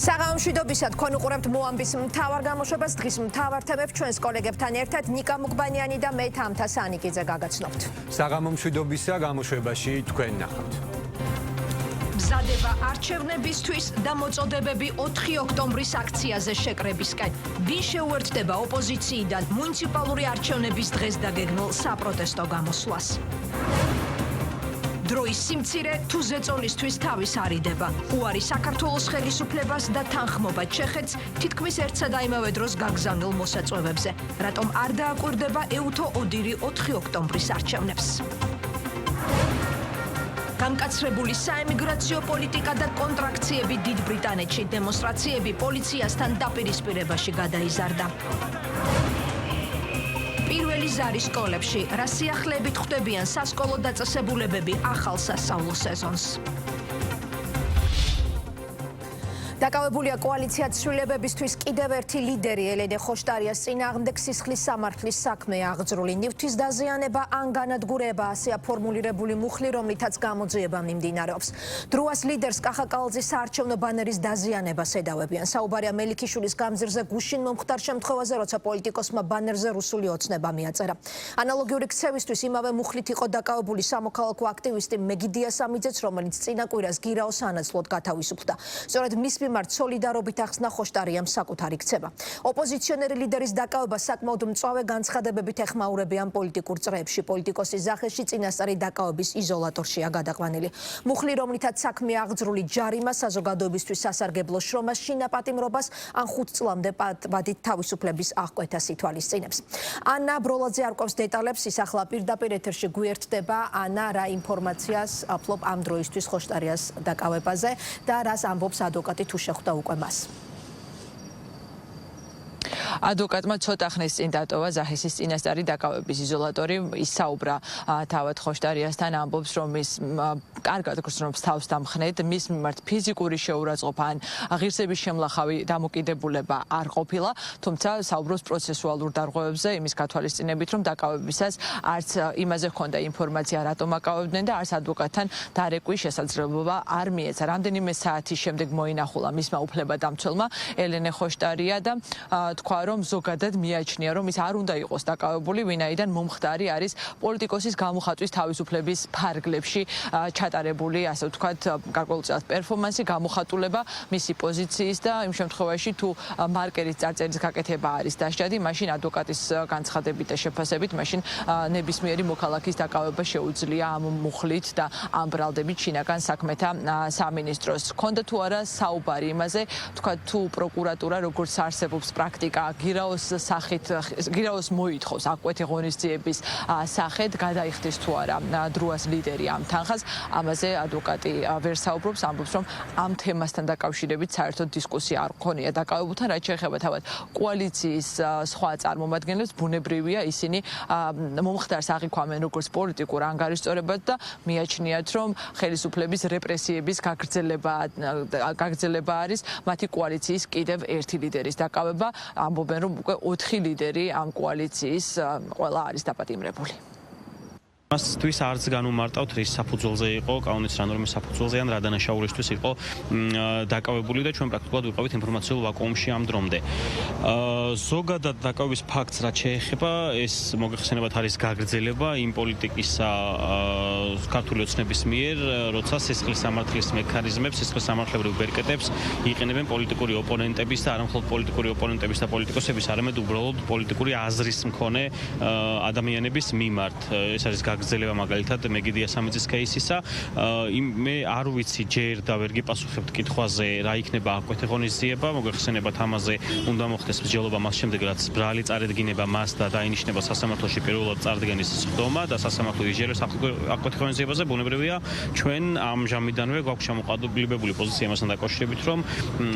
საღამომშვიდობისა თქვენ უყურებთ მოამბის მთავარ გამოშვებას. დღის მთავარ თემებს ჩვენს კოლეგებთან ერთად ნიკა მუკბანიანი და მე თამთა სანიკიძე გაგაცნობთ. საღამომშვიდობისა გამოშვებაში თქვენ ნახავთ. მზადება არჩევნებისთვის და მოწოდებები 4 ოქტომბრის აქციაზე შეკრებისკენ. ვინ შეუერთდება ოპოზიციიდან მუნიციპალური არჩევნების დღეს დაგეგმილ საპროტესტო გამოსვლას? დროის სიმცირე თუ ზეწოლისთვის თავის არიდება. უარი საქართველოს ხელისუფლებას და თანხმობა ჩეხეთს თითქმის ერთსა და იმავე დროს გაგზავნილ მოსაწვევებზე. რატომ არ დააკვირდება ეუთო ოდირი 4 ოქტომბრის არჩევნებს? გამკაცრებული საემიგრაციო პოლიტიკა და კონტრაქციები დიდ ბრიტანეთში. დემონსტრაციები პოლიციასთან დაპირისპირებაში გადაიზარდა. პირველი ზარი სკოლებში, რა სიახლეებით ხვდებიან სასკოლო დაწესებულებები ახალ სასწავლო სეზონს. დაკავებულია კოალიცია ცვლილებებისთვის კიდევ ერთი ლიდერი ელენე ხოშტარიას წინააღმდეგ სისხლის სამართლის საქმე აღძრული. ნივთის დაზიანება ან განადგურება, ასეა ფორმულირებული მუხლი, რომლითაც გამოძიება მიმდინარეობს. დროას ლიდერს კახაკალაძის საარჩევნო ბანერის დაზიანებას ედავებიან. საუბარია მელიქიშვილის გამზირზე გუშინ მომხდარ შემთხვევაზე, როცა პოლიტიკოსმა ბანერზე რუსული ოცნება მიაწერა. ანალოგიური ქცევისთვის იმავე მუხლით იყო დაკავებული სამოქალაქო აქტივისტი მეგიდია სამიძეც, რომელიც წინა კვირას გირაოს ანაცვლოდ გათავისუფლდა. სწორედ მის მიმართ სოლიდარობით ახსნა ხოშტარიამ საკუთარი ქცევა. ოპოზიციონერი ლიდერის დაკავება საკმაოდ მწვავე განცხადებებით ეხმაურებიან პოლიტიკურ წრეებში. პოლიტიკოსის ზახეში წინასწარი დაკავების იზოლატორშია გადაყვანილი. მუხლი, რომლითაც საქმე აღძრული ჯარიმა საზოგადოებისთვის სასარგებლო შრომას, შინაპატიმრობას ან 5 წლამდე პატივით თავისუფლების აღკვეთას ითვალისწინებს. ანა ბროლაძე არკვევს დეტალებს, ის ახლა პირდაპირ ეთერში გვერდდება. ანა, რა ინფორმაციას აფლობ ამ დროისთვის ხოშტარიას დაკავებაზე და რას ამბობს ადვოკატი თუ შეხვდა უკვე მას? ადვოკატმა ცოტა ხნის წინ დატოვა ზაჰესის წინასწარი დაკავების იზოლატორი. ის საუბრა თავად ხოშტარიასთან, ამბობს, რომ ის კარგად გრძნობს თავს დამხნედ, მის მიმართ ფიზიკური შეურაცხყოფა ან ღირსების შემლახავი დამოკიდებულება არ ყოფილა, თუმცა საუბრობს პროცესუალურ დარღვევებზე, იმის გათვალისწინებით, რომ დაკავებისას არც იმაზე ჰქონდა ინფორმაცია, რატომ აკავებდნენ და არც ადვოკატთან დარეკვის შესაძლებლობა არ მიეცა. რამდენიმე საათის შემდეგ მოინახულა მისმა უფლებადამცველმა ელენე ხოშტარია და თქვა, რომ ზოგადად მიაჩნია, რომ ის არ უნდა იყოს დაკავებული, ვინაიდან მომხდარი არის პოლიტიკოსის გამოხატვის თავისუფლების ფარგლებში ჩატარებული, ასე ვთქვათ, გარკვეულწილად პერფორმანსი, გამოხატულება მისი პოზიციის და იმ შემთხვევაში თუ მარკერის წარწერის გაკეთება არის დასჭადი, მაშინ ადვოკატის განცხადებით და შეფასებით, მაშინ ნებისმიერი მოქალაქის დაკავება შეუძლია ამ მუხლით და ამ ბრალდებით შინაგან საქმეთა სამინისტროს. ჰქონდა თუ არა საუბარი იმაზე, თქვა თუ პროკურატურა როგორც არსებობს პრაქტიკა გირაოს მოითხოვს აკვეთი ღონისძიების სახედ გადაიხდეს თუ არა დროას ლიდერი ამ თანხას. ამაზე ადვოკატი ვერ საუბრობს, ამბობს, რომ ამ თემასთან დაკავშირებით საერთოდ დისკუსია არ ქონია დაკავებულთან. რაც შეეხება თავად კოალიციის სხვა წარმომადგენლებს, ბუნებრივია ისინი მომხდარს აღიქვამენ როგორც პოლიტიკურ ანგარიშწორებად და მიაჩნიათ, რომ ხელისუფლების რეპრესიების გაგრძელება არის მათი კოალიციის კიდევ ერთი ლიდერის დაკავება. ამბობენ, რომ უკვე 4 ლიდერი ამ კოალიციის ყველა არის დაპატიმრებული. მასთვის არც განუმარტავთ რის საფუძველზე იყო, კანონის რა ნორმის საფუძველზე ან რა დანაშაულისთვის იყო დაკავებული და ჩვენ პრაქტიკულად ვიყავით ინფორმაციულ ვაკუუმში ამ დრომდე. ზოგადად დაკავების ფაქტს რაც შეეხება, ეს მოგეხსენებათ არის გაგრძელება იმ პოლიტიკისა ქართული ოცნების მიერ, როცა სისხლის სამართლის მექანიზმებს, სისხლის სამართლებრივ ბერკეტებს იყენებენ პოლიტიკური ოპონენტების და არა მხოლოდ პოლიტიკური ოპონენტების და პოლიტიკოსების, არამედ უბრალოდ პოლიტიკური აზრის მქონე ადამიანების მიმართ. ეს არის გაგრძელება მაგალითად მეგიდია სამიძის кейსისა. მე არ ვიცი ჯერ და ვერ გიპასუხებთ კითხვაზე, რა იქნება აკვეთი ღონისძიება, მოგეხსენებათ ამაზე უნდა მოხდეს მსჯელობა მას შემდეგ, რაც ბრალი წარედგინება მას და დაინიშნება სასამართლოში პირველად წარდგენის სხდომა და სასამართლო იჯერებს აკვეთი ღონისძიებაზე. ბუნებრივია, ჩვენ ამჟამიდანვე გვაქვს ჩამოყალიბებული პოზიცია მასთან დაკავშირებით, რომ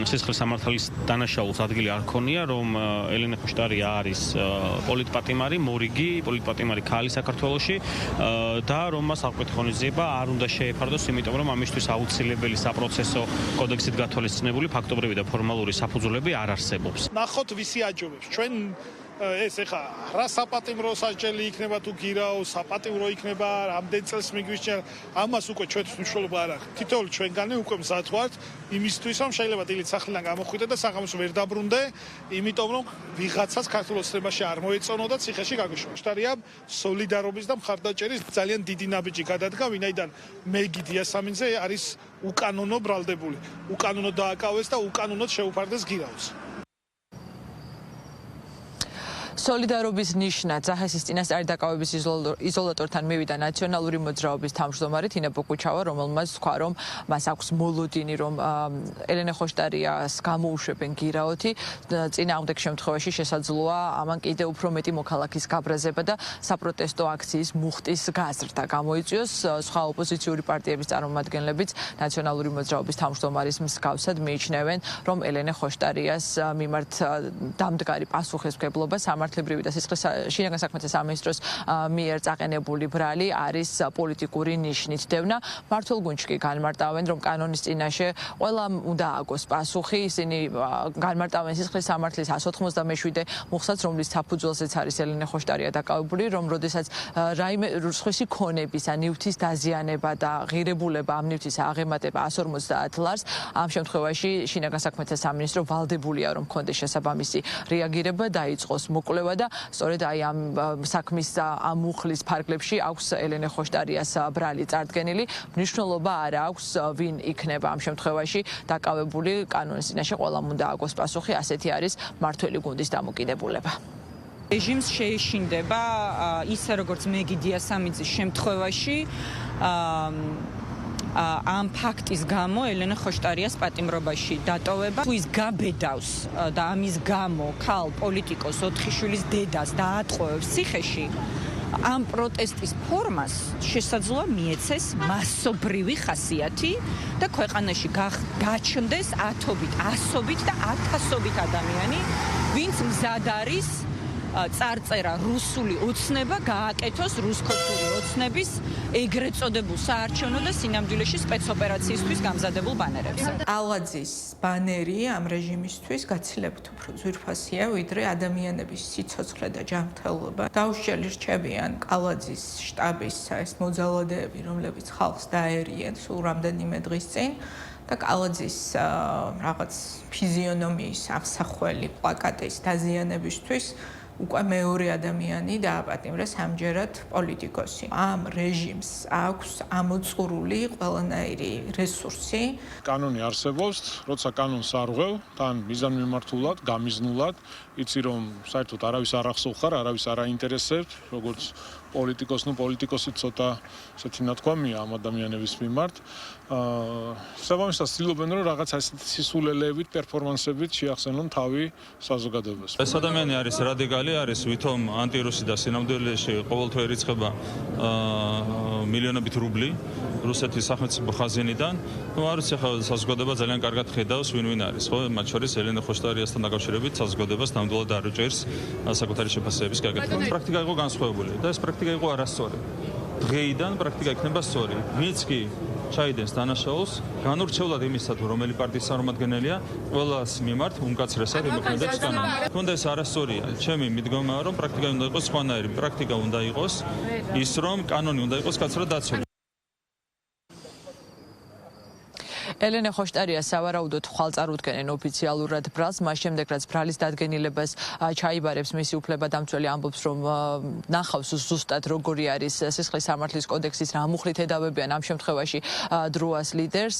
სისხლის სამართლის დანაშაულს ადგილი არ ქონია, რომ ელენე ხოშტარია არის პოლიტპატიმარი, მორიგი პოლიტპატიმარი ქალი საქართველოში. და რომ მას აკვეთი ღონისძიება არ უნდა შეეფარდოს, იმიტომ რომ ამისთვის აუცილებელი საპროცესო კოდექსით გათვალისწინებული ფაქტობრივი და ფორმალური საფუძვლები არ არსებობს. ნახოთ ვისი აჯობებს. ჩვენ ეს ეხა რა საპატიმრო სასჯელი იქნება თუ გირაო, საპატიმრო იქნება, რამდენი წელს მიგვიჭირ, ამას უკვე ჩვენთვის მნიშვნელობა არ აქვს. თითოეული ჩვენგანი უკვე მზად ვართ იმისთვის, რომ შეიძლება დილით სახლიდან გამოხვიდე და საღამოს ვერ დაბრუნდე, იმიტომ რომ ვიღაცას ქართულ ოცნებაში არ მოეწონო და ციხეში გაგუშვა. შტარია სოლიდარობის და მხარდაჭერის ძალიან დიდი ნაბიჯი გადადგა, ვინაიდან მეგი დიასამინძე არის უკანონო ბრალდებული. უკანონო დააკავეს და უკანონოდ შეუფარდეს გირაოს. სოლიდარობის ნიშნად ზაჰესის წინასწარი დაკავების იზოლატორთან მივიდა ნაციონალური მოძრაობის თავმჯდომარე თინა ბოკუჩავა, რომელმაც თქვა, რომ მას აქვს მოლოდინი, რომ ელენე ხოშტარიას გამოუშვებენ გირაოთი, წინააღმდეგ შემთხვევაში შესაძლოა ამან კიდევ უფრო მეტი მოქალაქის გაბრაზება და საპროტესტო აქციის მუხტის გაზრდა გამოიწვიოს. სხვა ოპოზიციური პარტიების წარმომადგენლებიც ნაციონალური მოძრაობის თავმჯდომარის მსგავსად მიიჩნევენ, რომ ელენე ხოშტარიას მიმართ დამდგარი პასუხისმგებლობა სამართლებრივი და შინაგან საქმეთა სამინისტროს მიერ წაყენებული ბრალი არის პოლიტიკური ნიშნით. დევნა მართულ გუნდში კი განმარტავენ, რომ კანონის წინაშე ყველა უნდა ააგოს პასუხი. ისინი განმარტავენ სისხლის სამართლის 197 მუხსაც, რომლის საფუძველზეც არის ელენე ხოშტარია დაკავებული, რომ როდესაც რაიმე სხვისი ქონების ან ნივთის დაზიანება და ღირებულება ამ ნივთის აღემატება 150 ლარს, ამ შემთხვევაში შინაგან საქმეთა სამინისტრო ვალდებულია, რომ ქონდეს შესაბამისი რეაგირება, დაიწყოს მოკვლევა და სწორედ აი ამ საქმის ამ მუხლის ფარგლებში აქვს ელენე ხოშტარიას ბრალი წარდგენილი. მნიშვნელობა არ აქვს ვინ იქნება ამ შემთხვევაში დაკავებული, კანონის წინაშე ყველამ უნდა ააგოს პასუხი, ასეთი არის მართველი გუნდის დამოკიდებულება. რეჟიმს შეეშინდება ისე როგორც მეგი დიასამინძის შემთხვევაში ამ ფაქტის გამო ელენე ხოშტარიას პატიმრობაში დატოვება. თუ ის გაბედავს და ამის გამო ქალ პოლიტიკოს 4 შვილის დედას დაატყვევებს ციხეში, ამ პროტესტის ფორმას შესაძლოა მიეცეს მასობრივი ხასიათი და ქვეყანაში გაჩნდეს ათობით, ასობით და ათასობით ადამიანი, ვინც მზად არის წარწერა რუსული ოცნება გააკეთოს რუსკოცური ოცნების ეგრეთ წოდებულ საარჩევნო და სინამდვილეში სპეცოპერაციისთვის გამზადებულ ბანერებზე. ალაძის ბანერი ამ რეჟიმისთვის გაცილებით უფრო ძვირფასია, ვიდრე ადამიანების სიცოცხლე და ჯანმრთელობა. დაუშლელი რჩებიან კალაძის შტაბის ეს მოძალადეები, რომლებიც ხალხს დაერიან სულ რამდენიმე დღის წინ და კალაძის რაღაც ფიზიონომიის ამსახველი პლაკატის დაზიანებისთვის უკვე მეორე ადამიანი დააპატიმრეს ამჯერად პოლიტიკოსი. ამ რეჟიმს აქვს ამოწყურული ყველანაირი რესურსი. კანონი არსებობს, როცა კანონს არ ღვევ, თან მიზანმიმართულად, გამიზნულად, იცი რომ საერთოდ არავის არ ახსოვხარ, არავის არ აინტერესებთ, როგორც პოლიტიკოსი ცოტა ესეთი ნათქვამია ამ ადამიანების მიმართ. საბამისად ცდილობენ რომ რაღაც ასეთი სისულელეებით, პერფორმანსებით შეახსენონ თავი საზოგადოებას. ეს ადამიანი არის რადიკალი, არის ვითომ ანტირუსი და სინამდვილეში ყოველთვე ერიცხება მილიონობით რუბლი რუსეთის სახელმწიფო ხაზინიდან. არ ვიცი, ახლა საზოგადოება ძალიან კარგად ხედავს ვინ არის, ხო? მათ შორის ელენე ხოშტარიასთან დაკავშირებით საზოგადოებას ნამდვილად არ უჭერს საკუთარი შეფასებების გაკეთება. პრაქტიკა იყო განსხვავებული და ეს პრაქტიკა იყო არასწორი. დღეიდან პრაქტიკა იქნება სწორი. ვინც კი ჩაიდენს დანაშაულს, განურჩევლად იმისა თუ რომელი პარტიის წარმომადგენელია, ყველას მიმართ უმკაცრესად იმოქმედებს კანონი. თუნდაც ეს არასწორია. ჩემი მიდგომაა, რომ პრაქტიკა უნდა იყოს სხვანაირი. პრაქტიკა უნდა იყოს ის, რომ კანონი უნდა იყოს კაცრად დაცული. ელენე ხოშტარია სავარაუდოდ ხვალ წარუდგენენ ოფიციალურად ბრალს, მას შემდეგ რაც ბრალის დადგენილებას ჩაიბარებს მისი უფლებადამცველი ამბობს, რომ ნახავს ზუსტად როგორი არის სისხლის სამართლის კოდექსის რა მუხლით ედავებიან ამ შემთხვევაში დროას ლიდერს.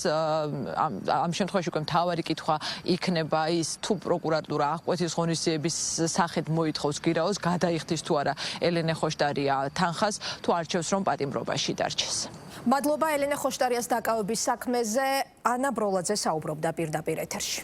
ამ შემთხვევაში უკვე მთავარი კითხვა იქნება ის, თუ პროკურატურა აღკვეთის ღონისძიების სახით მოითხოვს გირაოს, გადაიხდის თუ არა ელენე ხოშტარია თანხას, თუ არჩევს რომ პატიმრობაში დარჩეს. მადლობა ელენე ხოშტარიას დაკავების საქმეზე ანა ბროლაძე საუბრობდა პირდაპირ ეთერში.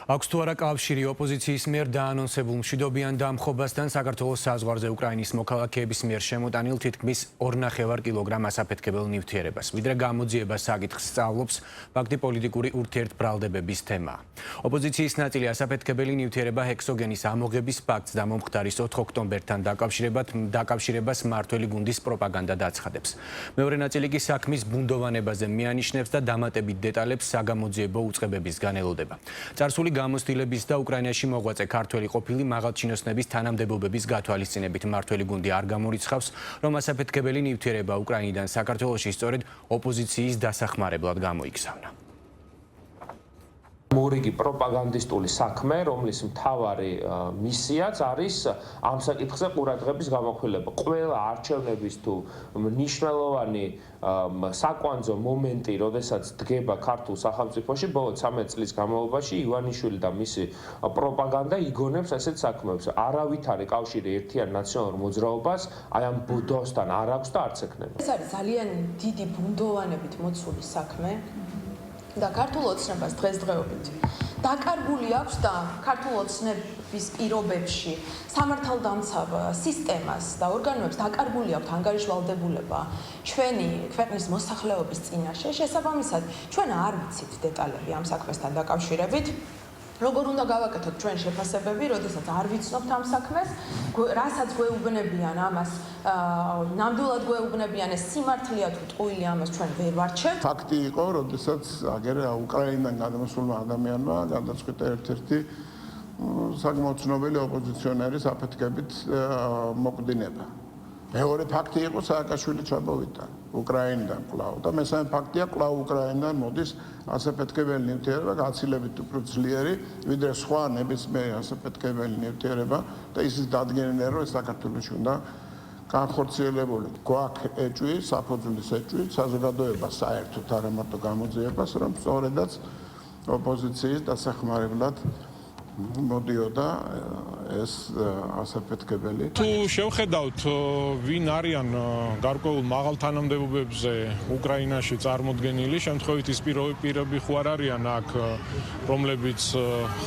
აქვს თუ არა კავშირი ოპოზიციის მიერ დაანონსებულ მშვიდობიან დამხობასთან საქართველოს საზღვარზე უკრაინის მოქალაქეების მიერ შემოტანილ თითქმის 2.5 კილოგრამ ასაფეთქებელ ნივთიერებას. ვიდრე გამოძიებას საკითხს სწავლობს, ფაქტი პოლიტიკური ურთიერთბრალდებების თემაა. ოპოზიციის ნაწილი ასაფეთქებელი ნივთიერება ჰექსოგენის ამოღების ფაქტს და მომხდარის 4 ოქტომბერთან დაკავშირებას მართველი გუნდის პროპაგანდად აცხადებს. მეორე ნაწილი კი საქმის ბუნდოვანებაზე მიანიშნებს და დამატებით დეტალებს საგამოძიებო უწყებების განელოდება. წარსული გამოცდილების და უკრაინაში მოღვაწე ქართველი ყოფილი მაღალჩინოსნების თანამდებობების გათვალისწინებით მმართველი გუნდი არ გამორიცხავს, რომ ასაფეთქებელი ნივთიერება უკრაინიდან საქართველოში სწორედ ოპოზიციის დასახმარებლად გამოიგზავნა. მორიგი პროპაგანდისტული საქმე, რომლის მთავარი მისიაც არის ამ საკითხზე ყურადღების გამახვილება. ყველა არჩევნების თუ მნიშვნელოვანი საკვანძო მომენტი, როდესაც დგება ქართულ სახელმწიფოში, ბოლო 13 წლის განმავლობაში ივანიშვილი და მისი პროპაგანდა იგონებს ასეთ საქმეებს. არავითარი კავშირი ერთიან ნაციონალურ მოძრაობას აი ამ ბუდოსთან არ აქვს და არც ექნება. ეს არის ძალიან დიდი ბუნდოვანებით მოცული საქმე. და ქართულ ოცნებას დღესდღეობით დაკარგული აქვს და ქართულ ოცნების პირობებში სამართალდამცავ სისტემას და ორგანოებს დაკარგული აქვს ანგარიშვალდებულება ჩვენი ქვეყნის მოსახლეობის წინაშე. შესაბამისად, ჩვენ არ ვიცით დეტალები ამ საქმესთან დაკავშირებით. როგორ უნდა გავაკეთოთ ჩვენ შეფასებები, როდესაც არ ვიცნობთ ამ საქმეს, რასაც გვეუბნებიან ამას, ნამდვილად გვეუბნებიან ეს სიმართლეა თუ ტყუილი ამას ჩვენ ვერ ვარჩევთ. ფაქტი იყო, როდესაც აგერა უკრაინიდან გადამოსულმა ადამიანმა გადაწყვიტა ერთ-ერთი საკმაოდ ცნობილი ოპოზიციონერის აფეთქებით მოკვდინება. მეორე ფაქტი იყო სააკაშვილი ჩამოვიდა უკრაინიდან კვლავ და მესამე ფაქტია კვლავ უკრაინიდან მოდის ასაფეთქებელი ნივთიერება გაცილებით უფრო ძლიერი ვიდრე სხვა ნებისმიერი ასაფეთქებელი ნივთიერება და ისიც დადგენილია რომ საქართველოში უნდა განხორციელებული გვაქვს ეჭვი, საფუძვლის ეჭვი, საზოგადოება საერთოდ არა მარტო გამოძიებას, რომ სწორედაც ოპოზიციის დასახმარებლად მოდიოდა ეს ასაფეთქებელი. თუ შევხედავთ ვინ არიან გარკვეულ მაღალ თანამდებობებზე უკრაინაში წარმოდგენილი, შემთხვევით ის პირები ხო არ არიან აქ, რომლებიც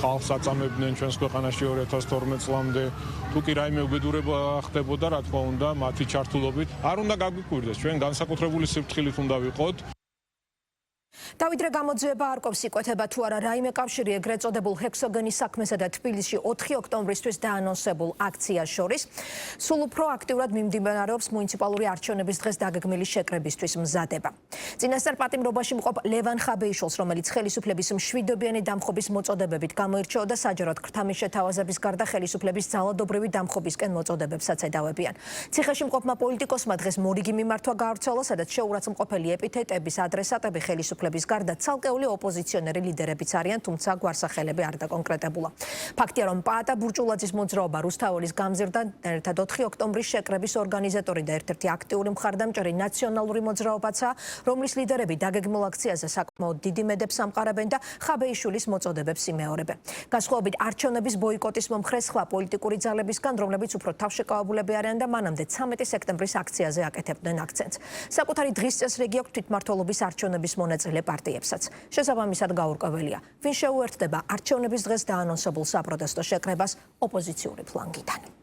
ხალხს აწამებდნენ ჩვენს ქვეყანაში 2012 წლამდე, თუ კი რაიმე უბედურება ხდებოდა, რა თქმა უნდა, მათი ჩართულობით არ უნდა გაგვიკვირდეს, ჩვენ განსაკუთრებული სიფრთხილით უნდა ვიყოთ. დავით, გამოძიება არ ყოფს იკვეთება თუ არა რაიმე კავშირი ეგრეთ წოდებულ ჰექსოგენის საქმესა და თბილისში 4 ოქტომბრისთვის დაანონსებულ აქციას შორის სულ უფრო აქტიურად მიმდინარეობს მუნიციპალური არჩევნების დღეს დაგეგმილი შეკრებისთვის მზადება. წინასწარ პატიმრობაში მყოფ ლევან ხაბეიშვილს, რომელიც ხელისუფლების მშვიდობიანი დამხობის მოწოდებებით გამოირჩეოდა, საჯაროდ ქრთამის შეთავაზების გარდა ხელისუფლების ძალადობრივი დამხობისკენ მოწოდებებსაც ედავებიან. ციხეში მყოფმა პოლიტიკოსმა დღეს მორიგი მიმართვა გაავრცელა, სადაც შეურაცხმყოფელი ეპითეტების ადრესატები ხელისუფლების გარდა ცალკეული ოპოზიციონერი ლიდერებიც არიან, თუმცა გვარსახელები არ დაკონკრეტებულა. ფაქტია, რომ პაატა ბურჭულაძის მოძრაობა რუსთაველის გამზირთან ერთად 4 ოქტომბრის შეკრების ორგანიზატორი და ერთ-ერთი აქტიური მხარდამჭერი ნაციონალური მოძრაობაცაა, რომლის ლიდერები დაგეგმილ აქციაზე საკმაოდ დიდი მედებს ამყარებენ და ხაბეიშვილის მოწოდებებს იმეორებენ. განსხვავებით არჩევნების ბოიკოტის მომხრე სხვა პოლიტიკური ძალებისგან, რომლებიც უფრო თავშეკავებულები არიან და მანამდე 13 სექტემბრის აქციაზე აკეთებდნენ აქცენტს. საკუთარი დღის წესრიგი აქვს თვითმმართველობის არჩევნების მონაწილე პარტიებსაც. შესაბამისად გაურკვეველია, ვინ შეუერთდება არჩევნების დღეს დაანონსებულ საპროტესტო შეკრებას ოპოზიციური ფლანგიდან.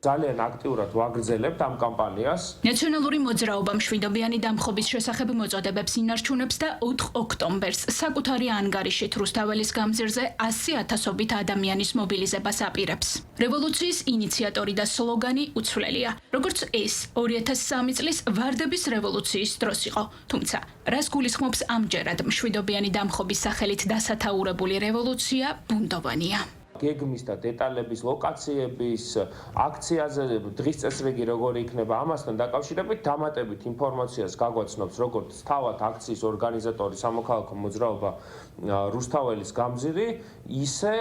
ძალიან აქტიურად ვაგრძელებთ ამ კამპანიას. ნაციონალური მოძრაობა მშვიდობიანი დამხობის შესახებ მოწოდებებს ინარჩუნებს და 4 ოქტომბერს საკუთარი ანგარიშით რუსთაველის გამზირზე 100,000-ობით ადამიანის მობილიზებას აპირებს. რევოლუციის ინიციატორი და სლოგანი უცვლელია. როგორც ეს 2003 წლის ვარდების რევოლუციის დროს იყო. თუმცა, რას გულისხმობს ამჯერად მშვიდობიანი დამხობის სახელით დასათაურებული რევოლუცია ბუნდოვანია. გეგმის და დეტალების, ლოკაციების, აქციაზე დღის წესრიგი როგორი იქნება, ამასთან დაკავშირებით დამატებით ინფორმაციას გაგვაცნობს როგორც თავად აქციის ორგანიზატორი სამოქალაქო მოძრაობა რუსთაველის გამზირი, ისე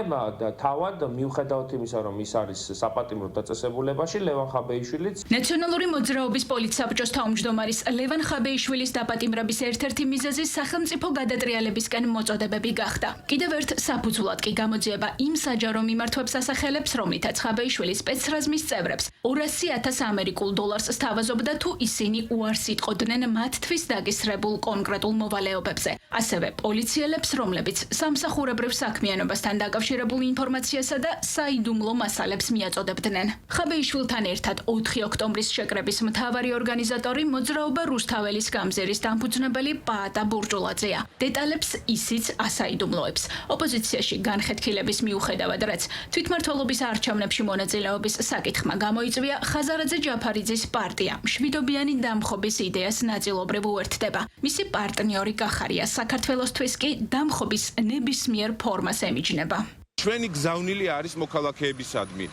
თავად მიუხედავად იმისა, რომ ის არის საპატიმრო დაწესებულებაში, ლევან ხაბეიშვილიც. ნაციონალური მოძრაობის პოლიტსაბჭოს თავმჯდომარის ლევან ხაბეიშვილის დაპატიმრების ერთ-ერთი მიზეზი სახელმწიფო გადატრიალებისკენ მოწოდებები გახდა. კიდევ ერთ საფუძვლად კი გამოძიება იმ საჯარო მიმართვებს ასახელებს, რომლითაც ხაბეიშვილი სპეცრაზმის წევრებს 200,000 ამერიკულ დოლარს სთავაზობდა თუ ისინი უარს იტყოდნენ მათთვის დაგისრებულ კონკრეტულ მოვალეობებზე. ასევე პოლიციელებს, რომლებიც სამსახურებრივ საქმიანობასთან დაკავშირებულ ინფორმაციასა და საიდუმლო მასალებს მიაწოდებდნენ. ხაბეიშვილთან ერთად 4 ოქტომბრის შეკრების მთავარი ორგანიზატორი მოძრაობა რუსთაველის გამზირის დამფუძნებელი პაატა ბურჭულაძეა. დეტალებს ისიც ასაიდუმლოებს. ოპოზიციაში განხეთქილების მიუხედავად, რაც თვითმმართველობის არჩევნებში მონაწილეობის საკითხმა გამოიწვია, ხაზარაძე ჯაფარიძის პარტია მშვიდობიანი დამხობის იდეას ნაწილობრივ უერთდება. მისი პარტნიორი კახარია საქართველოსთვის კი დამხობის ნებისმიერ ფორმას ემიჯნება. ჩვენი გზავნილი არის მოქალაქეებისადმი.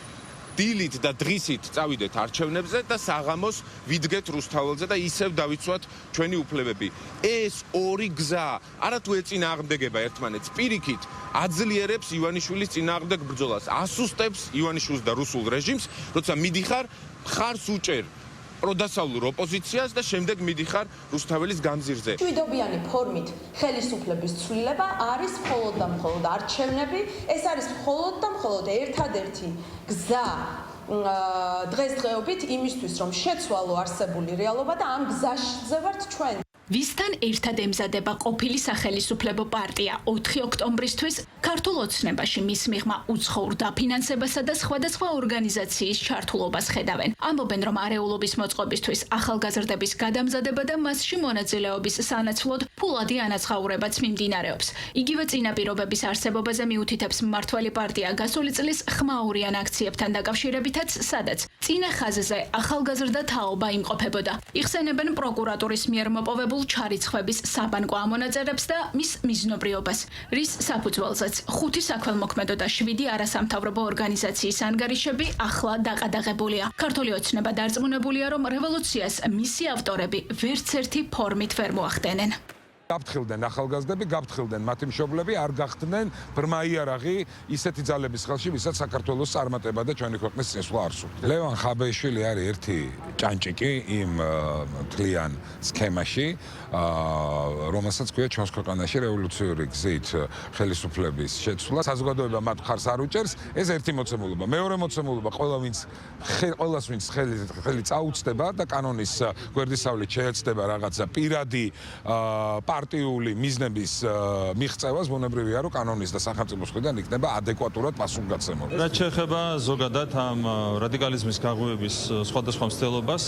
დილით და დღისით წავიდეთ არჩევნებზე და საღამოს ვიდგეთ რუსთაველზე და ისევ დავიცვათ ჩვენი უფლებები. ეს ორი გზა არათუ ეწინააღმდეგება ერთმანეთს, პირიქით აძლიერებს ივანიშვილის წინააღმდეგ ბრძოლას, ასუსტებს ივანიშვილს და რუსულ რეჟიმს, როცა მიდიხარ მხარს უჭერ პროდასავლურ ოპოზიციას და შემდეგ მიდიხარ რუსთაველის გამზირზე. მშვიდობიანი ფორმით ხელისუფლების ცვლილება არის მხოლოდ და მხოლოდ არჩევნები, ეს არის მხოლოდ და მხოლოდ ერთადერთი გზა დღესდღეობით იმისთვის, რომ შეცვალო არსებული რეალობა და ამ გზაზე ვართ ჩვენ. ვისთან ერთად ემზადება ყოფილი სახელისუფლებო პარტია 4 ოქტომბრისთვის ქართულ ოცნებაში მის მიღმა უცხოურ დაფინანსებასა და სხვადასხვა ორგანიზაციის ჩართულობას ხედავენ. ამბობენ, რომ არეულობის მოწყობისთვის ახალგაზრდების გადამზადება და მასში მონაწილეობის სანაცვლოდ ფულადი ანაცხოვრებაც მიმდინარეობს. იგივე წინაპირობების არსებობაზე მიუთითებს მმართველი პარტია გასული წლის ხმაურიან აქციებთან დაკავშირებითაც, სადაც წინა ხაზზე ახალგაზრდა თაობა იმყოფებოდა. იხსენებენ პროკურატურის მიერ მოპოვებულ ჩარიცხვების საბანკო ამონაწერებს და მის მიზნობრიობას, რის საფუძველზეც 5 საქველმოქმედო და 7 არასამთავრობო ორგანიზაციის ანგარიშები ახლა დაყადაღებულია. ქართული ოცნება დარწმუნებულია, რომ რევოლუციას მისი ავტორები ვერცერთი ფორმით ვერ მოახდენენ. გაფრთხილდნენ ახალგაზრდები, გაფრთხილდნენ მათი მშობლები, არ გახდნენ ბრმა იარაღი ისეთი ძალების ხელში, ვისაც საქართველოს წარმატება და ჩვენი ქვეყნის წინსვლა არ სურდა. ლევან ხაბეიშვილი არის ერთი ჭანჭიკი იმ მთლიან სქემაში, რომელსაც ქვია ჩვენს ქვეყანაში რევოლუციური გზით ხელისუფლების შეცვლა. საზოგადოება მათ მხარს არ უჭერს, ეს ერთი მოცემულობა. მეორე მოცემულობა, ყველას ვინც ხელი წაუწდება და კანონის გვერდისავლით შეეცდება რაღაცა პირადი პარტიული მიზნების მიღწევას, ბუნებრივია, რომ კანონის და სახელმწიფოს მხრიდან იქნება ადეკვატურად პასუხგაცემული. რაც შეეხება ზოგადად ამ რადიკალიზმის გაღვივების სხვადასხვა მცდელობას,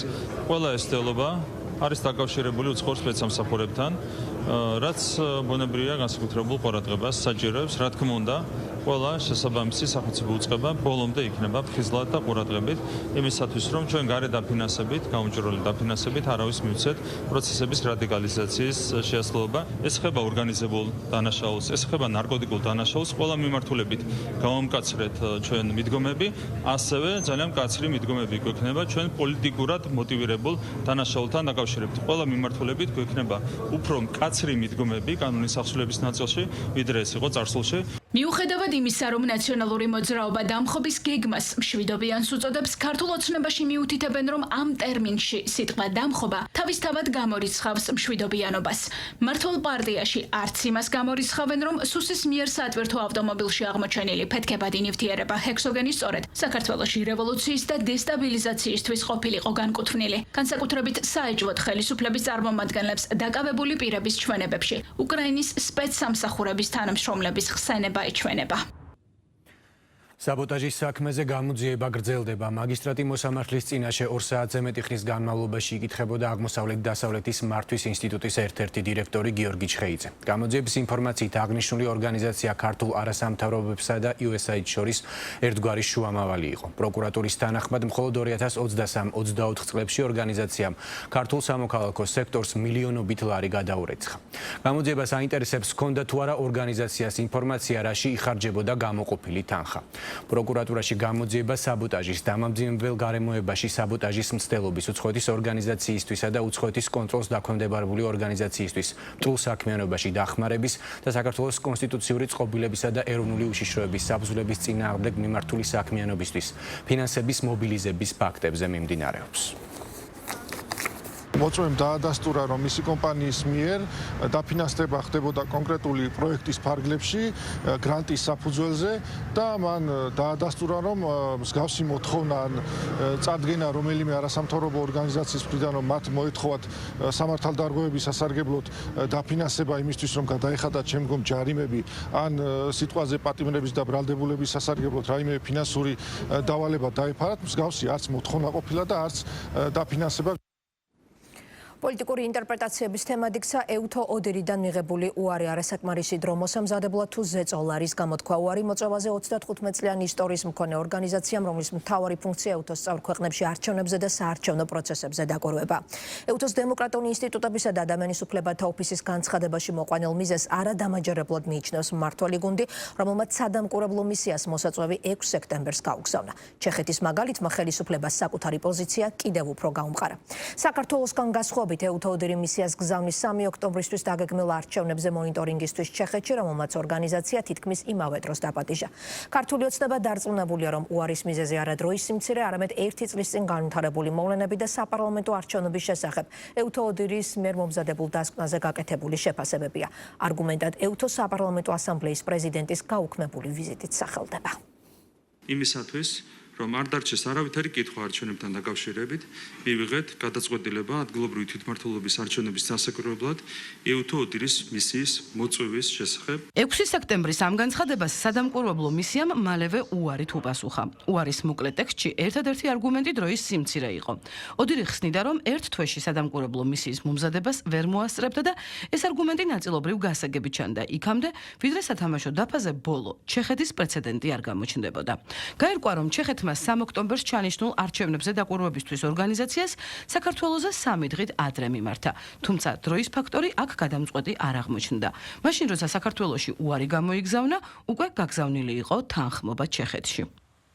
ყველა ეს მცდელობა არის დაკავშირებული უცხოურ სპეცსამსახურებთან, რაც ბუნებრივია განსაკუთრებულ ყურადღებას საჭიროებს, რა თქმა უნდა, ყველა შესაბამისი სახელმწიფო უწყება ბოლომდე იქნება ფხიზლად და ყურადღებით იმისათვის, რომ ჩვენ გარე დაფინანსებით, გაუმჭრელი დაფინანსებით არავის მივცეთ პროცესების რადიკალიზაციის შეასრულება. ეს ხება ორგანიზებულ დანაშაულს, ეს ხება ნარკოტიკულ დანაშაულს, ყველა მიმართულებით გავამკაცრეთ ჩვენ მიდგომები, ასევე ძალიან მკაცრი მიდგომები გვექნება ჩვენ პოლიტიკურად მოტივირებულ დანაშაულთან დაკავშირებით. ყველა მიმართულებით გვექნება უფრო მკაცრი მიდგომები კანონის ახსნების ნაწილში, ვიდრე ეს იყო წარსულში. მიუხედავად იმისა, რომ ნაციონალური მოძრაობა დამხობის გეგმას მშვიდობიანს უწოდებს, ქართულ ოცნებაში მიუთითებენ, რომ ამ ტერმინში სიტყვა დამხობა თავისთავად გამორიცხავს მშვიდობიანობას. მმართველ პარტიაში არც იმას გამორიცხავენ, რომ სუსის მიერ სატვირთო ავტომობილში აღმოჩენილი ფეთქებადი ნივთიერება ჰექსოგენი სწორედ საქართველოში რევოლუციის და დესტაბილიზაციისთვის ყოფილიყო განკუთვნილი. განსაკუთრებით საეჭვოდ ხელისუფლების წარმომადგენლებს დაკავებული პირების ჩვენებებში უკრაინის სპეცსამსახურების თანამშრომლების ხსენება ეჩვენება. საბოტაჟის საქმეზე გამოძიება გრძელდება. მაგისტრატი მოსამართლის წინაშე 2 საათზე მეტი ხნის განმავლობაში იკითხებოდა აღმოსავლეთ-დასავლეთის მართვის ინსტიტუტის ერთ-ერთი დირექტორი გიორგი ჩხეიძე. გამოძიების ინფორმაციით აღნიშნული ორგანიზაცია ქართულ არასამთავრობოებსა და USAID შორის ერთგვარი შუამავალი იყო. პროკურატურის თანახმად მხოლოდ 2023-24 წლებში ორგანიზაციამ ქართულ სამოქალაქო სექტორს მილიონობით ლარი გადაურეცხა. გამოძიებას აინტერესებს, ჰქონდა თუ არა ორგანიზაციას ინფორმაცია, რაში იხარჯებოდა გამოყოფილი თანხა. პროკურატურაში გამოძიება საბოტაჟის დამამძიმებელ გარემოებაში საბოტაჟის მცდელობის უცხოეთის ორგანიზაციისთვისა და უცხოეთის კონტროლს დაქვემდებარებული ორგანიზაციისთვის მტრულ საქმიანობაში დახმარების და საქართველოს კონსტიტუციური წყობილებისა და ეროვნული უშიშროების საბრძოლების წინააღმდეგ მიმართული საქმიანობისთვის ფინანსების მობილიზების ფაქტებზე მიმდინარეობს. მოწვევამ დაადასტურა, რომ მისი კომპანიის მიერ დაფინანსება ხდებოდა კონკრეტული პროექტის ფარგლებში გრანტის საფუძველზე და მან დაადასტურა, რომ მსგავსი მოთხოვნა ან წარდგენა რომელიმე არასამთავრობო ორგანიზაციის მხრიდან, რომ მათ მოეთხოვათ სამართალდარღვევების სასარგებლოდ დაფინანსება იმისთვის, რომ გადაეხადათ შემდგომ ჯარიმები ან სიტყვაზე პატიმრების და ბრალდებულების სასარგებლოდ რაიმე ფინანსური დავალება დაეფარათ, მსგავსი არც მოთხოვნა ყოფილა და არც დაფინანსება. პოლიტიკური ინტერპრეტაციების თემად იქცა ეუთო ოდირიდან მიღებული უარი არასაკმარისი დრო მოსამზადებლად თუ ზეწოლა, რის გამოთქვა უარი მოწვევაზე 35 წლიანი ისტორიის მქონე ორგანიზაციამ, რომლის მთავარი ფუნქცია ეუთოს წევრ ქვეყნებში არჩევნებზე და საარჩევნო პროცესებზე დაკვირვება. ეუთოს დემოკრატიული ინსტიტუტებისა და ადამიანის უფლებათა ოფისის განცხადებაში მოყვანილ მიზეზს არადამაჯერებლად მიიჩნევს მმართველი გუნდი, რომელმაც სადამკვირვებლო მისიას მოსაწვევი 6 სექტემბერს გაუგზავნა. ჩეხეთის მაგალითმა ხელისუფლებას საკუთარი პოზიცია კიდევ უფრო გაუმყარა. საქართველოსგან გასხვობით ეუთო ოდირი მისიას გზავნის 3 ოქტომბრისთვის დაგეგმილ არჩევნებზე მონიტორინგისთვის ჩეხეთში, რომელმაც ორგანიზაცია თითქმის იმავე დროს დაპატიჟა. ქართული ოცნება დარწმუნებულია, რომ უარის მიზეზი არა დროის სიმცირე, არამედ 1 წლის წინ განვითარებული მოვლენები და საპარლამენტო არჩევნების შესახებ ეუთო ოდირის მიერ მომზადებულ დასკვნაზე გაკეთებული შეფასებებია. არგუმენტად ეუთო საპარლამენტო ასამბლეის პრეზიდენტის გაუქმებული ვიზიტით სახელდება. იმისათვის რომ არ დარჩეს არავითარი კითხვა არჩევნებთან დაკავშირებით, მივიღეთ გადაწყვეტილება ადგილობრივი თვითმმართველობის არჩევნების დასაკვირვებლად ეუთო ოდირის მისიის მოწვევის შესახებ. 6 სექტემბრის ამ განცხადებას სადამკვირვებლო მისიამ მალევე უარით უპასუხა. უარის მოკლე ტექსტში ერთადერთი არგუმენტი დროის სიმცირე იყო. ოდირი ხსნიდა, რომ ერთ თვეში სადამკვირვებლო მისიის მომზადებას ვერ მოასწრებდა და ეს არგუმენტი ნაწილობრივ გასაგები ჩანდა იქამდე, ვიდრე სათამაშო დაფაზე ბოლო ჩეხეთის პრეცედენტი არ გამოჩნდებოდა. გაირკვა, რომ ჩეხეთმა 3 ოქტომბერს ჩანიშნულ არჩევნებზე დაკვირვებისთვის ორგანიზაციას საქართველოზე 3 დღით ადრე მიმართა. თუმცა დროის ფაქტორი აქ გადამწყვეტი არ აღმოჩნდა. მაშინ როცა საქართველოში უარი გამოიგზავნა, უკვე გაგზავნილი იყო თანხმობა ჩეხეთში.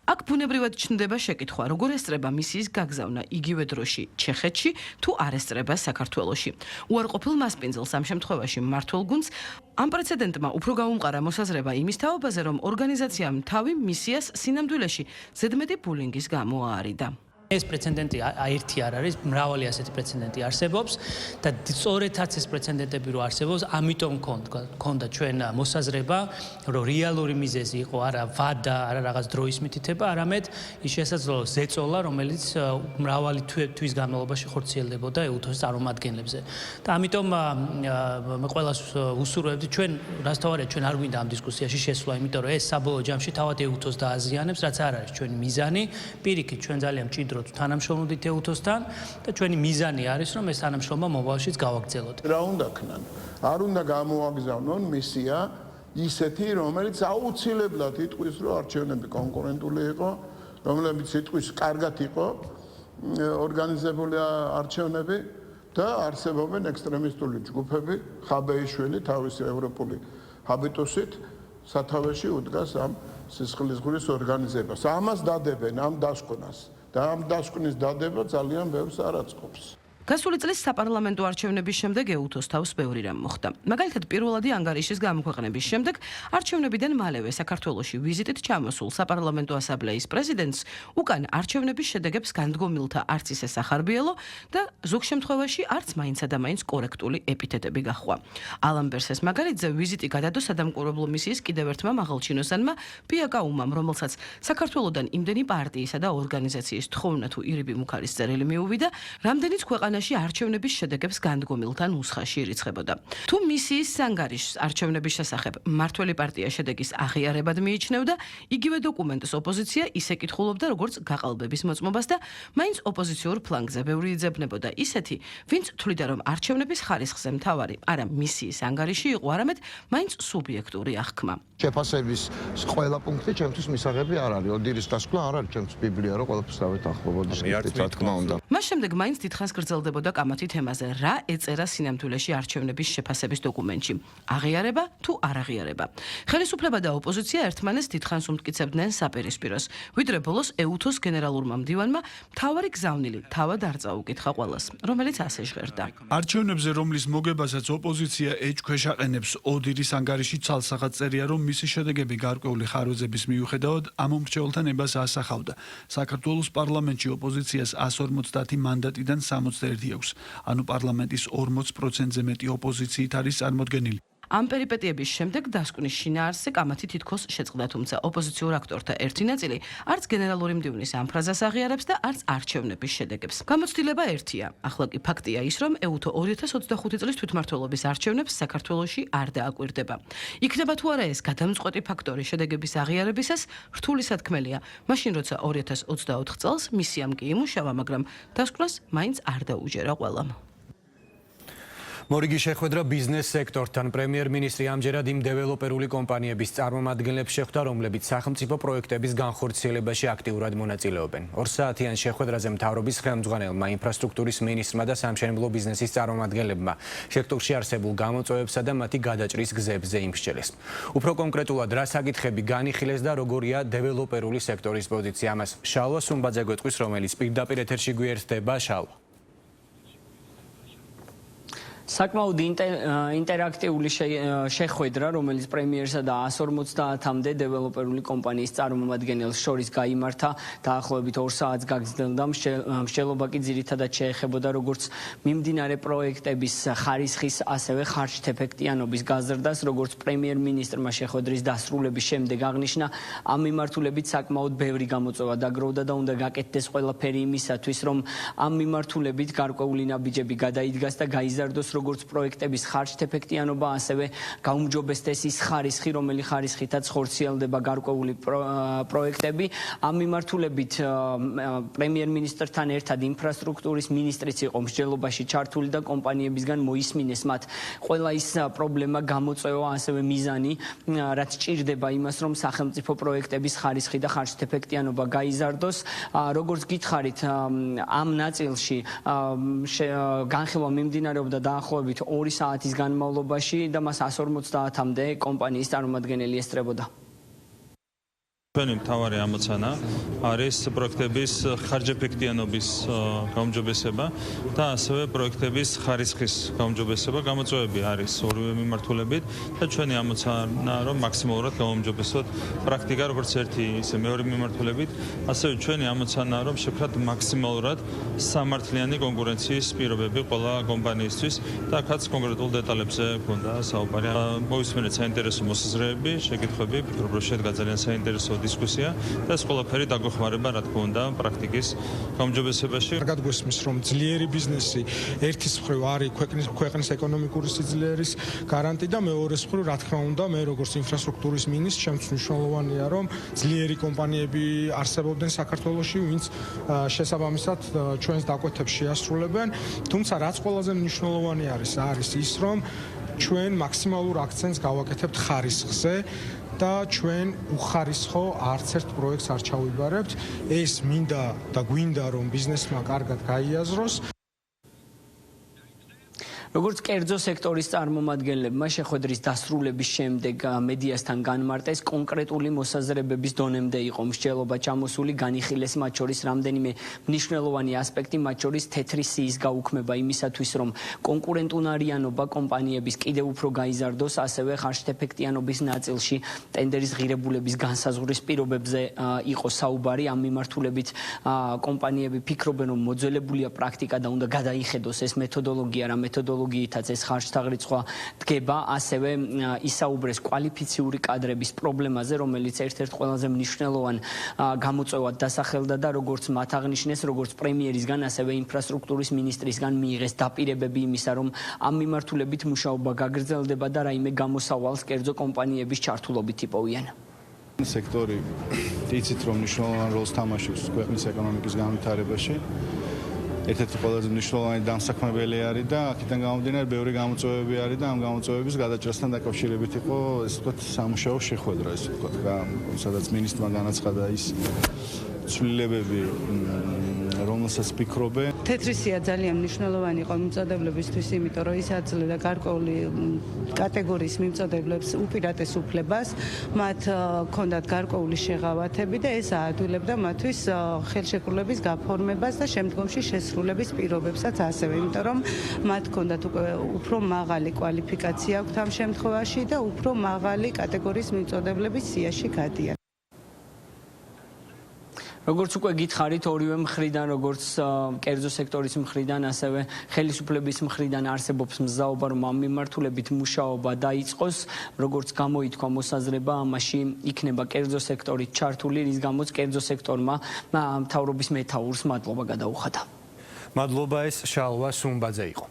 აქ ბუნებრივად ჩნდება შეკითხვა, როგორ ესწრება მისიის გაგზავნა იგივე დროში ჩეხეთში თუ არ ესწრება საქართველოში. უარყოფილ მასპინძელს ამ შემთხვევაში მმართველ გუნდს ამ პრეცედენტმა უფრო გაუმყარა მოსაზრება იმის თაობაზე, რომ ორგანიზაციამ თავი მისიას სინამდვილეში ზედმეტი ბულინგის გამო აარიდა. ეს პრეცედენტი ერთი არ არის, მრავალი ასეთი პრეცედენტი არსებობს და სწორედაც ეს პრეცედენტები რო არსებობს, ამიტომ გქონდა ჩვენ მოსაზრება, რომ რეალური მიზეზი იყო არა ვადა, არა რაღაც დროის მითითება, არამედ ის შესაძლოა ზეწოლა, რომელიც მრავალი თვის განმავლობაში ხორციელდებოდა ეუთოს წარმომადგენლებზე. და ამიტომ ყველას უსურვებდი ჩვენ, რასთავარია, ჩვენ არ გვინდა ამ დისკუსიაში შესვლა, იმიტომ რომ ეს საბოლოო ჯამში თავად ეუთოს დააზიანებს, რაც არ არის ჩვენი მიზანი. პირიქით, ჩვენ ძალიან მჭიდრო თანამშრომლობდით ეუთოსთან და ჩვენი მიზანი არის, რომ ეს თანამშრომლობა მომავალშიც გავაგრძელოთ. რა უნდა ქნან? არ უნდა გამოაგზავნონ მისია ისეთი, რომელიც აუცილებლად იტყვის, რომ არჩევნები კონკურენტული იყო, რომლებიც იტყვის, კარგად იყო ორგანიზებული არჩევნები და არსებობენ ექსტრემისტული ჯგუფები, ხაბეიშვილი თავისი ევროპული ჰაბიტუსით სათავეში უდგას ამ სისხლისღვრის ორგანიზებას. ამას დადებენ ამ დასკვნას. და ამ დასკვნის დადება ძალიან ბევრს არ აწყობს. გასული წლის საპარლამენტო არჩევნების შემდეგ ეუთოს თავს ბევრი რამ მოხდა. მაგალითად, პირველადი ანგარიშის გამოქვეყნების შემდეგ არჩევნებიდან მალევე საქართველოში ვიზიტით ჩამოსულ საპარლამენტო ასამბლეის პრეზიდენტს უკან არჩევნების შედეგებს განდგომილთა არც ისე სახარბიელო და ზოგ შემთხვევაში არც მაინცა და მაინც კორექტული ეპითეტები გაჰყვა. ალან ბერსეს მაგალითზე ვიზიტი გადადო სადამკვირვებლო მისიის კიდევ ერთმა მაღალჩინოსანმა პიაკაუმამ, რომელსაც საქართველოდან იმდენი პარტიისა და ორგანიზაციის თხოვნა თუ ირიბი მუქარის წერილი მიუვიდა, რამდენიც ქვეყანა არჩევნების შედეგებს განდგომილთა ნუსხაში ირიცხებოდა. თუ მისიის ანგარიშს არჩევნების შესახებ მმართველი პარტია შედეგის აღიარებად მიიჩნევდა, იგივე დოკუმენტს ოპოზიცია ისე კითხულობდა, როგორც გაყალბების მოწმობას და მაინც ოპოზიციურ ფლანგზე ბევრი იძებნებოდა ისეთი, ვინც თვლიდა, რომ არჩევნების ხარისხზე მთავარი არა მისიის ანგარიში იყო, არამედ მაინც სუბიექტური აღქმა. შეფასების ყველა პუნქტი ჩემთვის მისაღები არ არის. ოდირის დასკვნა არ არის ჩემთვის ბიბლია, რომ ყველაფერს დავით ახლობოდეს, რა თქმა უნდა. მას შემდეგ მაინც დიდხანს გრძელდებოდა კამათი თემაზე, რა ეწერა სინამდვილეში არჩევნების შეფასების დოკუმენტში. აღიარება თუ არ აღიარება. ხელისუფლება და ოპოზიცია ერთმანეთს დიდხანს უმტკიცებდნენ საპირისპიროს, ვიდრე ბოლოს ეუთოს გენერალურმა მდივანმა მთავარი გზავნილი თავად არ წაუკითხა ყველას, რომელიც ასე ჟღერდა. არჩევნებზე, რომლის მოგებასაც ოპოზიცია ეჭქვეშ აყენებს, ოდირის ანგარიში ცალსახად წერია, რომ მისი შედეგები გარკვეული ხარვეზების მიუხედავად ამ მომრჩეველთა ნებას ასახავდა. საქართველოს პარლამენტში ოპოზიციას 150 მანდატიდან 61 აქვს. ანუ პარლამენტის 40%-ზე მეტი ოპოზიციით არის წარმოდგენილი. ამ პერიპეტიების შემდეგ დასკვნის შინაარსზე კამათი თითქოს შეწყდა, თუმცა ოპოზიციურ აქტორთა ერთი ნაწილი არც გენერალური მდივნის ამ ფრაზას აღიარებს და არც არჩევნების შედეგებს. გამოცდილება ერთია. ახლა კი ფაქტია ის, რომ ეუთო 2025 წლის თვითმმართველობის არჩევნებს საქართველოში არ დააკვირდება. იქნება თუ არა ეს გადამწყვეტი ფაქტორი შედეგების აღიარებისას, რთული სათქმელია. მაშინ როცა 2024 წელს მისიამ კი იმუშავა, მაგრამ დასკვნას მაინც არ დაუჯერა ყველამ. მორიგი შეხვედრა ბიზნეს სექტორთან პრემიერ-მინისტრი ამჯერად იმ დეველოპერული კომპანიების წარმომადგენლებს შეხვდა, რომლებიც სახელმწიფო პროექტების განხორციელებაში აქტიურად მონაწილეობენ. 2 საათიან შეხვედრაზე მთავრობის ხელმძღვანელმა, ინფრასტრუქტურის მინისტრმა და სამშენებლო ბიზნესის წარმომადგენლებმა სექტორში არსებულ გამოწვევებსა და მათი გადაჭრის გზებზე იმსჯელეს. უფრო კონკრეტულად, რა საკითხები განიხილეს და როგორია დეველოპერული სექტორის პოზიცია, ამას შალვა სუმბაძე გვეტყვის, რომელიც პირდაპირ ეთერში გვიერთდება. შალვა. საკმაოდ ინტერაქტიული შეხვედრა, რომელიც პრემიერსა და 150-მდე დეველოპერული კომპანიის წარმომადგენელს შორის გაიმართა, დაახლოებით 2 საათს გაგრძელდა. მსჯელობა კი ძირითადად შეეხებოდა როგორც მიმდინარე პროექტების ხარისხის, ასევე ხარჯთეფექტიანობის გაზრდას, როგორც პრემიერ-მინისტრმა შეხვედრის დასრულების შემდეგ აღნიშნა, ამ მიმართულებით საკმაოდ ბევრი გამოწვევა დაგროვდა და უნდა გაკეთდეს ყველაფერი იმისათვის, რომ ამ მიმართულებით გარკვეული ნაბიჯები გადაიდგას და გაიზარდოს როგორც პროექტების ხარჯთეფექტიანობა, ასევე გაუმჯობესდეს ის ხარისხი, რომელი ხარისხითაც ხორციელდება გარკვეული პროექტები. ამ მიმართულებით პრემიერ-მინისტრთან ერთად ინფრასტრუქტურის მინისტრიც იყო მსჯელობაში ჩართული და კომპანიებისგან მოისმინეს მათ ყველა ის პრობლემა, გამოწვევა, ასევე მიზანი, რაც ჭირდება იმას, რომ სახელმწიფო პროექტების ხარისხი და ხარჯთეფექტიანობა გაიზარდოს. როგორც გითხარით, ამ ნაწილში განხილვა მიმდინარეობდა დაახლოებით 2 საათის განმავლობაში და მას 150-მდე კომპანიის წარმომადგენელი ესწრებოდა. ჩვენი მთავარი ამოცანა არის პროექტების ხარჯეფექტიანობის გაუმჯობესება და ასევე პროექტების ხარისხის გაუმჯობესება. გამოწვევები არის ორივე მიმართულებით და ჩვენი ამოცანა რომ მაქსიმალურად გაუმჯობესოთ პრაქტიკა როგორც ერთი, ისე მეორე მიმართულებით. ასევე ჩვენი ამოცანა რომ შევქრათ მაქსიმალურად სამართლიანი კონკურენციის პირობები ყველა კომპანიისთვის და აქაც კონკრეტულ დეტალებზე გვქონდა საუბარი. მოვისმენთ საინტერესო მოსაზრებები, შეკითხვები, ფიქრობ რომ შედგა ძალიან საინტერესო დისკუსია და ეს ყველაფერი დაგვეხმარება, რა თქმა უნდა, პრაქტიკის გაუმჯობესებაში. კარგად გვესმის, რომ ძლიერი ბიზნესი ერთის მხრივ არის ქვეყნის ეკონომიკური სიძლიერის გარანტი და მეორეს მხრივ, რა თქმა უნდა, მე როგორც ინფრასტრუქტურის მინისტრ, ჩემთვის მნიშვნელოვანია, რომ ძლიერი კომპანიები არსებობდნენ საქართველოში, ვინც შესაბამისად ჩვენს დაკვეთებს შეასრულებენ. თუმცა რაც ყველაზე მნიშვნელოვანი არის ის, რომ ჩვენ მაქსიმალურ აქცენტს გავაკეთებთ ხარისხზე და ჩვენ უხარისხო არც ერთ პროექტს არ ჩავიბარებთ. ეს მინდა და გვინდა, რომ ბიზნესმა კარგად გაიაზროს. როგორც კერძო სექტორის წარმომადგენლებმა შეხვედრის დასრულების შემდეგ მედიასთან განმარტეს, კონკრეტული მოსაზრებების დონემდე იყო მსჯელობა ჩამოსული, განიხილეს მათ შორის რამდენიმე მნიშვნელოვანი ასპექტი, მათ შორის თეთრი სიის გაუქმება იმისათვის, რომ კონკურენტუნარიანობა კომპანიების კიდევ უფრო გაიზარდოს, ასევე ხარჯთეფექტიანობის ნაწილში ტენდერის ღირებულების განსაზღვრის პირობებზე იყო საუბარი. ამ მიმართულებით კომპანიები ფიქრობენ, რომ მოძველებულია პრაქტიკა და უნდა გადაიხედოს ეს მეთოდოლოგია, რა მეთოდოლოგიითაც ეს ხარჯთაღრიცხვა დგება, ასევე ისაუბრეს კვალიფიციური კადრების პრობლემაზე, რომელიც ერთ-ერთ ყველაზე მნიშვნელოვან გამოწვევად დასახელდა და როგორც მათ აღნიშნეს, როგორც პრემიერისგან, ასევე ინფრასტრუქტურის მინისტრისგან მიიღეს დაპირებები იმისა, რომ ამ მიმართულებით მუშაობა გაგრძელდება და რაიმე გამოსავალს კერძო კომპანიების ჩართულობით იპოვიან. სექტორი იცით, რომ მნიშვნელოვან როლს თამაშობს ქვეყნის ეკონომიკის განვითარებაში. ერთ-ერთი ყველაზე მნიშვნელოვანი დამსაქმებელი არის და აქედან გამომდინარე ბევრი გამოწვევები არის და ამ გამოწვევების გადაჭრასთან დაკავშირებით იყო, ესე ვთქვათ, სამუშაო შეხვედრა, ესე ვთქვათ, სადაც მინისტრმა განაცხადა ის ცვლილებები, რომელსაც ფიქრობენ. თეთრი სია ძალიან მნიშვნელოვანი იყო მიმწოდებლებისთვის, იმიტომ რომ ის აძლევდა გარკვეული კატეგორიის მიმწოდებლებს უპირატეს უფლებას, მათ ჰქონდათ გარკვეული შეღავათები და ეს აადვილებდა მათთვის ხელშეკრულების გაფორმებას და შემდგომში შესრულების პირობებსაც ასევე, იმიტომ რომ მათ ჰქონდათ უფრო მაღალი კვალიფიკაცია აქვთ ამ შემთხვევაში და უფრო მაღალი კატეგორიის მიმწოდებლების სიაში გადიან. როგორც უკვე გითხარით, ორივე მხრიდან, როგორც კერძო სექტორის მხრიდან, ასევე ხელისუფლების მხრიდან არსებობს მზაობა, რომ ამ მიმართულებით მუშაობა დაიწყოს, როგორც გამოითქვა მოსაზრება, ამაში იქნება კერძო სექტორით ჩართული, რის გამოც კერძო სექტორმა მთავრობის მეთაურს მადლობა გადაუხადა. მადლობა, ეს შალვა სუმბაძე იყო.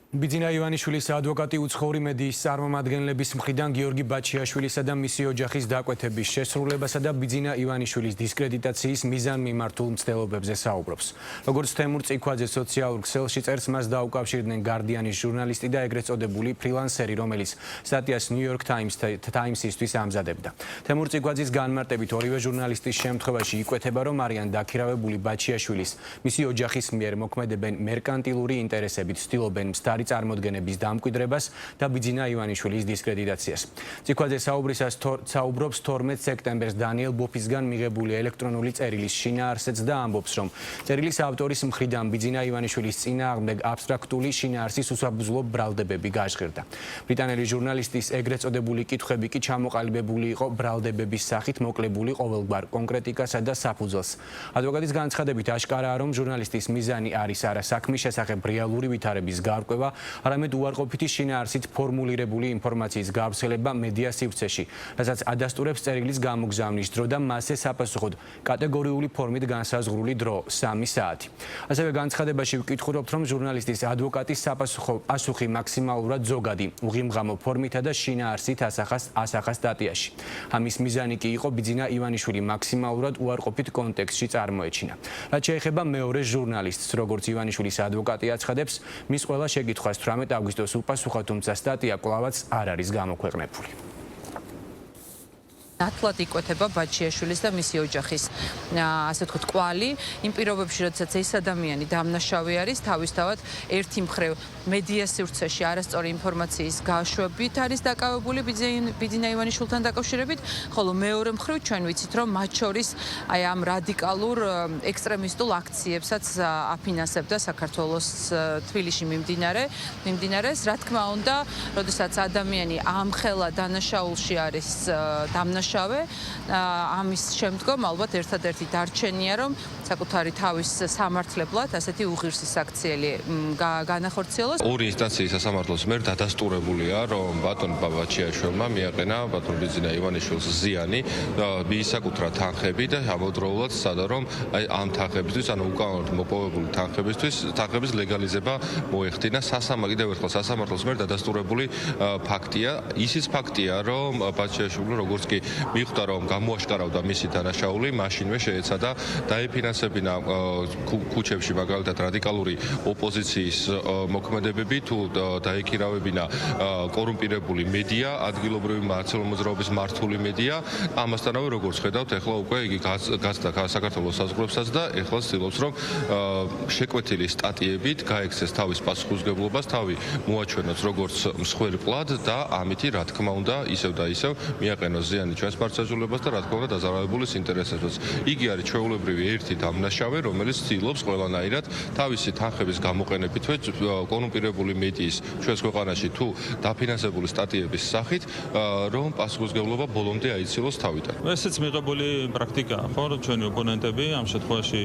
ბიძინა ივანიშვილის ადვოკატი უცხოური მედიის წარმომადგენლების მხრიდან გიორგი ბაჩიაშვილისა და მისი ოჯახის დაკვეთების შესრულებასა და ბიძინა ივანიშვილის დისკრედიტაციის მიზანმიმართულ მცდელობებზე საუბრობს. როგორც თემურ წიქვაძე სოციალურ ქსელში წერს, მას დაუკავშირდნენ გარდიანის ჟურნალისტი და ეგრეთ წოდებული ფრილანსერი, რომელიც სტატიას New York Times-ისთვის ამზადებდა. თემურ წიქვაძის განმარტებით ორივე ჟურნალისტის შემთხვევაში იკვეთება, რომ არიან დაქირავებული ბაჩიაშვილის, მისი ოჯახის მიერ მოქმედებენ მერკანტილური ინტერესებით, ცდილობენ წარმოდგენების დამკვიდრებას და ბიძინა ივანიშვილის დისკრედიტაციას. წიქვაძე საუბრობს 12 სექტემბერს დანიელ ბოფისგან მიღებული ელექტრონული წერილის შინაარსიც და ამბობს, რომ წერილის ავტორის მხრიდან ბიძინა ივანიშვილის წინააღმდეგ აბსტრაქტული შინაარსის უსაფუძვლო ბრალდებები გაჟღერდა. ბრიტანელი ჟურნალისტის ეგრეთ წოდებული კითხვები კი ჩამოყალიბებული იყო ბრალდებების სახით, მოკლებული ყოველგვარ კონკრეტიკასა და საფუძველს. ადვოკატის განცხადებით აშკარაა, რომ ჟურნალისტის მიზანი არის არა საქმის შესახებ რეალური ვითარების გარკვევა, არამედ უარყოფითი შინაარსით ფორმულირებული ინფორმაციის გავრცელება მედია სივრცეში, რასაც ადასტურებს წერილის გამოგზავნის დრო და მასზე საფასუხოდ კატეგორიული ფორმით განსაზღვრული დრო 3 საათი. ასევე განცხადებაში ვკითხულობთ, რომ ჟურნალისტის ადვოკატის პასუხი მაქსიმალურად ზოგადი, უღიმღამო ფორმითა და შინაარსით ასახა სტატიაში. ამის მიზანი კი იყო ბიძინა ივანიშვილი მაქსიმალურად უარყოფით კონტექსტში წარმოეჩინა. რაც შეეხება მეორე ჟურნალისტს, როგორც ივანიშვილის ადვოკატი აცხადებს, მის ყველა შეკითხვას 18 აგვისტოს უპასუხა, თუმცა სტატია კვლავაც არ არის გამოქვეყნებული. ნათლად იკვეთება ბაჩიაშვილის და მისი ოჯახის ასე ვთქვათ კვალი იმ პირობებში, როდესაც ეს ადამიანი დამნაშავე არის, თავისთავად ერთი მხრივ მედია სივრცეში არასწორი ინფორმაციის გაშვებით არის დაკავებული ბიძინა ივანიშვილთან დაკავშირებით, ხოლო მეორე მხრივ ჩვენ ვიცით, რომ მათ შორის აი ამ რადიკალურ ექსტრემისტულ აქციებსაც აფინანსებდა საქართველოს თბილისში მიმდინარეს. რა თქმა უნდა, როდესაც ადამიანი ამხელა დანაშაულში არის ამის შემდგომ ალბათ ერთადერთი დარჩენია, რომ საკუთარი თავის სამართლებლად ასეთი უღირსი საქციელი განახორციელოს. ორი ინსტანციის სასამართლოს მიერ დადასტურებულია, რომ ბატონ ბაჩიაშვილმა მიაყენა ბატონ ბიძინა ივანიშვილს ზიანი მიისაკუთრა თანხები და ამავდროულად სცადა, რომ აი ამ თანხებისთვის, ანუ უკანონოდ მოპოვებული თანხების ლეგალიზება მოეხდინა. კიდევ ერთხელ სასამართლოს მიერ დადასტურებული ფაქტია. ისიც ფაქტია, რომ ბაჩიაშვილი როგორც კი მიხვდა, რომ გამოაშკარავდა მისი დანაშაული, მაშინვე შეეცადა დაეფინანსებინა ქუჩებში მაგალითად რადიკალური ოპოზიციის მოქმედებები, თუ დაეკირავებინა კორუმპირებული მედია, ადგილობრივი მართლმოძრაობის მართული მედია. ამასთანავე, როგორც ხედავთ, ეხლა უკვე იგი გასცდა საქართველოს საზღვრებსაც და ეხლა ცდილობს, რომ შეკვეთილი სტატიებით გაექცეს თავის პასუხისმგებლობას, თავი მოაჩვენოს როგორც მსხვერპლად და ამითი, რა თქმა უნდა, ისევ და ისევ მიაყენოს ზიანი ჩვენს მართლმსაჯულებას და რა თქმა უნდა დაზარალებულის ინტერესებსაც. იგი არის ჩვეულებრივი ერთი დამნაშავე, რომელიც ცდილობს ყველანაირად თავისი თანხების გამოყენებითვე კორუმპირებული მედიის ჩვენს ქვეყანაში თუ დაფინანსებული სტატიების სახით, რომ პასუხისმგებლობა ბოლომდე აიცილოს თავიდან. ესეც მიღებული პრაქტიკაა, ხო, ჩვენი ოპონენტები ამ შემთხვევაში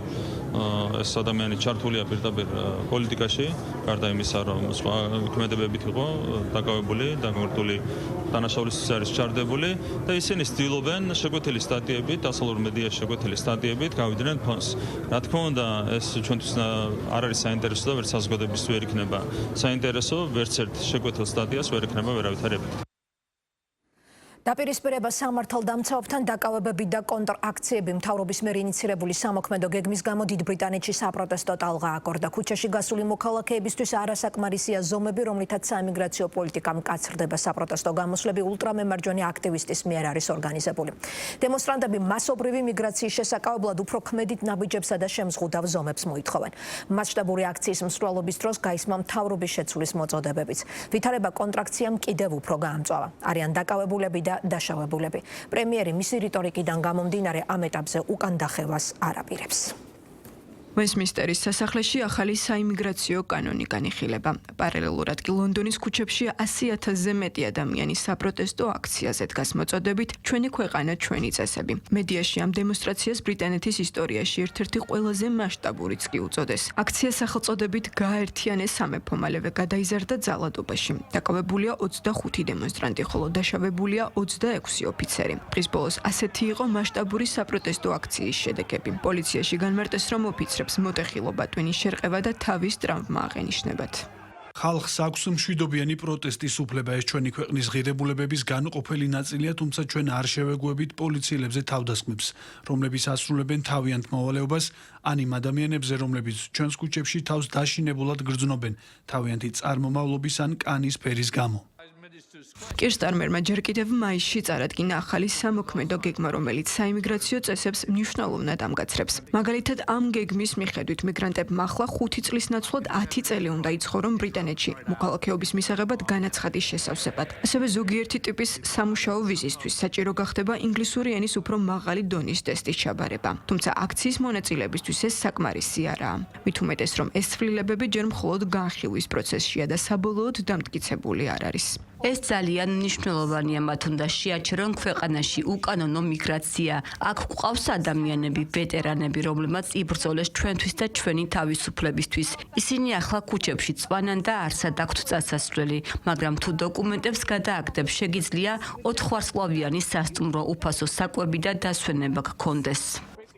ეს ადამიანი ჩართულია პირდაპირ პოლიტიკაში, გარდა იმისა, რომ სხვა ქმედებებით იყო დაკავებული, დაგმართული დანაშაულისთვის არის ჩარდებული და ისინი ცდილობენ შეკვეთილი სტატიებით, დასავლურ მედიაში შეკვეთილი სტატიებით გავიდნენ ფონს. რა თქმა უნდა, ეს ჩვენთვის არ არის საინტერესო და ვერც საზოგადოების ვერ იქნება საინტერესო, ვერც ერთ შეკვეთილ სტატიას ვერ იქნება ვერავითარი ეფექტი. დაპირისპირება სამართალდამცავებთან დაკავებები და კონტრაქციები მთავრობის მიერ ინიცირებული სამოქმედო გეგმის გამო დიდ ბრიტანეთში საპროტესტო ტალღა აკორდა. ქუჩაში გასული მოქალაქეებისთვის არასაკმარისია ზომები, რომლითაც საიმიგრაციო პოლიტიკა მკაცრდება. საპროტესტო გამოსვლები ულტრამემარჯვენე აქტივისტის მიერ არის ორგანიზებული. დემონსტრანტები მასობრივი მიგრაციის შესაკავებლად უფრო ქმედით ნაბიჯებსა და შემზღუდავ ზომებს მოითხოვენ. მასშტაბური აქციის მსვლელობის დროს გაისმა მთავრობის შეცვლის მოწოდებებიც. ვითარება კონტრაქციამ კიდევ უფრო გაამწვავა. არიან დაკავებულები და დაშავებულები. პრემიერი მისი რიტორიკიდან გამომდინარე ამ ეტაპზე უკან დახევას არ აპირებს. ვესტმინსტერის სასახლეში ახალი საიმიგრაციო კანონი განიხილება. პარალელურად კი ლონდონის ქუჩებში 100,000-ზე მეტი ადამიანი საპროტესტო აქციაზე დგას მოწოდებით ჩვენი ქვეყანა, ჩვენი წესები. მედიაში ამ დემონსტრაციას ბრიტანეთის ისტორიაში ერთ-ერთი ყველაზე მასშტაბურიც კი უწოდეს. აქცია სახელწოდებით გააერთიანეს სამეფო მალევე გადაიზარდა ძალადობაში. დაკავებულია 25 დემონსტრანტი, ხოლო დაშავებულია 26 ოფიცერი. დღის ბოლოს ასეთი იყო მასშტაბური საპროტესტო აქციის შედეგები. პოლიციაში განმარტეს, რომ ოფიცრებს მოტეხილობა, ტვინის შერყევა და თავის ტრავმა აღენიშნებათ. ხალხს აქვს მშვიდობიანი პროტესტის უფლება. ეს ჩვენი ქვეყნის ღირებულებების განუყოფელი ნაწილია, თუმცა ჩვენ არ შევეგუებით პოლიციელებზე თავდასხმებს, რომლებიც ასრულებენ თავიანთ მოვალეობას, ან იმ ადამიანებზე, რომლებიც ჩვენს ქუჩებში თავს დაშინებულად გრძნობენ თავიანთი წარმომავლობის ან კანის ფერის გამო. კირ სტარმერმა ჯერ კიდევ მაისში წარადგინა ახალი სამოქმედო გეგმა, რომელიც საიმიგრაციო წესებს მნიშვნელოვნად ამკაცრებს. მაგალითად, ამ გეგმის მიხედვით მიგრანტებმა ახლა 5 წლის ნაცვლად 10 წელი უნდა იცხოვრონ ბრიტანეთში, მოქალაქეობის მისაღებად განაცხადის შესავსებად. ასევე ზოგიერთი ტიპის სამუშაო ვიზისთვის საჭირო გახდება ინგლისური ენის უფრო მაღალი დონის ტესტის ჩაბარება. თუმცა აქციის მონაწილეებისთვის ეს საკმარისი არაა. მით უმეტეს, რომ ეს ცვლილებები ჯერ მხოლოდ განხილვის პროცესშია და საბოლოოდ დამტკიცებული არ არის. ეს ძალიან მნიშვნელოვანია, მათ უნდა შეაჩერონ ქვეყანაში უკანონო მიგრაცია. აქ გვყავს ადამიანები, ვეტერანები, რომლებმაც იბრძოლეს ჩვენთვის და ჩვენი თავისუფლებისთვის. ისინი ახლა ქუჩებში წვანან და არსად აქვთ წასასვლელი, მაგრამ თუ დოკუმენტებს გადააგდებს, შეგიძლია 4 ვარსკვლავიანი სასტუმრო, უფასო საკვები და დასვენება გქონდეს.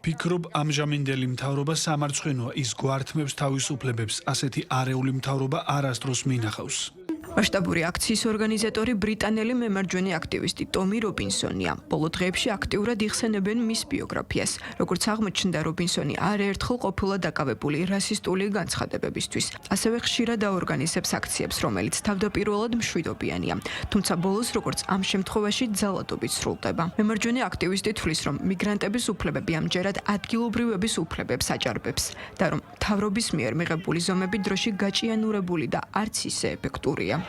ფიქრობ, ამჟამინდელი მთავრობა სამარცხვინოა, ის გვართმევს თავისუფლებებს, ასეთი არეული მთავრობა არასდროს მინახავს. მასშტაბური აქციის ორგანიზატორი ბრიტანელი მემარჯვენე აქტივისტი ტომი რობინსონია. ბოლო დღეებში აქტიურად იხსენებენ მის ბიოგრაფიას. როგორც აღმოჩნდა, რობინსონი არაერთხელ ყოფილა დაკავებული რასისტული განცხადებებისთვის. ასევე ხშირად აორგანიზებს აქციებს, რომელიც თავდაპირველად მშვიდობიანია. თუმცა ბოლოს, როგორც ამ შემთხვევაში, ძალადობით სრულდება. მემარჯვენე აქტივისტი თვლის, რომ მიგრანტების უფლებები ამჯერად ადგილობრივების უფლებებს აჭარბებს და რომ მთავრობის მიერ მიღებული ზომები დროში გაჭიანურებული და არც ისე ეფექტურია.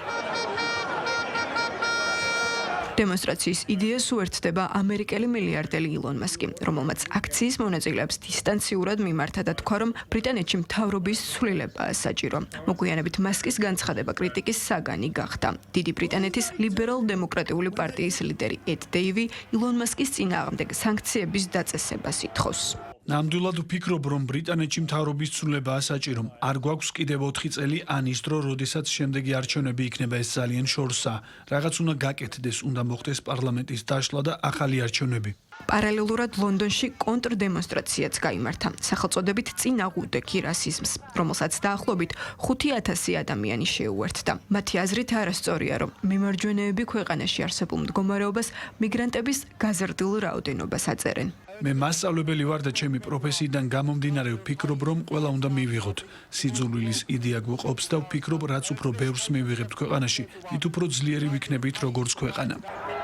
დემონსტრაციის იდეას უერთდება ამერიკელი მილიარდელი ილონ მასკი, რომელმაც აქციის მონაწილეებს დისტანციურად მიმართა და თქვა, რომ ბრიტანეთში მთავრობის ცვლილებაა საჭირო. მოგვიანებით მასკის განცხადება კრიტიკის საგანი გახდა. დიდი ბრიტანეთის ლიბერალ-დემოკრატიული პარტიის ლიდერი ედ დეივი ილონ მასკის წინააღმდეგ სანქციების დაწესებას ითხოვს. ნამდვილად ვფიქრობ, რომ ბრიტანეთში მთავრობის ცვლილებაა საჭირო. არ გვაქვს კიდევ 4 წელი ან ის დრო, როდესაც შემდეგი არჩევნები იქნება, ეს ძალიან შორსაა. რაღაც უნდა გაკეთდეს, უნდა მოხდეს პარლამენტის დაშლა და ახალი არჩევნები. პარალელურად ლონდონში კონტრდემონსტრაციაც გაიმართა, სახელწოდებით წინააღმდეგი რასიზმს, რომელსაც დაახლოებით 5000 ადამიანი შეუერთდა. მათი აზრით არასწორია, რომ მემარჯვენეები ქვეყანაში არსებულ მდგომარეობას მიგრანტების გაზრდილ რაოდენობას აწერენ. მე მასწავლებელი ვარ და ჩემი პროფესიიდან გამომდინარე ვფიქრობ, რომ ყველა უნდა მივიღოთ. სიძულვილის იდეა გვყობს და ვფიქრობ, რაც უფრო ბევრს მივიღებთ ქვეყანაში, მით უფრო ძლიერი ვიქნებით როგორც ქვეყანა.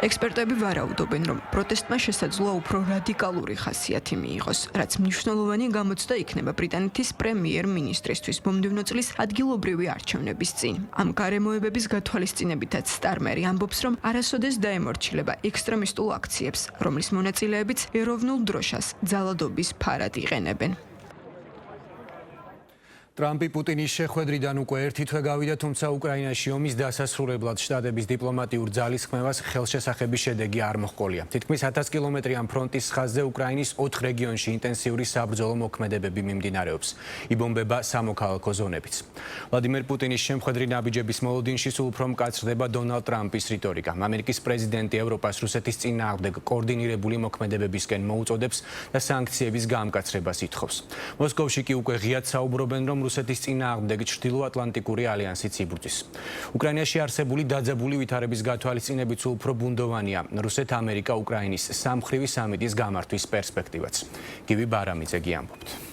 ექსპერტები ვარაუდობენ, რომ პროტესტმა შესაძლოა უფრო რადიკალური ხასიათი მიიღოს, რაც მნიშვნელოვანი გამოცდა იქნება ბრიტანეთის პრემიერ-მინისტრისთვის მომდევნო წლის ადგილობრივი არჩევნების წინ. ამ გარემოებების გათვალისწინებითაც სტარმერი ამბობს, რომ არასოდეს დაემორჩილება ექსტრემისტულ აქციებს, რომლის მონაწილეებიც ეროვნულ დროშას ძალადობის ფარად იყენებენ. ტრამპი პუტინის შეხვედრიდან უკვე ერთი თვე გავიდა, თუმცა უკრაინაში ომის დასასრულებლად შტატების დიპლომატიურ ძალისხმევას ხელშესახების შედეგი არ მოჰყოლია. თითქმის 1000 კილომეტრიან ფრონტის ხაზზე უკრაინის 4 რეგიონში ინტენსიური საბრძოლო მოქმედებები მიმდინარეობს. იბომბება სამოქალაქო ზონებიც. ვლადიმერ პუტინის შემხვედრი ნაბიჯების მოლოდინში სულ უფრო მკაცრდება დონალდ ტრამპის რიტორიკა. ამერიკის პრეზიდენტი ევროპას რუსეთის წინააღმდეგ კოორდინირებული მოქმედებებისკენ მოუწოდებს და სანქციების გამკაცრებას ითხოვს. მოსკოვში კი უკვე ღიად საუბრობენ, რომ რუსეთის წინააღმდეგ ჩრდილოატლანტიკური ალიანსიც იბრძვის. უკრაინაში არსებული დაძაბული ვითარების გათვალისწინებით სულ უფრო ბუნდოვანია რუსეთ-ამერიკა-უკრაინის სამმხრივი სამიტის გამართვის პერსპექტივაც. გივი ბარამიძე ამბობთ.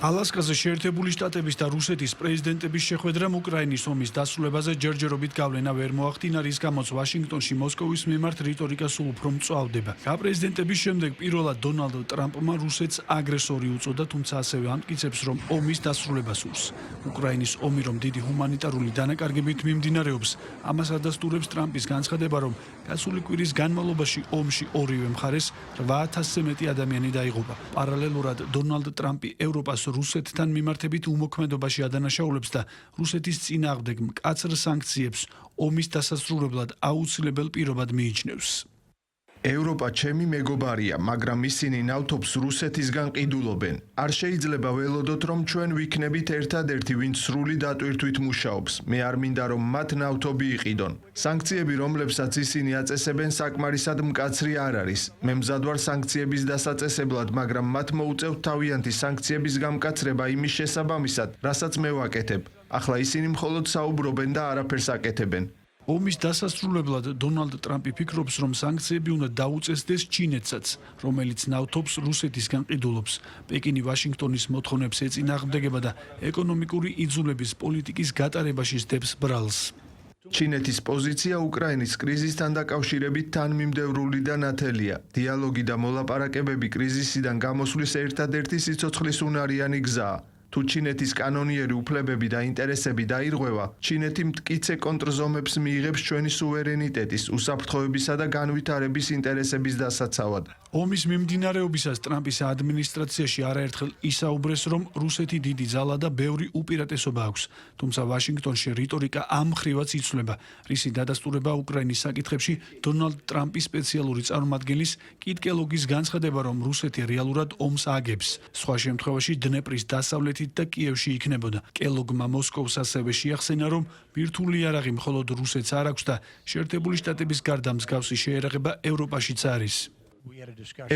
ალასკაზე შეერთებული შტატების და რუსეთის პრეზიდენტების შეხვედრამ უკრაინის ომის დასრულებაზე ჯერჯერობით გავლენა ვერ მოახდინა, რის გამოც ვაშინგტონში მოსკოვის მიმართ რიტორიკა სულ უფრო მწვავდება. გაპრეზიდენტების შემდეგ პირველად დონალდ ტრამპმა რუსეთს აგრესორი უწოდა, თუმცა ასევე ამტკიცებს, რომ ომის დასრულებას სურს. უკრაინის ომი რომ დიდი ჰუმანიტარული დანაკარგებით მიმდინარეობს, ამას ადასტურებს ტრამპის განცხადება, რომ გასული კვირის განმავლობაში ომში ორივე მხარეს 8000-ზე მეტი ადამიანი დაიღუპა. პარალელურად დონალდ ტრამპი ევროპას რუსეთთან მიმართებით უმოქმედობაში ადანაშაულებს და რუსეთის წინააღმდეგ მკაცრ სანქციებს ომის დასასრულებლად აუცილებელ პირობად მიიჩნევს. ევროპა ჩემი მეგობარია, მაგრამ ისინი ნავთობს რუსეთისგან ყიდულობენ. არ შეიძლება ველოდოთ, რომ ჩვენ ვიქნებით ერთადერთი, ვინც სრული დატვირთვით მუშაობს. მე არ მინდა, რომ მათ ნავთობი იყიდონ. სანქციები, რომლებსაც ისინი აწესებენ, საკმარისად მკაცრი არ არის. მე მზად ვარ სანქციების დასაწესებლად, მაგრამ მათ მოუწევთ თავიანთი სანქციების გამკაცრება იმის შესაბამისად, რასაც მე ვაკეთებ. ახლა ისინი მხოლოდ საუბრობენ და არაფერს აკეთებენ. ომის დასასრულებლად დონალდ ტრამპი ფიქრობს, რომ სანქციები უნდა დაუწესდეს ჩინეთსაც, რომელიც ნავთობს რუსეთისგან ყიდულობს. პეკინი ვაშინგტონის მოთხოვნებს ეწინააღმდეგება და ეკონომიკური იძულების პოლიტიკის გატარებაში სდებს ბრალს. ჩინეთის პოზიცია უკრაინის კრიზისთან დაკავშირებით თანმიმდევრული და ნათელია. დიალოგი და მოლაპარაკებები კრიზისიდან გამოსვლის ერთადერთი სიცოცხლის უნარიანი გზაა. თუ ჩინეთის კანონიერი უფლებები და ინტერესები დაირღვევა, ჩინეთი მტკიცე კონტრზომებს მიიღებს ჩვენი სუვერენიტეტის, უსაფრთხოებისა და განვითარების ინტერესების დასაცავად. ომის მიმდინარეობისას ტრამპის ადმინისტრაციაში არაერთხელ ისაუბრეს, რომ რუსეთი დიდი ძალა და ბევრი უპირატესობა აქვს, თუმცა ვაშინგტონში რიტორიკა ამ მხრივაც იცვლება, რისი დადასტურება უკრაინის საკითხებში დონალდ ტრამპის სპეციალური წარმომადგენლის კიტ კელოგის განცხადება, რომ რუსეთი რეალურად ომს აგებს. სხვა შემთხვევაში დნეპრის დასავლეთით და კიევში იქნებოდა. კელოგმა მოსკოვს ასევე შეახსენა, რომ ბირთვული იარაღი მხოლოდ რუსეთს არ აქვს და შეერთებული შტატების გარდა მსგავსი შეერაღება ევროპაშიც არის.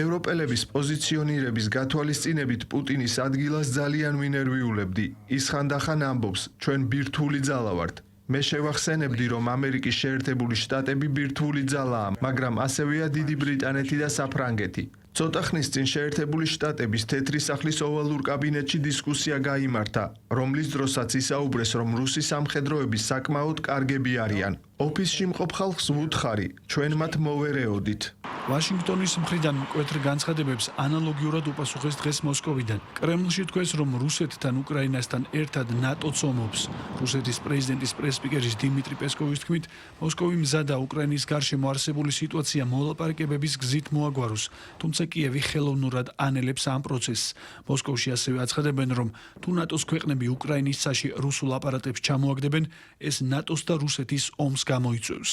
ევროპელების პოზიციონირების გათვალისწინებით პუტინის ადგილას ძალიან ვინერვიულებდი. ის ხანდახან ამბობს, ჩვენ ბირთვული ძალა ვართ. მე შევახსენებდი, რომ ამერიკის შეერთებული შტატები ბირთვული ძალაა, მაგრამ ასევეა დიდი ბრიტანეთი და საფრანგეთი. ცოტა ხნის წინ შეერთებული შტატების თეთრი სახლის ოვალურ კაბინეტში დისკუსია გაიმართა, რომლის დროსაც ისაუბრეს, რომ რუსი სამხედროები საკმაოდ კარგები არიან. ოფისში მყოფ ხალხს ვუთხარი, ჩვენ მათ მოვერეოდით. ვაშინგტონის მხრიდან მკვეთრ განცხადებებს ანალოგიურად უპასუხეს დღეს მოსკოვიდან. კრემლში თქვეს, რომ რუსეთთან უკრაინასთან ერთად ნატოც ომობს. რუსეთის პრეზიდენტის პრესსპიკერის დიმიტრი პესკოვის თქმით, მოსკოვი მზადაა უკრაინის გარშემო არსებული სიტუაცია მოლაპარაკებების გზით მოაგვაროს, თუმცა კიევი ხელოვნურად ანელებს ამ პროცესს. მოსკოვში ასევე აცხადებენ, რომ თუ ნატოს ქვეყნები უკრაინის ცაში რუსულ აპარატებს ჩამოაგდებენ, ეს ნატოს და რუსეთის ომს გამოიწვევს.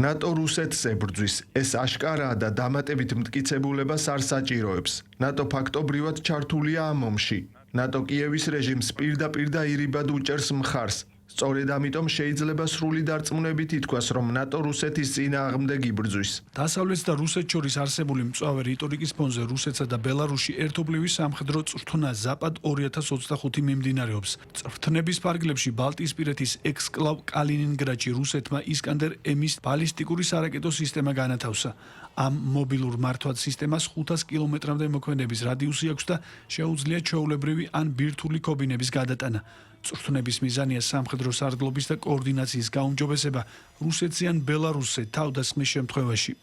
ნატო რუსეთს ებრძვის. ეს აშკარაა და დამატებით მტკიცებულებას არ საჭიროებს. ნატო ფაქტობრივად ჩართულია ამ ომში. ნატო კიევის რეჟიმს პირდაპირ და ირიბად უჭერს მხარს. სწორედ ამიტომ შეიძლება სრული დარწმუნებით ითქვას, რომ ნატო რუსეთის წინააღმდეგ იბრძვის. დასავლეთს და რუსეთს შორის არსებული მწვავე რიტორიკის ფონზე რუსეთსა და ბელარუსში ერთობლივი სამხედრო წვრთნა ზაპად 2025 მიმდინარეობს. წვრთნების ფარგლებში ბალტიისპირეთის ექსკლავ კალინინგრადში რუსეთმა ისკანდერ M-ის ბალისტიკური სარაკეტო სისტემა განათავსა. ამ მობილურ მართვად სისტემას 500 კილომეტრამდე მოქმედების რადიუსი აქვს და შეუძლია ჩვეულებრივი ან ბირთვული კობინების გადატანა. წვრთნების მიზანია სამხედრო სარდლობის და კოორდინაციის გაუმჯობესება რუსეთზე ან ბელარუსზე თავდასხმის შემთხვევაში.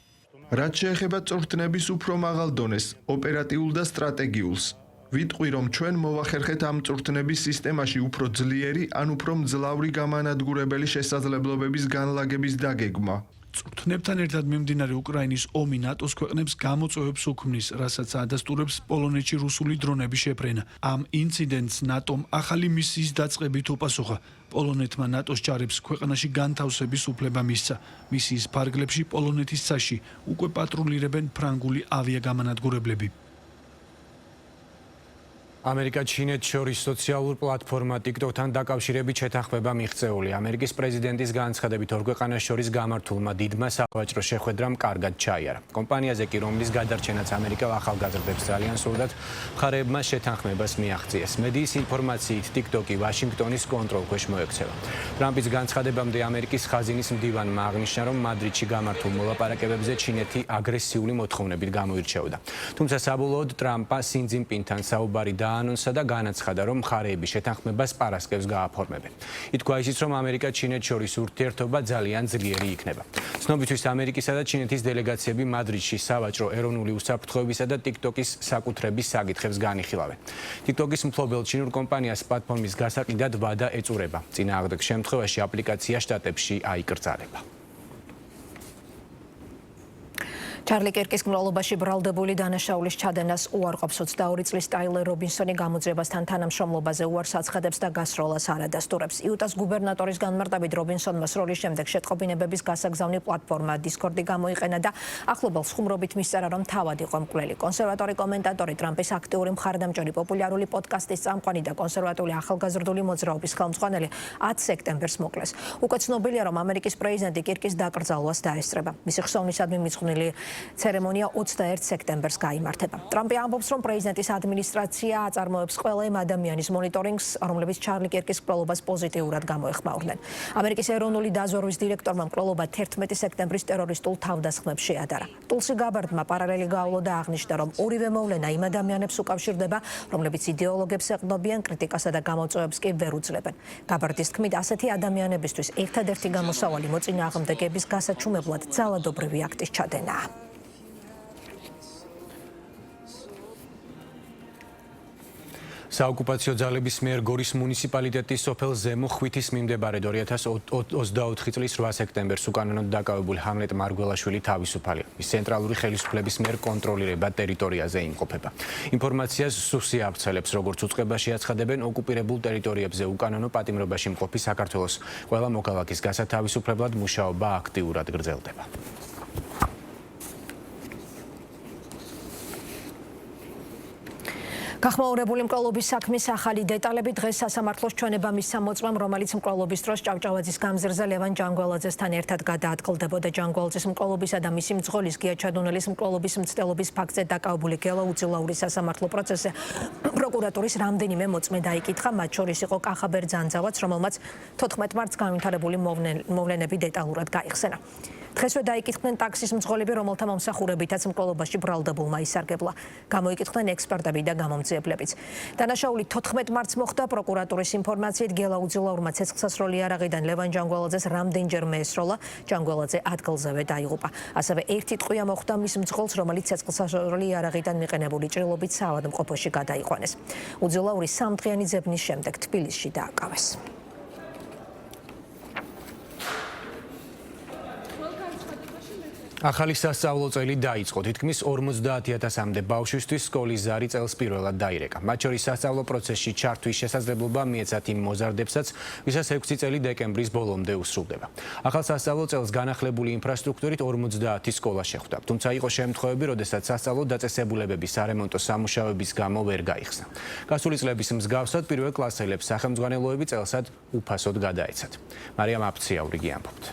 რაც შეეხება წვრთნების უფრო მაღალ დონეს, ოპერატიულ და სტრატეგიულს. ვიტყვი, რომ ჩვენ მოვახერხეთ ამ წვრთნების სისტემაში უფრო ძლიერი ან უფრო მძლავრი გამანადგურებელი შესაძლებლობების განლაგების დაგეგმა. წვრთნებთან ერთად მიმდინარე უკრაინის ომი ნატოს ქვეყნებს გამოწვევებს უქმნის, რასაც ადასტურებს პოლონეთში რუსული დრონების შეფრენა. ამ ინციდენტს ნატომ ახალი მისიის დაწყებით უპასუხა. პოლონეთმა ნატოს ჯარებს ქვეყანაში განთავსების უფლება მისცა. მისიის ფარგლებში პოლონეთის ცაში უკვე პატრულირებენ ფრანგული ავიაგამანადგურებლები. ამერიკა-ჩინეთს შორის სოციალურ პლატფორმა TikTok-თან დაკავშირებით შეთანხმება მიღწეული. ამერიკის პრეზიდენტის განცხადებით ორ ქვეყანას შორის გამართულმა დიდმა სავაჭრო შეხვედრამ კარგად ჩაიარა. კომპანიაზე კი, რომლის გადარჩენაც ამერიკა ახალგაზრდებს ძალიან სურდათ, მხარეებმა შეთანხმებას მიაღწიეს. მედიის ინფორმაციით TikTok-ი ვაშინგტონის კონტროლქვეშ მოექცევა. ტრამპის განცხადებამდე ამერიკის ხაზინის მდივანმა აღნიშნა, რომ მადრიდში გამართულ მოლაპარაკებებზე ჩინეთი აგრესიული მოთხოვნებით გამოირჩეოდა. თუმცა საბოლოოდ ტრამპმა სინ ძინპინთან საუბარი დაანონსა და განაცხადა, რომ მხარეები შეთანხმებას პარასკევს გააფორმებენ. ითქვა ისიც, რომ ამერიკა-ჩინეთს შორის ურთიერთობა ძალიან ძლიერი იქნება. ცნობისთვის ამერიკისა და ჩინეთის დელეგაციები მადრიდში სავაჭრო ეროვნული უსაფრთხოებისა და TikTok-ის საკუთრების საკითხებს განიხილავენ. TikTok-ის მფლობელ ჩინურ კომპანიას პლატფორმის გასაყიდად ვადა ეწურება. წინააღმდეგ შემთხვევაში აპლიკაცია შტატებში აიკრძალება. ჩარლი კერკის მკვლელობაში ბრალდებული დანაშაულის ჩადენას უარყოფს 22 წლის ტაილერ რობინსონი გამოძიებასთან თანამშრომლობაზე უარს აცხადებს და გასროლას არ ადასტურებს. იუტას გუბერნატორის განმარტებით რობინსონმა სროლის შემდეგ შეტყობინებების გასაგზავნი პლატფორმა Discord-ი გამოიყენა და ახლობელ სხუმრობით მისწერა, რომ თავად იყო მკვლელი. კონსერვატორი კომენტატორი ტრამპის აქტიური მხარდამჭერი პოპულარული პოდკასტის წამყვანი და კონსერვატული ახალგაზრდული მოძრაობის ხელმძღვანელი 10 სექტემბერს მოკლეს. უკვე ცნობილია, რომ ამერიკის პრეზიდენტი კირკის დაკრძალვას დაესწრება. მისი ხსოვნისადმი მიძღვნილი ცერემონია 21 სექტემბერს გაიმართება. ტრამპი ამბობს, რომ პრეზიდენტის ადმინისტრაცია აწარმოებს ყველა იმ ადამიანის მონიტორინგს, რომლებიც ჩარლი კერკის მკვლელობას პოზიტიურად გამოეხმაურნენ. ამერიკის ეროვნული დაზვერვის დირექტორმა მკვლელობა 11 სექტემბრის ტერორისტულ თავდასხმებს შეადარა. ტულსი გაბარდმა პარალელი გაავლო და აღნიშნა, რომ ორივე მოვლენა იმ ადამიანებს უკავშირდება, რომლებიც იდეოლოგებს ეყრდნობიან, კრიტიკასა და გამოწვევებს კი ვერ უძლებენ. გაბარდის თქმით, ასეთი ადამიანებისთვის ერთადერთი გამოსავალი მოწინააღმდეგეების გასაჩუმებლად ძალადობრივი აქტის ჩადენაა. საოკუპაციო ძალების მიერ გორის მუნიციპალიტეტის სოფელ ზემო ხვითის მიმდებარე 2024 წლის 8 სექტემბერს უკანონოდ დაკავებული ჰამლეტ მარგველაშვილი თავისუფალია. ის ცენტრალური ხელისუფლების მიერ კონტროლირება ტერიტორიაზე იმყოფება. ინფორმაციას სუსი აფცელებს, როგორც უწყებაში აცხადებენ, ოკუპირებულ ტერიტორიებზე უკანონო პატიმრობაში მყოფი საქართველოს ყველა მოქალაქის გასათავისუფლებლად მუშაობა აქტიურად გრძელდება. გახმაურებული მკვლელობის საქმის ახალი დეტალები დღეს სასამართლოს ჩვენებამის სამოწმემ, რომელიც მკვლელობის დროს ჭავჭავაძის გამზირზე ლევან ჯანგველაძესთან ერთად გადაადგილდებოდა. ჯანგველაძის მკვლელობისა და მისი მძღოლის გია ჩადუნელის მკვლელობის მცდელობის ფაქტზე დაკავებული გელა უძილაური სასამართლო პროცესზე პროკურატურის რამდენიმე მოწმე დაიკითხა, მათ შორის იყო კახაბერ ძანძავაც, რომელმაც 14 მარტს განვითარებული მოვლენები დეტალურად გაიხსენა. დღესვე დაიკითხნენ ტაქსის მძღოლები, რომელთა მომსახურებითაც მკვლელობაში ბრალდებულმა ისარგებლა. გამოიკითხნენ ექსპერტები და გამომძიებლებიც. დანაშაული 14 მარტს მოხდა. პროკურატურის ინფორმაციით გელა უძილაურმა ცეცხლსასროლი იარაღიდან ლევან ჯანგველაძეს რამდენჯერმე ესროლა. ჯანგველაძე ადგილზევე დაიღუპა. ასევე ერთი ტყვია მოხდა მის მძღოლს, რომელიც ცეცხლსასროლი იარაღიდან მიყენებული ჭრილობით საავადმყოფოში გადაიყვანეს. უძილაური 3 დღიანი ძებნის შემდეგ თბილისში დააკავეს. ახალი სასწავლო წელი დაიწყო. თითქმის 50,000-მდე ბავშვისთვის სკოლის ზარი წელს პირველად დაირეკა. მათ შორის სასწავლო პროცესში ჩართვის შესაძლებლობა მიეცათ იმ მოზარდებსაც, ვისაც 6 წელი დეკემბრის ბოლომდე უსრულდება. ახალ სასწავლო წელს განახლებული ინფრასტრუქტურით 50 სკოლა შეხვდა. თუმცა იყო შემთხვევები, როდესაც სასწავლო დაწესებულებების სარემონტო სამუშაოების გამო ვერ გაიხსნა. გასული წლების მსგავსად პირველ კლასელებს სახელმძღვანელოები წელსად უფასოდ გადაეცათ. მარიამ აფციაურიგი ამბობთ.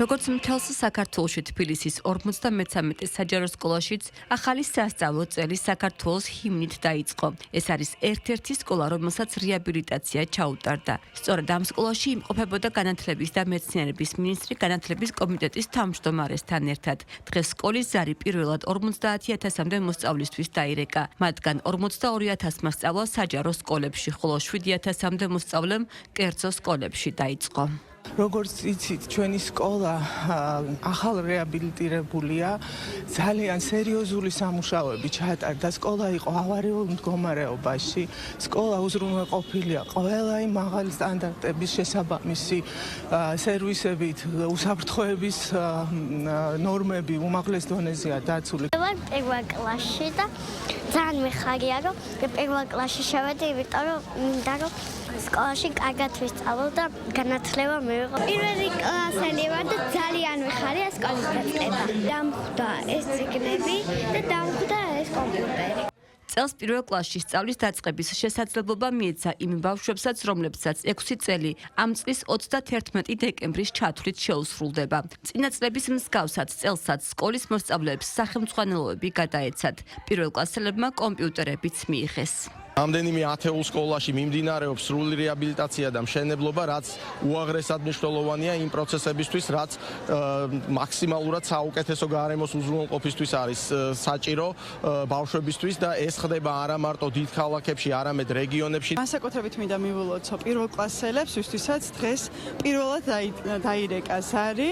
როგორც მთელს საქართველოში თბილისის 53 საჯარო სკოლაშიც ახალი სასწავლო წელი საქართველოს ჰიმნით დაიწყო. ეს არის ერთ-ერთი სკოლა, რომელსაც რეაბილიტაცია ჩაუტარდა. სწორედ ამ სკოლაში იმყოფებოდა განათლების და მეცნიერების მინისტრი განათლების კომიტეტის თავმჯდომარესთან ერთად. დღეს სკოლის ზარი პირველად 50,000-მდე მოსწავლისთვის დაირეკა. მათგან 42,000 მოსწავლა საჯარო სკოლებში, ხოლო 7,000-მდე მოსწავლემ კერძო სკოლებში დაიწყო. როგორც იცით, ჩვენი სკოლა ახალ რეაბილიტირებულია, ძალიან სერიოზული სამუშაოები ჩატარდა. სკოლა იყო ავარიულ მდგომარეობაში. სკოლა უზრუნველყოფილია ყველა იმ მაღალი სტანდარტების შესაბამისი სერვისებით, უსაფრთხოების ნორმები უმაღლეს დონეზეა დაცული. ვარ პირველ კლასში და ძალიან მიხარია, რომ პირველ კლასში შევედი, იმიტომ რომ მინდა რომ სკოლაში კარგად ვისწავლო და განათლება მივიღო. პირველი კლასელი ვარ და ძალიან მიხარია სკოლის დაწყება. დამხვდა ეს წიგნები და დამხვდა ეს კომპიუტერი. წელს პირველ კლასში სწავლის დაწყების შესაძლებლობა მიეცა იმ ბავშვებსაც, რომლებსაც 6 წელი ამ წლის 31 დეკემბრის ჩათვლით შეუსრულდება. წინა წლების მსგავსად წელსაც სკოლის მოსწავლეებს სახელმძღვანელოები გადაეცათ. პირველ კლასელებმა კომპიუტერებიც მიიღეს. Რამდენიმე ათეულ სკოლაში მიმდინარეობს სრული რეაბილიტაცია და მშენებლობა, რაც უაღრესად მნიშვნელოვანია იმ პროცესებისთვის, რაც მაქსიმალურად საუკეთესო გარემოს უზრუნველყოფისთვის არის საჭირო ბავშვებისთვის და ეს ხდება არა მარტო დიდ ქალაქებში, არამედ რეგიონებში. განსაკუთრებით მინდა მივულოცო პირველ კლასელებს, ვისთვისაც დღეს პირველად დაირეკა ზარი.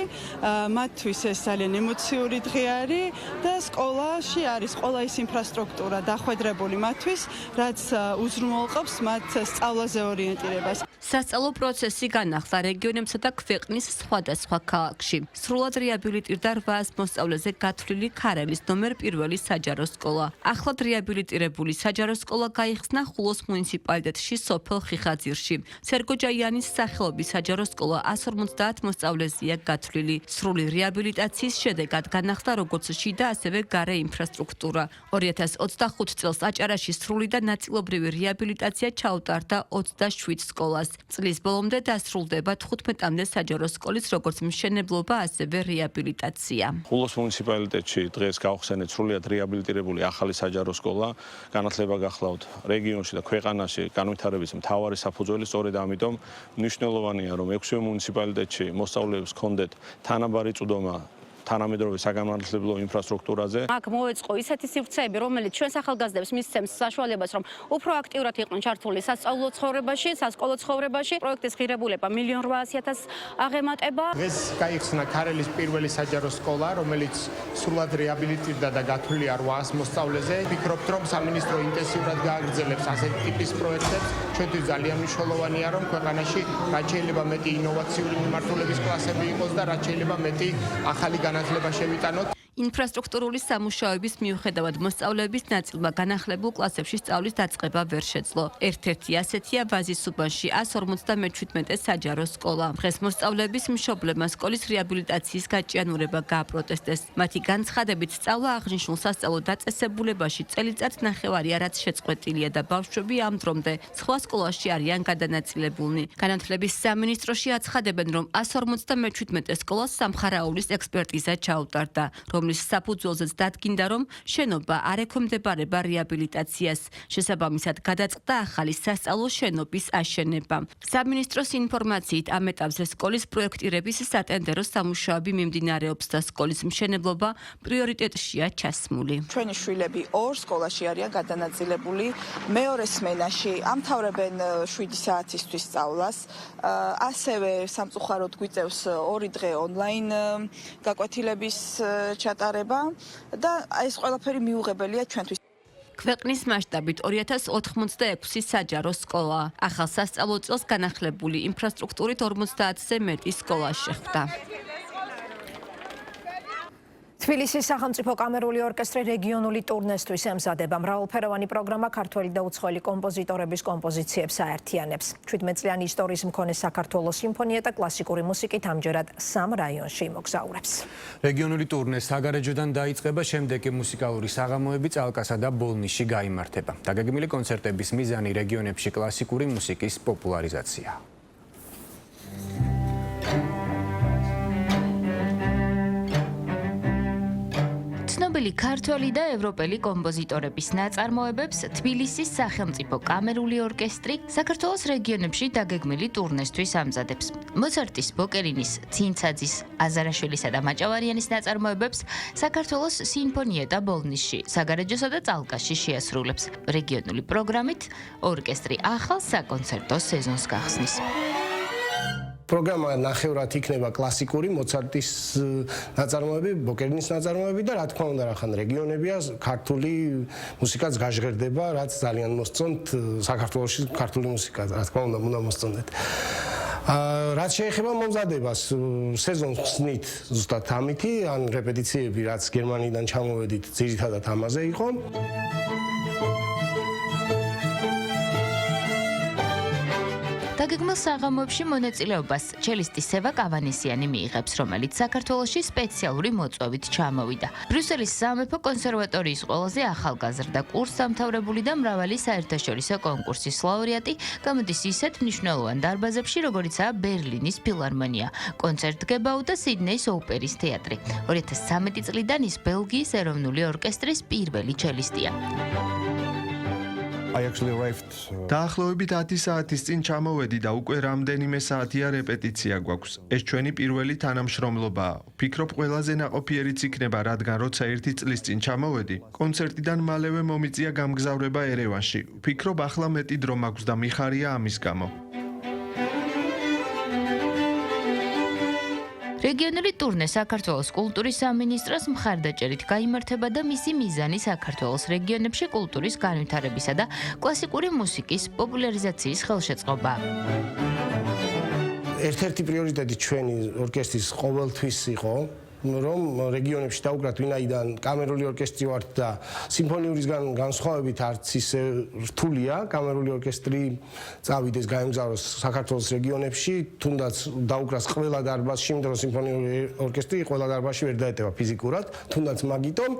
მათთვის ეს ძალიან ემოციური დღე არის და სკოლაში არის ყველა ის ინფრასტრუქტურა დახვედრებული მათთვის, რაც უზრუნველყოფს მათ სწავლაზე ორიენტირებას. სასწავლო პროცესი განახლა რეგიონებსა და ქვეყნის სხვადასხვა ქალაქში. სრულად რეაბილიტირდა 800 მოსწავლეზე გათვლილი ქარელის ნომერ 1 საჯარო სკოლა. ახლად რეაბილიტირებული საჯარო სკოლა გაიხსნა ხულოს მუნიციპალიტეტში სოფელ ხიხაძირში. სერგო ჯაიანის სახელობის საჯარო სკოლა 150 მოსწავლეზეა გათვლილი. სრული რეაბილიტაციის შედეგად განახლა როგორც შიდა, ასევე გარე ინფრასტრუქტურა. 2025 წელს აჭარაში სრული და ნაწილობრივი რეაბილიტაცია ჩაუტარდა 27 სკოლას. წლის ბოლომდე დასრულდება 15-მდე საჯარო სკოლის როგორც მშენებლობა, ასევე რეაბილიტაცია. ხულოს მუნიციპალიტეტში დღეს გავხსენეთ სრულიად რეაბილიტირებული ახალი საჯარო სკოლა. განათლება გახლავთ რეგიონში და ქვეყანაში განვითარების მთავარი საფუძველი, სწორედ ამიტომ მნიშვნელოვანია, რომ 6 მუნიციპალიტეტში მოსწავლეებს ჰქონდეთ თანაბარი წვდომა თანამედროვე საგანმანათლებლო ინფრასტრუქტურაზე. აქ მოეწყო ისეთი სივრცეები, რომელიც ჩვენს ახალგაზრდებს მისცემს საშუალებას, რომ უფრო აქტიურად იყვნენ ჩართული სასწავლო ცხოვრებაში, სასკოლო ცხოვრებაში. პროექტის ღირებულება 1,800,000 აღემატება. დღეს გაიხსნა ქარელის პირველი საჯარო სკოლა, რომელიც სრულად რეაბილიტირდა და გათვლილია 800 მოსწავლეზე. ვფიქრობთ, რომ სამინისტრო ინტენსიურად გააგრძელებს ასეთი ტიპის პროექტებს. ჩვენთვის ძალიან მნიშვნელოვანია, რომ ქვეყანაში რაც შეიძლება მეტი ინოვაციური მიმართულების კლასები იყოს და რაც შეიძლება მეტი ახალი განათლება შევიტანოთ. ინფრასტრუქტურული სამუშაოების მიუხედავად მოსწავლეების ნაწილმა განახლებულ კლასებში სწავლის დაწყება ვერ შეძლო. ერთ-ერთი ასეთია ვაზის უბანში 157 საჯარო სკოლა. დღეს მოსწავლეების მშობლებმა სკოლის რეაბილიტაციის გაჭიანურება გააპროტესტეს. მათი განცხადებით, სწავლა აღნიშნულ სასწავლო დაწესებულებაში წელიწად ნახევარია, რაც შეწყვეტილია და ბავშვები ამ დრომდე სხვა სკოლაში არიან გადანაწილებულნი. განათლების სამინისტროში აცხადებენ, რომ 157 სკოლას სამხარაულის ექსპერტიზა ჩაუტარდა, რომლის საფუძველზეც დადგინდა, რომ შენობა არ ექვემდებარება რეაბილიტაციას. შესაბამისად გადაწყდა ახალი სასწავლო შენობის აშენება. სამინისტროს ინფორმაციით ამ ეტაპზე სკოლის პროექტირების სატენდერო სამუშაოები მიმდინარეობს და სკოლის მშენებლობა პრიორიტეტშია ჩასმული. ჩვენი შვილები 2 სკოლაში არიან გადანაწილებული. მეორე სმენაში ამთავრებენ 7 საათისთვის სწავლას. ასევე სამწუხაროდ გვიწევს 2 დღე ონლაინ გაკვეთილების ჩატარება და ეს ყველაფერი მიუღებელია ჩვენთვის. ქვეყნის მასშტაბით 2086 საჯარო სკოლა. ახალ სასწავლო წელს განახლებული ინფრასტრუქტურით 50-ზე მეტი სკოლა შეხვდა. თბილისის სახელმწიფო კამერული ორკესტრი რეგიონული ტურნესთვის ემზადება. მრავალფეროვანი პროგრამა ქართველი და უცხოელი კომპოზიტორების კომპოზიციებს აერთიანებს. 17 წლიანი ისტორიის მქონე საქართველოს სიმფონია და კლასიკური მუსიკით ამჯერად 3 რაიონში იმოგზაურებს. რეგიონული ტურნე საგარეჯოდან დაიწყება, შემდეგ კი მუსიკალური საღამოები წალკასა და ბოლნისში გაიმართება. დაგეგმილი კონცერტების მიზანი რეგიონებში კლასიკური მუსიკის პოპულარიზაცია. ცნობილი ქართველი და ევროპელი კომპოზიტორების ნაწარმოებებს თბილისის სახელმწიფო კამერული ორკესტრი საქართველოს რეგიონებში დაგეგმილი ტურნესთვის ამზადებს. მოცარტის, ბოკერინის, ცინცაძის, აზარაშვილისა და მაჭავარიანის ნაწარმოებებს საქართველოს სიმფონია და ბოლნისში, საგარეჯოსა და წალკაში შეასრულებს. რეგიონული პროგრამით ორკესტრი ახალ საკონცერტო სეზონს გახსნის. პროგრამა ნახევრად იქნება კლასიკური, მოცარტის ნაწარმოები, ბოკერინის ნაწარმოები და რა თქმა უნდა, რახან რეგიონებია, ქართული მუსიკაც გაჟღერდება, რაც ძალიან მოსწონთ საქართველოში ქართული მუსიკა, რა თქმა უნდა მოსწონდეთ. რაც შეეხება მომზადებას, სეზონს ხსნით ზუსტად ამითი, ან რეპეტიციები, რაც გერმანიიდან ჩამოვედით, ძირითადად ამაზე იყო. დაგეგმილ საღამოებში მონაწილეობას ჩელისტი სევა კავანესიანი მიიღებს, რომელიც საქართველოში სპეციალური მოწვევით ჩამოვიდა. ბრიუსელის სამეფო კონსერვატორიის ყველაზე ახალგაზრდა კურსდამთავრებული და მრავალი საერთაშორისო კონკურსის ლაურეატი გამოდის ისეთ მნიშვნელოვან დარბაზებში, როგორიცაა ბერლინის ფილარმონია, კონცერტგებაუ და სიდნეის ოპერის თეატრი. 2013 წლიდან ის ბელგიის ეროვნული ორკესტრის პირველი ჩელისტია. დაახლოებით 10 საათის წინ ჩამოვედი და უკვე რამდენიმე საათია რეპეტიცია გვაქვს. ეს ჩვენი პირველი თანამშრომლობაა. ვფიქრობ, ყველაზე ნაყოფიერიც იქნება, რადგან როცა 1 წლის წინ ჩამოვედი, კონცერტიდან მალევე მომიწია გამგზავრება ერევანში. ვფიქრობ, ახლა მეტი დრო მაქვს და მიხარია ამის გამო. რეგიონული ტურნე საქართველოს კულტურის სამინისტროს მხარდაჭერით გაიმართება და მისი მიზანი საქართველოს რეგიონებში კულტურის განვითარებისა და კლასიკური მუსიკის პოპულარიზაციის ხელშეწყობა. ერთ-ერთი პრიორიტეტი ჩვენი ორკესტრის ყოველთვის იყო რომ რეგიონებში დავუკრათ ვინაიდან კამერული ორკესტრი ვართ და სიმფონიურისგან განსხვავებით არც ისე რთულია კამერული ორკესტრი წავიდეს გაემგზავროს საქართველოს რეგიონებში თუნდაც დაუკრას ყველა დარბაზში იმიტომ რომ სიმფონიური ორკესტრი ყველა დარბაზში ვერ დაეტევა ფიზიკურად თუნდაც მაგიტომ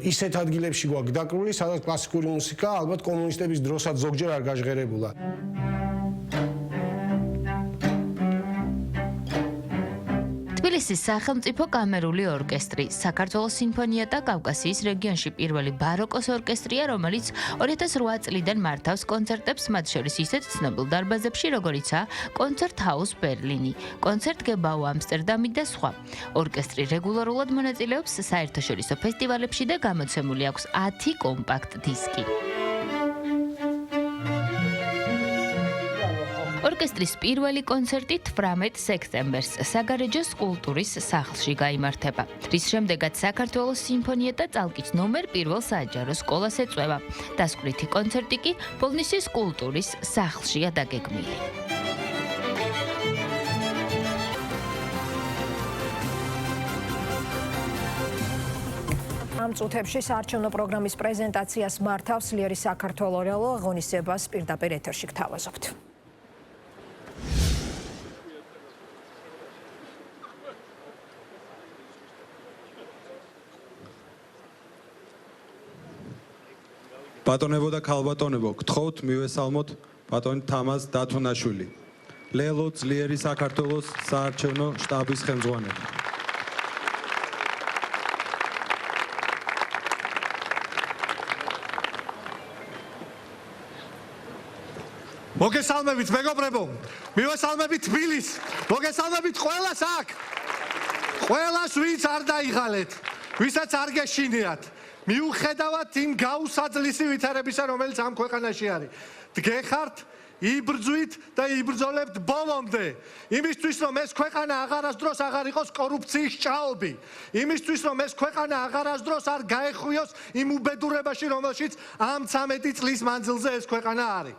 ისეთ ადგილებში გვაქვს დაკრული სადაც კლასიკური მუსიკა ალბათ კომუნისტების დროსაც ზოგჯერ არ გაჟღერებულა თბილისის სახელმწიფო კამერული ორკესტრი, საქართველოს სიმფონია და კავკასიის რეგიონში პირველი ბაროკოს ორკესტრია, რომელიც 2008 წლიდან მართავს კონცერტებს, მათ შორის ისეთ ცნობილ დარბაზებში, როგორიცაა კონცერტ ჰაუს ბერლინი, კონცერტ გებაუ ამსტერდამი და სხვა. ორკესტრი რეგულარულად მონაწილეობს საერთაშორისო ფესტივალებში და გამოცემული აქვს 10 კომპაქტ დისკი. ორკესტრის პირველი კონცერტი 18 სექტემბერს საგარეჯოს კულტურის სახლში გაიმართება. რის შემდეგაც საქართველოს სიმფონია და წალკით ნომერ 1 საჯარო სკოლას ეწვევა. დასკვნითი კონცერტი კი ბოლნისის კულტურის სახლშია დაგეგმილი. ამ წუთებში საარჩევნო პროგრამის პრეზენტაციას მართავს ლიერი საქართველოს ღონისძიებას პირდაპირ ეთერში გთავაზობთ. ბატონებო და ქალბატონებო, გთხოვთ მივესალმოთ ბატონი თამაზ დათუნაშვილი, ლელო ძლიერი საქართველოს საარჩევნო შტაბის ხელმძღვანელი. მოგესალმებით მეგობრებო, მივესალმებით თბილისს, მოგესალმებით ყველას აქ. ყველას ვინც არ დაიღალეთ, ვისაც არ გეშინიათ. მიუხედავად იმ გაუსაძლისი ვითარებისა, რომელიც ამ ქვეყანაში არის. დგეხართ, იბრძვით და იბრძოლებთ ბოლომდე. იმისთვის, რომ ეს ქვეყანა აღარასდროს აღარ იყოს კორუფციის ჭაობი. იმისთვის, რომ ეს ქვეყანა აღარასდროს არ გაეხვიოს იმ უბედურებაში, რომელშიც ამ 13 წლის მანძილზე ეს ქვეყანა არის.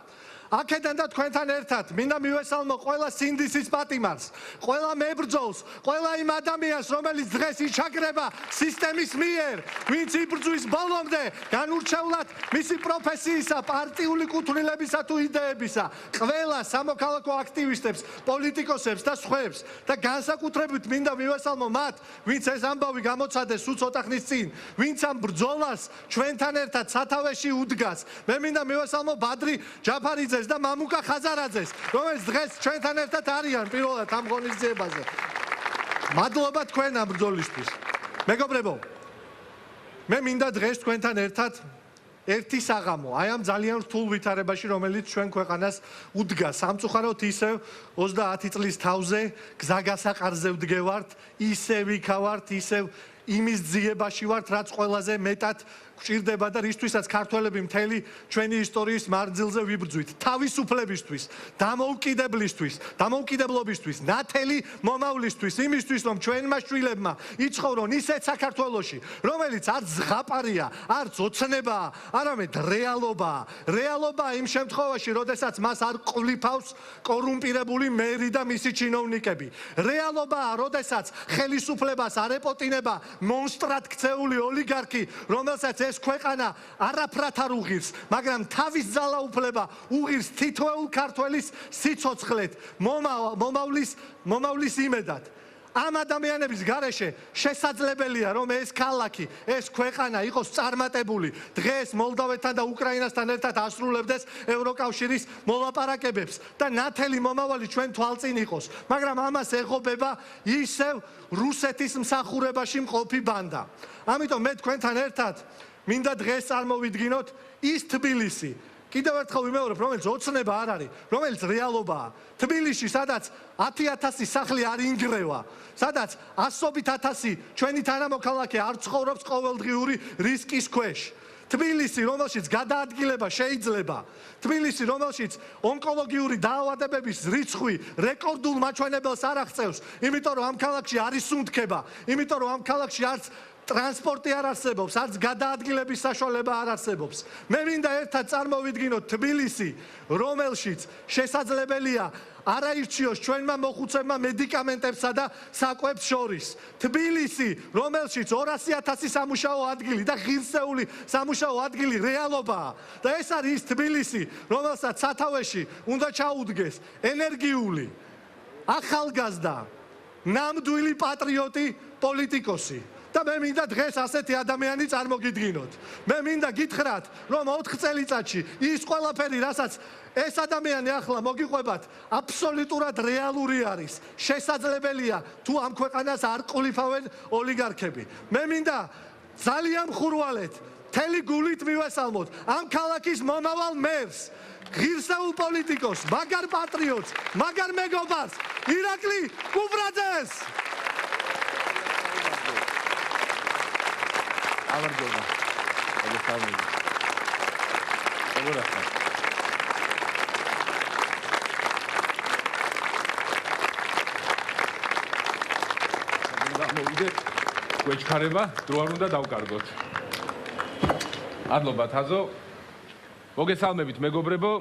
აქედან და თქვენთან ერთად მინდა მივესალმო ყველა სინდისის პატიმარს, ყველა მებრძოლს, ყველა იმ ადამიანს, რომელიც დღეს იჩაგრება სისტემის მიერ, ვინც იბრძვის ბოლომდე განურჩევლად მისი პროფესიისა, პარტიული კუთვნილებისა თუ იდეებისა, ყველა სამოქალაქო აქტივისტებს, პოლიტიკოსებს და სხვებს და განსაკუთრებით მინდა მივესალმო მათ, ვინც ეს ამბავი გამოცადეს სულ ცოტა ხნის წინ, ვინც ამ ბრძოლას ჩვენთან ერთად სათავეში უდგას. მე მინდა მივესალმო ბადრი ჯაფარიძეს და მამუკა ხაზარაძეს, რომელიც დღეს ჩვენთან ერთად არიან პირველად ამ ღონისძიებაზე. მადლობა თქვენ ამ ბრძოლისთვის. მეგობრებო, მე მინდა დღეს თქვენთან ერთად ერთი საღამო, აი ამ ძალიან რთულ ვითარებაში, რომელიც ჩვენ ქვეყანას უდგას. სამწუხაროდ ისევ 30 წლის თავზე გზაგასაყარზე ვდგევართ, ისევ იქავართ, ისევ იმის ძიებაში ვართ, რაც ყველაზე მეტად გვჭირდება და რისთვისაც ქართველები მთელი ჩვენი ისტორიის მანძილზე ვიბრძვით. თავისუფლებისთვის, დამოუკიდებლობისთვის, ნათელი მომავლისთვის, იმისთვის, რომ ჩვენმა შვილებმა იცხოვრონ ისეთ საქართველოში, რომელიც არც ზღაპარია, არც ოცნებაა, არამედ რეალობაა. რეალობაა იმ შემთხვევაში, როდესაც მას არ ყვლიფავს კორუმპირებული მერი და მისი ჩინოვნიკები. რეალობაა, როდესაც ხელისუფლებას არ ეპოტინება მონსტრად ქცეული ოლიგარქი, რომელსაც ეს ქვეყანა არაფრად არ უღირს, მაგრამ თავის ძალაუფლება უღირს თითოეულ ქართველის სიცოცხლეთ, მომავლის იმედად. ამ ადამიანების გარეშე შესაძლებელია, რომ ეს ქალაქი, ეს ქვეყანა იყოს წარმატებული, დღეს მოლდოვეთთან და უკრაინასთან ერთად ასრულებდეს ევროკავშირის მოლაპარაკებებს და ნათელი მომავალი ჩვენ თვალწინ იყოს, მაგრამ ამას ეღობება ისევ რუსეთის მსახურებაში მყოფი ბანდა. ამიტომ მე თქვენთან ერთად მინდა დღეს წარმოვიდგინოთ ის თბილისი, კიდევ ერთხელ ვიმეორებ, რომელიც ოცნება არ არის, რომელიც რეალობაა. თბილისში, სადაც 10,000 სახლი არ ინგრევა, სადაც ასობით ათასი ჩვენი თანამოქალაქე არ ცხოვრობს ყოველდღიური რისკის ქვეშ. თბილისი, რომელშიც გადაადგილება შეიძლება, თბილისი, რომელშიც ონკოლოგიური დაავადებების რიცხვი რეკორდულ მაჩვენებელს არ აღწევს, იმიტომ რომ ამ ქალაქში არ ისუნთქება, იმიტომ რომ ამ ქალაქში არც ტრანსპორტი არ არსებობს, არც გადაადგილების საშუალება არ არსებობს. მე მინდა ერთად წარმოვიდგინოთ თბილისი, რომელშიც შესაძლებელია არაირჩიოს ჩვენმა მოხუცებმა მედიკამენტებსა და საკვებს შორის. თბილისი, რომელშიც 200,000 სამუშაო ადგილი და ღირსეული სამუშაო ადგილი რეალობაა. და ეს არის ის თბილისი, რომელსაც სათავეში უნდა ჩაუდგეს ენერგიული, ახალგაზრდა, ნამდვილი პატრიოტი პოლიტიკოსი. და მე მინდა დღეს ასეთი ადამიანი წარმოგიდგინოთ. მე მინდა გითხრათ, რომ 4 წელიწადში ის ყველაფერი, რასაც ეს ადამიანი ახლა მოგიყვებათ, აბსოლუტურად რეალური არის. შესაძლებელია, თუ ამ ქვეყანას არ ყოლიფავენ ოლიგარქები. მე მინდა ძალიან მხურვალეთ, მთელი გულით მივესალმოთ ამ ქალაქის მომავალ მერს, ღირსეულ პოლიტიკოს, მაგარ პატრიოტს, მაგარ მეგობარს, ირაკლი კუბრაძეს. ავარჯობა. მოგესალმებით. როგორ ახლა? მოვიდეთ, გვეჩქარება, დრო არ უნდა დავკარგოთ. მადლობა თაზო. მოგესალმებით მეგობრებო.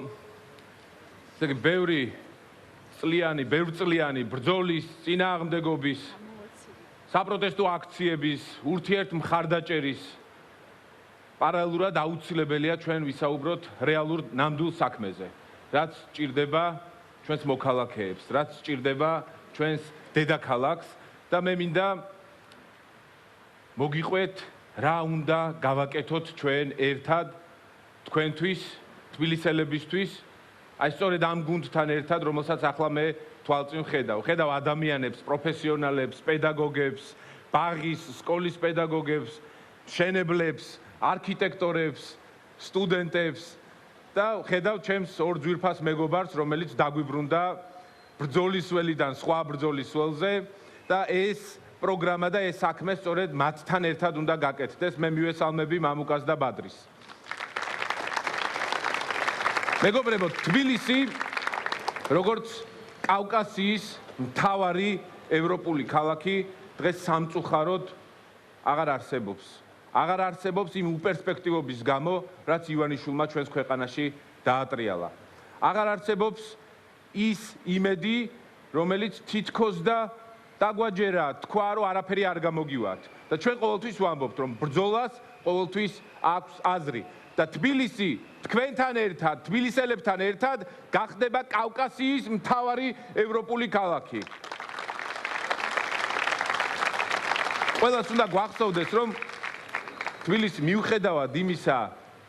ესე იგი ბევრწლიანი ბრძოლის, წინააღმდეგობის, საპროტესტო აქციების, ურთიერთმხარდაჭერის პარალელურად აუცილებელია ჩვენ ვისაუბროთ რეალურ ნამდვილ საქმეზე, რაც ჭირდება ჩვენს მოქალაქეებს, რაც ჭირდება ჩვენს დედაქალაქს და მე მინდა მოგიყვეთ რა უნდა გავაკეთოთ ჩვენ ერთად თქვენთვის, თბილისელებისთვის, აი სწორედ ამ გუნდთან ერთად, რომელსაც ახლა მე თვალწინ ხედავ ადამიანებს, პროფესიონალებს, პედაგოგებს, ბაღის, სკოლის პედაგოგებს, მშენებლებს, არქიტექტორებს, სტუდენტებს და ხედავ ჩემს ორ ძვირფას მეგობარს, რომელიც დაგვიბრუნდა ბრძოლის ველიდან სხვა ბრძოლის ველზე და ეს პროგრამა და ეს საქმე სწორედ მათთან ერთად უნდა გაკეთდეს. მე მივესალმები მამუკას და ბადრის. მეგობრებო, თბილისი როგორც კავკასიის მთავარი ევროპული ქალაქი დღეს სამწუხაროდ აღარ არსებობს. აღარ არსებობს იმ უპერსპექტივობის გამო, რაც ივანიშვილმა ჩვენს ქვეყანაში დაატრიალა. აღარ არსებობს ის იმედი, რომელიც თითქოს და დაგვაჯერა, თქვა, რომ არაფერი არ გამოგივათ. და ჩვენ ყოველთვის ვამბობთ, რომ ბრძოლას ყოველთვის აქვს აზრი. და თბილისი თქვენთან ერთად, თბილისელებთან ერთად გახდება კავკასიის მთავარი ევროპული ქალაქი. ყველას უნდა გვახსოვდეს, რომ თბილისი მიუხედავად იმისა,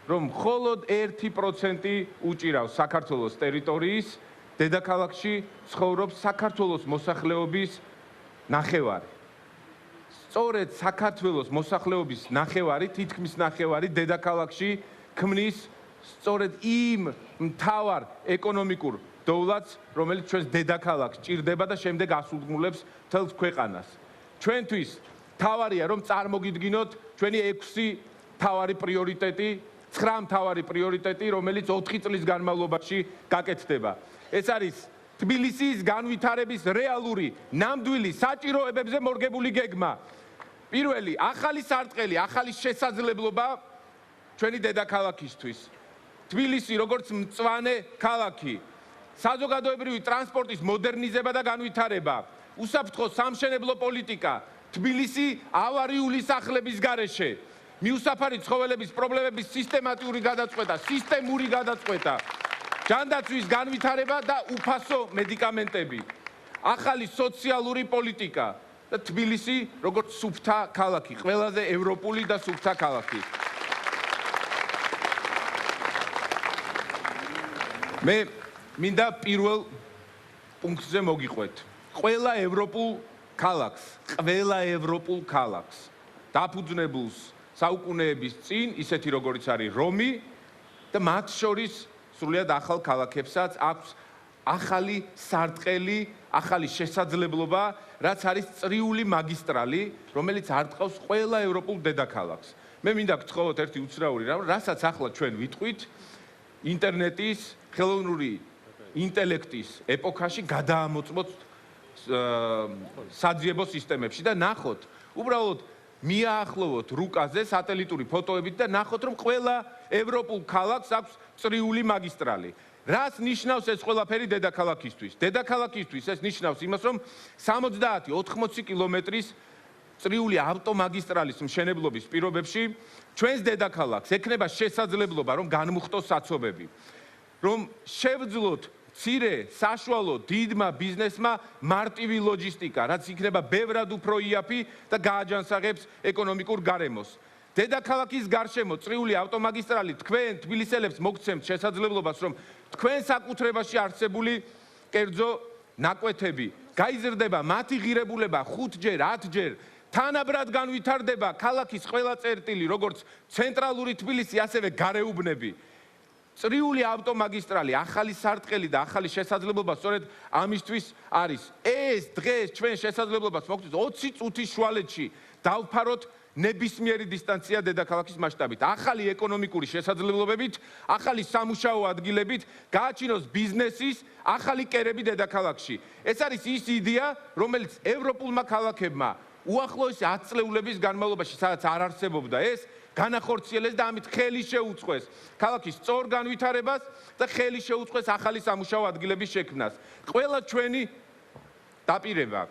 რომ მხოლოდ 1% უჭირავს საქართველოს ტერიტორიის, დედაქალაქში ცხოვრობს საქართველოს მოსახლეობის ნახევარი. სწორედ საქართველოს მოსახლეობის ნახევარი, თითქმის ნახევარი დედაქალაქში ქმნის სწორედ იმ მთავარ ეკონომიკურ დოვლათს, რომელიც ჩვენს დედაქალაქს ჭირდება და შემდეგ ასრულებს მთელს ქვეყანას. ჩვენთვის მთავარია, რომ წარმოგიდგინოთ ჩვენი 6 მთავარი პრიორიტეტი, 9 მთავარი პრიორიტეტი, რომელიც 4 წლის განმავლობაში გაკეთდება. ეს არის თბილისის განვითარების რეალური, ნამდვილი საჭიროებებზე მორგებული გეგმა. პირველი, ახალი სარტყელი, ახალი შესაძლებლობა ჩვენი დედაქალაქისთვის. თბილისი როგორც მწვანე ქალაქი, საზოგადოებრივი ტრანსპორტის მოდერნიზება და განვითარება, უსაფრთხო სამშენებლო პოლიტიკა, თბილისი ავარიული სახლების გარეშე, მიუსაფარი ცხოველების პრობლემების სისტემატიური გადაწყვეტა, სისტემური გადაწყვეტა, ჯანდაცვის განვითარება და უფასო მედიკამენტები, ახალი სოციალური პოლიტიკა და თბილისი როგორც სუფთა ქალაქი, ყველაზე ევროპული და სუფთა ქალაქი. მე მინდა პირველ პუნქტზე მოგიყვეთ. ყველა ევროპულ ქალაქს დაფუძნებულს საუკუნეების წინ, ისეთი როგორც არის რომი და მათ შორის სრულიად ახალ ქალაქებსაც აქვს ახალი სარტყელი, ახალი შესაძლებლობა, რაც არის წრიული მაგისტრალი, რომელიც არტყავს ყველა ევროპულ დედაქალაქს. მე მინდა გთხოვოთ ერთი უცნაური რამ, რასაც ახლა ჩვენ ვიტყვით, ინტერნეტის, ხელოვნური ინტელექტის ეპოქაში გადაამოწმოთ საძიებო სისტემებში და ნახოთ, უბრალოდ მიაახლოვოთ რუკაზე სატელიტური ფოტოებით და ნახოთ, რომ ყველა ევროპულ ქალაქს აქვს წრიული მაგისტრალი. რას ნიშნავს ეს ყველაფერი დედაქალაქისთვის? დედაქალაქისთვის ეს ნიშნავს იმას, რომ 70-80 კილომეტრის წრიული ავტომაგისტრალის მშენებლობის პირობებში ჩვენს დედაქალაქს ექნება შესაძლებლობა, რომ განმუხტოს საცობები, რომ შევძლოთ მცირე, საშუალო, დიდმა ბიზნესმა მარტივი ლოჯისტიკა, რაც იქნება ბევრად უფრო იაფი და გააჯანსაღებს ეკონომიკურ გარემოს. დედაქალაქის გარშემო წრიული ავტომაგისტრალი თქვენ თბილისელებს მოგცემთ შესაძლებლობას, რომ თქვენ საკუთრებაში არსებული კერძო ნაკვეთები გაიზრდება მათი ღირებულება 5-ჯერ, 10-ჯერ, თანაბრად განვითარდება ქალაქის ყველა წერტილი, როგორც ცენტრალური თბილისი, ასევე გარეუბნები. წრიული ავტომაგისტრალი, ახალი სარტყელი და ახალი შესაძლებლობა სწორედ ამისთვის არის. ეს დღეს ჩვენ შესაძლებლობას მოგცემთ 20 წუთის შუალედში დავფაროთ ნებისმიერი დისტანცია დედაქალაქის მასშტაბით, ახალი ეკონომიკური შესაძლებლობებით, ახალი სამუშაო ადგილებით, გააჩინოს ბიზნესის ახალი კერები დედაქალაქში. ეს არის ის იდეა, რომელიც ევროპულმა ქალაქებმა უახლოესი 10 წლეულების განმავლობაში, სადაც არ არსებობდა ეს, განახორციელეს და ამით ხელი შეუწყეს ქალაქის სწორ განვითარებას და ხელი შეუწყეს ახალი სამუშაო ადგილების შექმნას. ყველა ჩვენი დაპირება,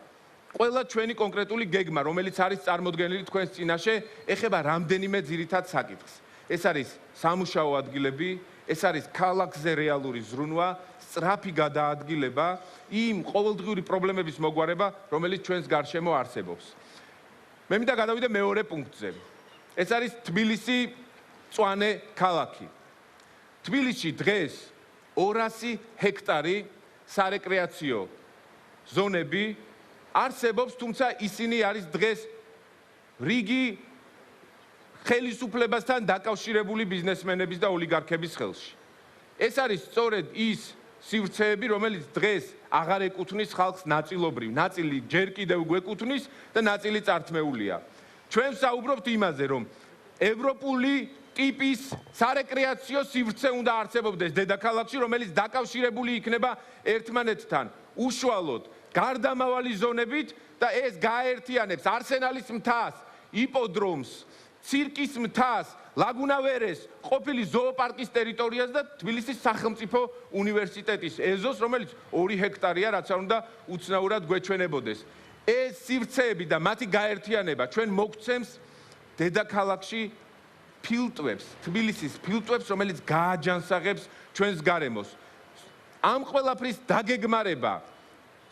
ყველა ჩვენი კონკრეტული გეგმა, რომელიც არის წარმოდგენილი თქვენს წინაშე, ეხება რამდენიმე ძირითად საკითხს. ეს არის სამუშაო ადგილები, ეს არის ქალაქზე რეალური ზრუნვა, სწრაფი გადაადგილება იმ ყოველდღიური პრობლემების მოგვარება, რომელიც ჩვენს გარშემო არსებობს. მე მინდა გადავიდე მეორე პუნქტზე. ეს არის თბილისი მწვანე ქალაქი. თბილისში დღეს 200 ჰექტარი სარეკრეაციო ზონები არსებობს, თუმცა ისინი არის დღეს რიგი ხელისუფლებასთან დაკავშირებული ბიზნესმენების და ოლიგარქების ხელში. ეს არის სწორედ ის სივრცეები, რომელიც დღეს აღარ ეკუთვნის ხალხს ნაწილობრივ, ნაწილი ჯერ კიდევ გვეკუთვნის და ნაწილი წართმეულია. ჩვენ ვსაუბრობთ იმაზე, რომ ევროპული ტიპის სარეკრეაციო სივრცე უნდა არსებობდეს დედაქალაქში, რომელიც დაკავშირებული იქნება ერთმანეთთან უშუალოდ გარდამავალი ზონებით და ეს გააერთიანებს არსენალის მთას, იპოდრომს, ცირკის მთას, ლაგუნა ვერეს, ყოფილი ზოოპარკის ტერიტორიას და თბილისის სახელმწიფო უნივერსიტეტის ეზოს, რომელიც 2 ჰექტარია, რაც არ უნდა უცნაურად გვეჩვენებოდეს. ეს სივრცეები და მათი გაერთიანება ჩვენ მოგცემს დედაქალაქში ფილტვებს, თბილისის ფილტვებს, რომელიც გააჯანსაღებს ჩვენს გარემოს. ამ ყველაფრის დაგეგმარება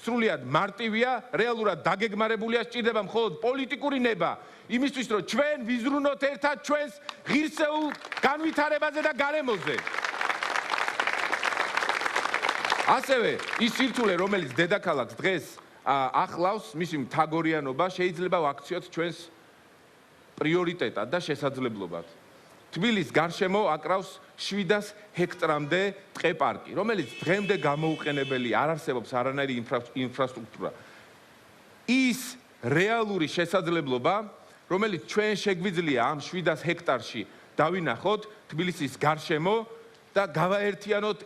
სრულიად მარტივია, რეალურად დაგეგმარებულია, სჭირდება მხოლოდ პოლიტიკური ნება, იმისთვის, რომ ჩვენ ვიზრუნოთ ერთად ჩვენს ღირსეულ განვითარებაზე და გარემოზე. ასევე ის სირთულე, რომელიც დედაქალაქს დღეს ახლავს, მისი მთაგორიანობა შეიძლება ვაქციოთ ჩვენს პრიორიტეტად და შესაძლებლობად. თბილისის გარშემო აკრავს 700 ჰექტრამდე ტყე-პარკი, რომელიც დღემდე გამოუყენებელი არ არსებობს არანაირი ინფრასტრუქტურა. ის რეალური შესაძლებლობა, რომელიც ჩვენ შეგვიძლია ამ 700 ჰექტარში დავინახოთ თბილისის გარშემო და გავაერთიანოთ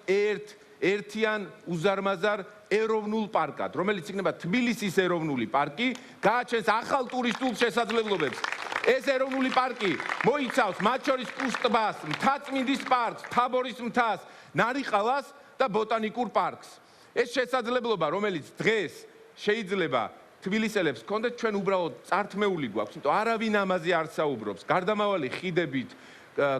ერთიან უზარმაზარ ეროვნულ პარკად, რომელიც იქნება თბილისის ეროვნული პარკი, გააჩენს ახალ ტურისტულ შესაძლებლობებს. ეს ეროვნული პარკი მოიცავს მათ შორის კუშ ტბას, მთაწმინდის პარკს, თაბორის მთას, ნარიყალას და ბოტანიკურ პარკს. ეს შესაძლებლობა, რომელიც დღეს შეიძლება თბილისელებს ჰქონდეთ, ჩვენ უბრალოდ წართმეული გვაქვს, იმიტომ არავინ ამაზე არ საუბრობს. გარდამავალი ხიდებით,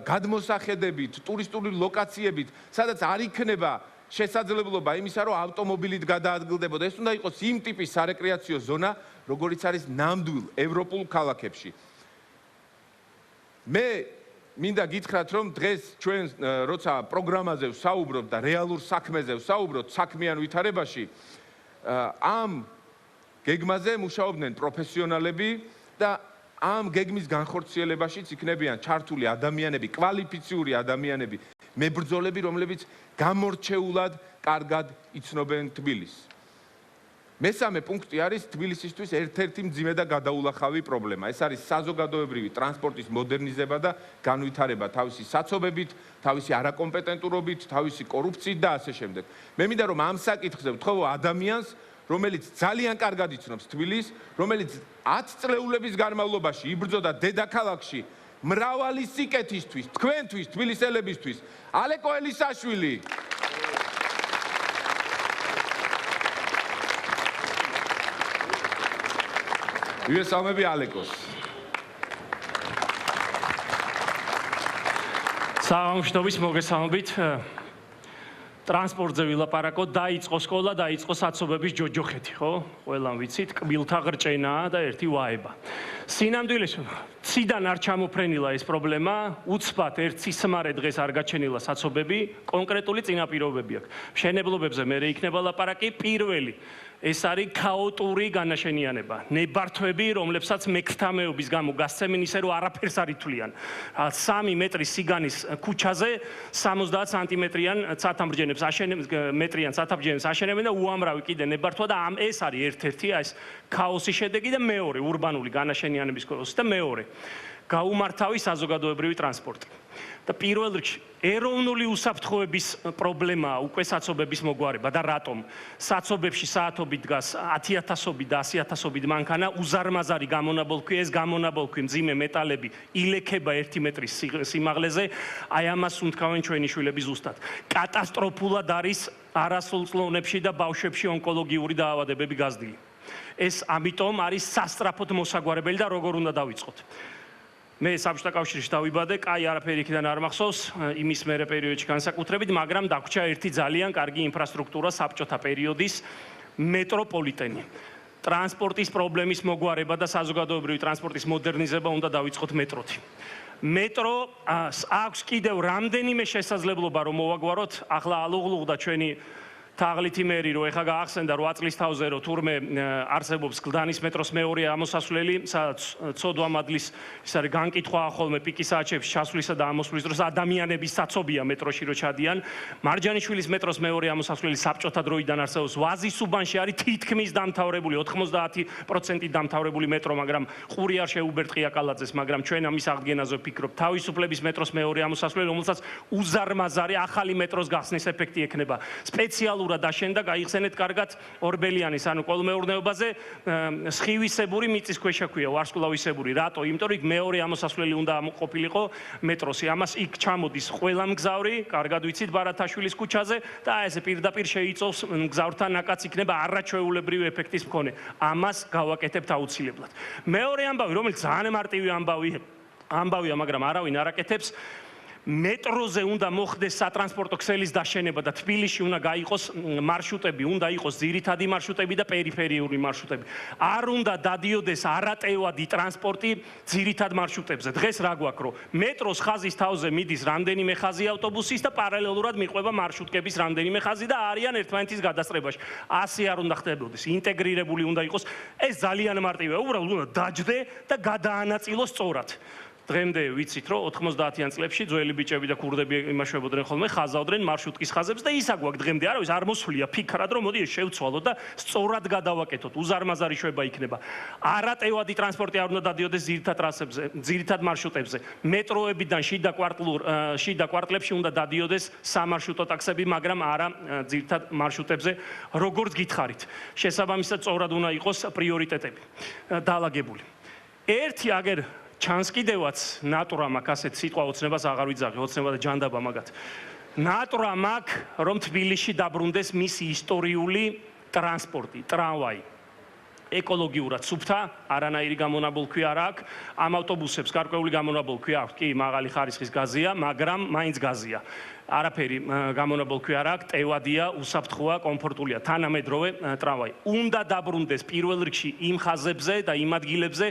გადმოსახედებით, ტურისტული ლოკაციებით, სადაც არ იქნება შესაძლებლობა იმისა, რომ ავტომობილით გადაადგილდებოდა. ეს უნდა იყოს იმ ტიპის სარეკრეაციო ზონა, როგორიც არის ნამდვილ ევროპულ ქალაქებში. მე მინდა გითხრათ, რომ დღეს ჩვენ როცა პროგრამაზე ვსაუბრობთ და რეალურ საქმეზე ვსაუბრობთ საქმიან ვითარებაში, ამ გეგმაზე მუშაობდნენ პროფესიონალები და ამ გეგმის განხორციელებაშიც იქნებიან ჩართული ადამიანები, კვალიფიციური ადამიანები, მებრძოლები, რომლებიც გამორჩეულად კარგად იცნობენ თბილისს. მესამე პუნქტი არის თბილისისთვის ერთ-ერთი მძიმე და გადაულახავი პრობლემა. ეს არის საზოგადოებრივი ტრანსპორტის მოდერნიზება და განვითარება თავისი საცობებით, თავისი არაკომპეტენტურობით, თავისი კორუფციით და ასე შემდეგ. მე მინდა რომ ამ საკითხზე ვთხოვო ადამიანს, რომელიც ძალიან კარგად იცნობს თბილისს, რომელიც 10 წლეულების განმავლობაში იბრძოდა დედაქალაქში მრავალი სიკეთისთვის, თქვენთვის, თბილისელებისთვის. ალეკო ელისაშვილი. ვიესალმები ალეკოს. სამშობლოს მოგესალმებით. ტრანსპორტზე ვილაპარაკოთ, დაიწყო სკოლა, დაიწყო საცობების ჯოჯოხეთი, ხო? ყველამ ვიცით, კბილთა ღრჭენაა და ერთი ვაება. სინამდვილეში ციდან არ ჩამოფრენილა ეს პრობლემა, უცბად ერთ სისმარე დღეს არ გაჩენილა საცობები, კონკრეტული წინაპირობები აქვს. მშენებლობებზე მე იქნება ლაპარაკი პირველი. ეს არის ქაოტური განაშენიანება. ნებართვები, რომლებსაც მექრთამეობის გამო გასცემენ ისე რომ არაფერს არ ითვლიან. 3 მეტრის სიგანის ქუჩაზე 70 სანტიმეტრიან ცათამბჯენებს აშენებენ და უამრავი კიდე ნებართვა და ეს არის ერთ-ერთი ეს ქაოსის შედეგი და მეორე ურბანული განაშენიანების ქაოსი და მეორე გაუმართავი საზოგადოებრივი ტრანსპორტი. და პირველ რიგში ეროვნული უსაფრთხოების პრობლემაა უკვე საცობების მოგვარება და რატომ საცობებში საათობით დგას 10,000-ობით და 100,000-ობით მანქანა უზარმაზარი გამონაბოლქვია ეს გამონაბოლქვი მძიმე მეტალები ილექება 1 მეტრის სიმაღლეზე აი ამას უნთქავენ ჩვენი შვილები ზუსტად კატასტროფულად არის არასრულწლოვნებში და ბავშვებში ონკოლოგიური დაავადებები გაზრდილი ეს ამიტომ არის სასწრაფოდ მოსაგვარებელი და როგორ უნდა დავიწყოთ მე საბჭოთა კავშირში დავიბადე, კაი არაფერი იქიდან არ მახსოვს, იმის მერე პერიოდში განსაკუთრებით, მაგრამ დაგვრჩა ერთი ძალიან კარგი ინფრასტრუქტურა საბჭოთა პერიოდის მეტროპოლიტენი. ტრანსპორტის პრობლემის მოგვარება და საზოგადოებრივი ტრანსპორტის მოდერნიზება უნდა დავიწყოთ მეტროთი. მეტრო აქვს კიდევ რამდენიმე შესაძლებლობა რომ მოვაგვაროთ, ახლა ალუღლუღდა ჩვენი თაღლითი მერი რომ ეხა გაახსენდა 8 წლის თავზე რომ თურმე არსებობს გლდანის მეტროს მეორე ამოსასვლელი ცოდვამადლის ის არის განკითხვა ხოლმე პიკის საათებში ჩასვლისა და ამოსვლის დროს ადამიანების საცობია მეტროში რო ჩადიან მარჯანიშვილის მეტროს მეორე ამოსასვლელი საბჭოთა დროიდან არსებობს ვაზის უბანში არის თითქმის დამთავრებული 90% დამთავრებული მეტრო მაგრამ ყური არ შეუბერტყია კალაძეს მაგრამ ჩვენ ამის აღდგენაზე ვფიქრობ თავისუფლების მეტროს მეორე ამოსასვლელი რომელსაც უზარმაზარი ახალი მეტროს გახსნის ეფექტი ექნება სპეციალურად აშენდა გაიხსენეთ კარგად ორბელიანის ანუ კოლმეურნეობაზე სხივისებური მიწისქვეშა ქვია ვარსკვლავისებური რატო იმიტომ რომ იქ მეორე ამოსასვლელი უნდა ყოფილიყო მეტროსი ამას იქ ჩამოდის ყველა მგზავრი კარგად ვიცით ბარათაშვილის ქუჩაზე და ესე პირდაპირ შეიწოვს მგზავრთან ნაკაც იქნება არაჩვეულებრივი ეფექტის მქონე ამას გავაკეთებთ აუცილებლად მეორე ამბავი რომელიც ძალიან მარტივი ამბავია მაგრამ არავინ არ აკეთებს მეტროზე უნდა მოხდეს სატრანსპორტო ქსელის დაშენება და თბილისში უნდა გაიყოს მარშრუტები, უნდა იყოს ძირითადი მარშრუტები და პერიფერიული მარშრუტები. არ უნდა დადიოდეს არატევადი ტრანსპორტი ძირითად მარშრუტებზე. დღეს რა გვაქვს, რომ მეტროს ხაზის თავზე მიდის რამდენიმე ხაზი ავტობუსის და პარალელურად მიყვება მარშრუტკების რამდენიმე ხაზი და არიან ერთმანეთის გადასწრებაში. ასე არ უნდა ხდებოდეს. ინტეგრირებული უნდა იყოს. ეს ძალიან მარტივია. უბრალოდ უნდა დაჯდე და გადაანაწილოს სწორად. დღემდე ვიცით რომ 90-იან წლებში ძველი ბიჭები და ქურდები იმაშვებოდნენ ხოლმე ხაზავდნენ მარშრუტკის ხაზებს და ის აგვაქვს დღემდე არავის არ მოსვლია ფიქრად რომ მოდი შევცვალოთ და სწორად გადავაკეთოთ უზარმაზარი შვება იქნება არატევადი ტრანსპორტი არ უნდა დადიოდეს ძირითად ტრასებზე ძირითად მარშრუტებზე მეტროებიდან შიდა კვარტლებში უნდა დადიოდეს სამარშრუტო ტაქსები მაგრამ არა ძირითად მარშრუტებზე როგორც გითხარით შესაბამისად სწორად უნდა იყოს პრიორიტეტები დაალაგებული ერთი აგერ ჩანს კიდევაც ნატურამ აქ ასეთ სიტყვა ოცნებას აღარ ვიძაღი ოცნება და ჯანდაბა მაგათ ნატურამ აქ რომ თბილისში დაბრუნდეს მისი ისტორიული ტრანსპორტი ტრამვაი ეკოლოგიურად სუფთა არანაირი გამონაბოლქვი არ აქვს ამ ავტობუსებს გარკვეული გამონაბოლქვი აქვს კი მაღალი ხარისხის გაზია მაგრამ მაინც გაზია არაფერი გამონაბოლქვი არ აქვს ტევადია უსაფრთხოა კომფორტულია თანამედროვე ტრამვაი უნდა დაბრუნდეს პირველ რიგში იმ ხაზებზე და იმ ადგილებზე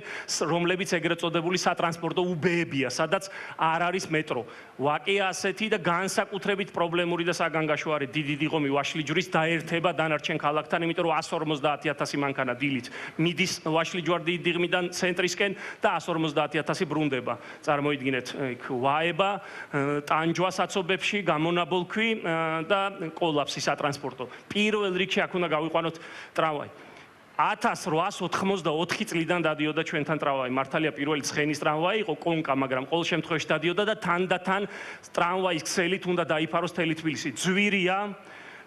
რომლებიც ეგრეთ წოდებული სატრანსპორტო უბეებია სადაც არ არის მეტრო ვაკია ასეთი და განსაკუთრებით პრობლემური და საგანგაშო არის დიდი დიღომი ვაშლიჯვრის დაერთება დანარჩენ ქალაქთან იმიტომ რომ 150,000 მანქანა დილით მიდის ვაშლიჯვარი დიღმიდან ცენტრისკენ და 150,000 ბრუნდება წარმოიდგინეთ იქ ვაება ტანჯვა საცობებში გამონაბოლქვი და კოლაფსი სატრანსპორტო. პირველ რიგში აქ უნდა გავიყვანოთ ტრამვაი. 1884 წლიდან დადიოდა ჩვენთან ტრამვაი. მართალია პირველი ცხენის ტრამვაი იყო კონკა, მაგრამ ყოველ შემთხვევაში დადიოდა და თანდათან ტრამვაის ქსელით უნდა დაიფაროს მთელი თბილისი. ძვირია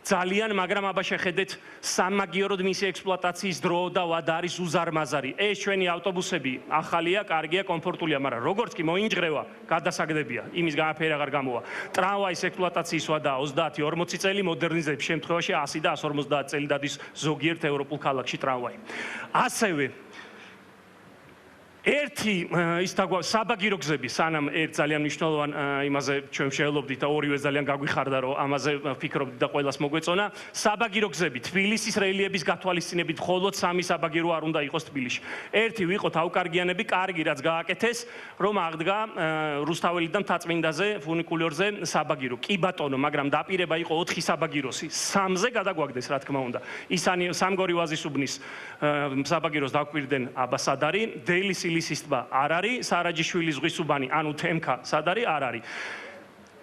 ძალიან, მაგრამ აბა შეხედეთ სამაგიეროდ მისი ექსპლუატაციის დრო და ვადა არის უზარმაზარი. ეს ჩვენი ავტობუსები ახალია, კარგია, კომფორტულია, მაგრამ როგორც კი მოინჯღრევა, გადასაგდებია. იმის განაფერი აღარ გამოვა. ტრამვაის ექსპლუატაციის ვადა 30-40 წელი, მოდერნიზების შემთხვევაში 100 და 150 წელი დადის ზოგიერთ ევროპულ ქალაქში ტრამვაი. ასევე ერთი ის საბაგირო გზები, სანამ ერთ ძალიან მნიშვნელოვან იმაზე ჩვენ შეელობდით და ორივე ძალიან გაგვიხარდა, რომ ამაზე ვფიქრობდით და ყველას მოგვეწონა. საბაგირო გზები, თბილისის რელიეფის გათვალისწინებით მხოლოდ 3 საბაგირო არ უნდა იყოს თბილისში. ერთი ვიყოთ აუკარგიანები, კარგი რაც გააკეთეს, რომ აღდგა რუსთაველიდან მთაწმინდაზე, ფუნიკულიორზე საბაგირო. კი ბატონო, მაგრამ დაპირება იყო 4 საბაგიროსი. 3-ზე გადაგვაგდეს, რა თქმა უნდა. ისანი სამგორი ვაზისუბნის საბაგიროს დაგვირდნენ აბასადარი, დეილისი ის თბა არ არის, სარაჯიშვილის ზღვისუბანი, ანუ თემქა სად არის? არ არის.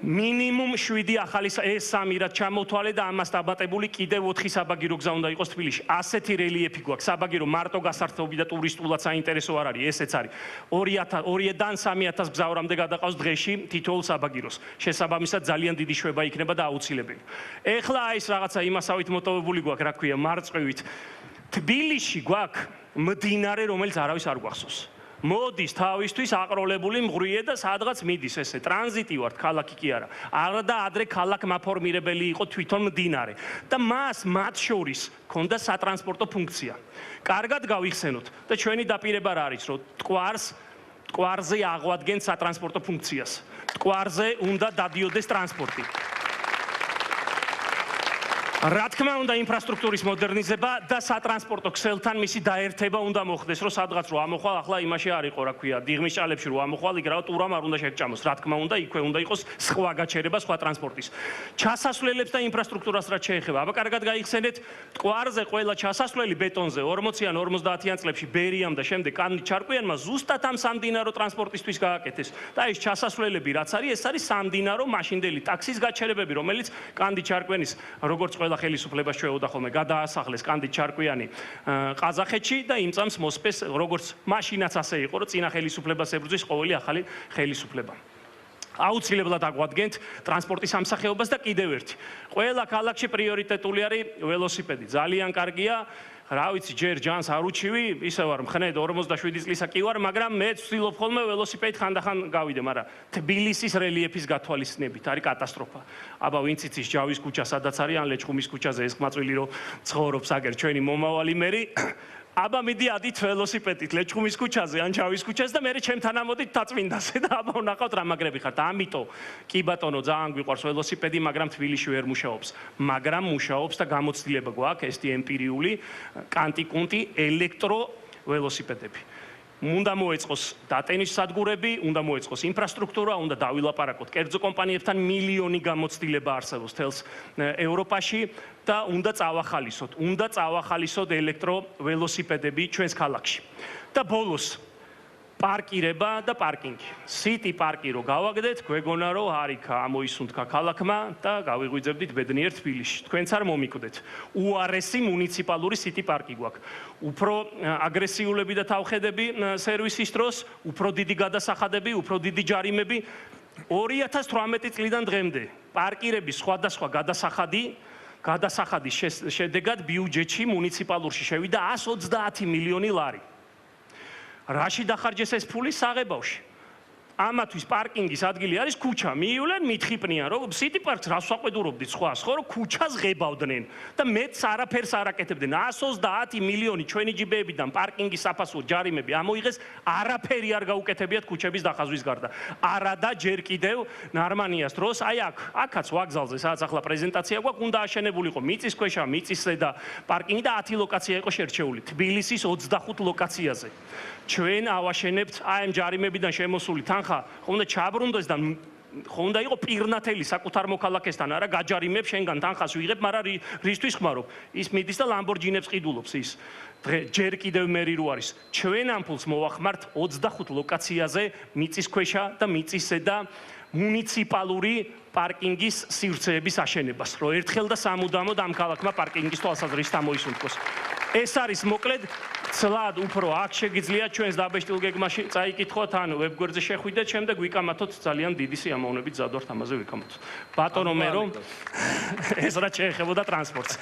მინიმუმ 7 ახალი ეს 3 რაც ჩამოთვალე და ამას დაბატებული კიდევ 4 საბაგირო გზა უნდა იყოს თბილისში. ასეთი რელიეფი გვაქვს. საბაგირო მარტო გასართობი და ტურისტულად საინტერესო არ არის, ესეც არის. 2000-დან 3000 გზავრამდე გადაყავს დღეში თითოეულ საბაგიროს. შესაბამისად ძალიან დიდი შვება იქნება და აუცილებელი. ეხლა აი ეს რაღაცა იმასავით მოტოვებული გვაქვს, რა ქვია, მარწყევით. თბილისში გვაქვს მდინარე, რომელიც არავის არ გვახსოვს. მოდის თავისთვის აყროლებული მღვრიე და სადღაც მიდის ესე ტრანზიტი ვართ, ქალაქი კი არა. არა და ადრე ქალაქ მაფორმირებელი იყო თვითონ მდინარე და მას მათ შორის ქონდა სატრანსპორტო ფუნქცია. კარგად გავიხსენოთ და ჩვენი დაპირება რა არის, რომ მტკვარზე აღვადგენთ სატრანსპორტო ფუნქციას. მტკვარზე უნდა დადიოდეს ტრანსპორტი. რა თქმა უნდა ინფრასტრუქტურის მოდერნიზება და სატრანსპორტო ქსელთან მისი დაერთება უნდა მოხდეს, რომ სადღაც რო ამოხვალ, ახლა იმაში არ იყო, რა ქვია, დიღმის ჭალებში რო ამოხვალ, იქ რა ტურამ არ უნდა შეჭამოს. რა თქმა უნდა, იქვე უნდა იყოს სხვა გაჩერება, სხვა ტრანსპორტის. ჩასასვლელებს და ინფრასტრუქტურას რაც შეეხება, აბა კარგად გაიხსენეთ, მტკვარზე ყველა ჩასასვლელი ბეტონზე 40-ან 50-იან წლებში ბერიამ და შემდეგ კანდი ჩარკვიანმა ზუსტად ამ სამდინარო ტრანსპორტისთვის გააკეთეს. და ეს ჩასასვლელები რაც არის, ეს არის სამდინარო მაშინდელი ტაქსის გაჩერებები, რომელიც კანდი ჩარკვიანის როგორც ხელისუფლებას შეეოდა ხოლმე გადაასახლეს კანდი ჩარკვიანი ყაზახეთში და იმ წამს მოსპეს როგორც მაშინაც ასე იყო, რომ წინა ხელისუფლებას ებრძვის ყოველი ახალი ხელისუფლება. აუცილებლად აღვადგენთ ტრანსპორტის სამსახეობას და კიდევ ერთი. ყველა ქალაქში პრიორიტეტული არის ველოსიპედი. ძალიან კარგია. რა ვიცი, ჯერ ჯანს არ უჩივი, ისე ვარ მხნედ 47 წლისა კი ვარ, მაგრამ მე ვცდილობ ხოლმე ველოსიპედით ხანდახან გავიდე, მაგრამ თბილისის რელიეფის გათვალისწინებით არის კატასტროფა. აბა ვინც იცის ჯავის ქუჩა სადაც არის, ან ლეჩხუმის ქუჩაზე ეს ყმაწვილი რო ცხოვრობს აგერ ჩვენი მომავალი მერი, აბა მიდი ადით ველოსიპედით ლეჩხუმის ქუჩაზე ან ჯავის ქუჩაზე და მე ჩემთან ამოდით თაწმინდაზე და აბა ვნახავთ რა მაგრები ხართ. ამიტომ კი ბატონო, ძალიან გვიყვარს ველოსიპედი, მაგრამ თბილისში ვერ მუშაობს. მაგრამ მუშაობს და გამოცდილება გვაქვს ესეთი ემპირიული კანტი-კუნტი ელექტრო ველოსიპედები. უნდა მოეწყოს დატენის სადგურები, უნდა მოეწყოს ინფრასტრუქტურა, უნდა დავილაპარაკოთ კერძო კომპანიებთან, მილიონი გამოცდილება არსებობს თელს ევროპაში და უნდა წავახალისოთ ელექტრო ველოსიპედები ჩვენს ქალაქში. და ბოლოს პარკირება და პარკინგი. სიტი პარკი რო გავაგდეთ, გვეგონა რომ არიქა ამოისუნთქა ქალაქმა და გავიღვიძებდით ბედნიერ თბილისში. თქვენც არ მომიკვდეთ. უარესი მუნიციპალური სიტი პარკი გვაქვს. უფრო აგრესიულები და თავხედები სერვისის დროს, უფრო დიდი გადასახადები, უფრო დიდი ჯარიმები. 2018 წლიდან დღემდე პარკირების სხვადასხვა გადასახადის შედეგად ბიუჯეტში მუნიციპალურში შევიდა 130 მილიონი ლარი. რაში დახარჯეს ეს ფული? საღებავში. ამათვის პარკინგის ადგილი არის ქუჩა. მიივლენ, მითხიპნიან, რომ სიტი პარკს რას ვაყვედურობდით სხვას, ხო, რომ ქუჩას ღებავდნენ და მეც არაფერს არ აკეთებდნენ. 130 მილიონი ჩვენი ჯიბეებიდან პარკინგის საფასურო ჯარიმები ამოიღეს, არაფერი არ გაუკეთებიათ ქუჩების დახაზვის გარდა. არა და ჯერ კიდევ ნარმანიას დროს, აი აქაც ვაგზალზე, სადაც ახლა პრეზენტაცია გვაქვს, უნდა აშენებულიყო მიწისქვეშა, მიწისზედა პარკინგი და 10 ლოკაცია იყო შერჩეული. თბილისის 25 ლოკაციაზე. ჩვენ ავაშენებთ აი ამ ჯარიმებიდან შემოსული თანხა, ხონდა ჩაბრუნდეს და ხონდა იყო პირნათელი საკუთარ მოქალაქესთან, არა გაჯარიმებ შენგან თანხას ვიღებ, მაგრამ რისთვის ხმარობ? ის მიდის და ლამბორჯინებს ყიდულობს ის. ჯერ კიდევ მერი რო არის. ჩვენ ამ ფულს მოვახმართ 25 ლოკაციაზე მიწისქვეშა და მიწისზედა მუნიციპალური პარკინგის სივრცეების აშენებას, რომ ერთხელ და სამუდამოდ ამ ქალაქმა პარკინგის თვალსაზრისით ამოისუნთქოს. ეს არის მოკლედ ცლად უფრო აქ შეგიძლიათ ჩვენს დაბეჭდილ გეგმაში წაიკითხოთ, ანუ ვებგვერდზე შეხვიდეთ, შემდეგ ვიკამათოთ ძალიან დიდი სიამოვნებით ზადვართ ამაზე ვიკამათოთ. ბატონო მერო, ეს რაც შეეხებოდა ტრანსპორტს.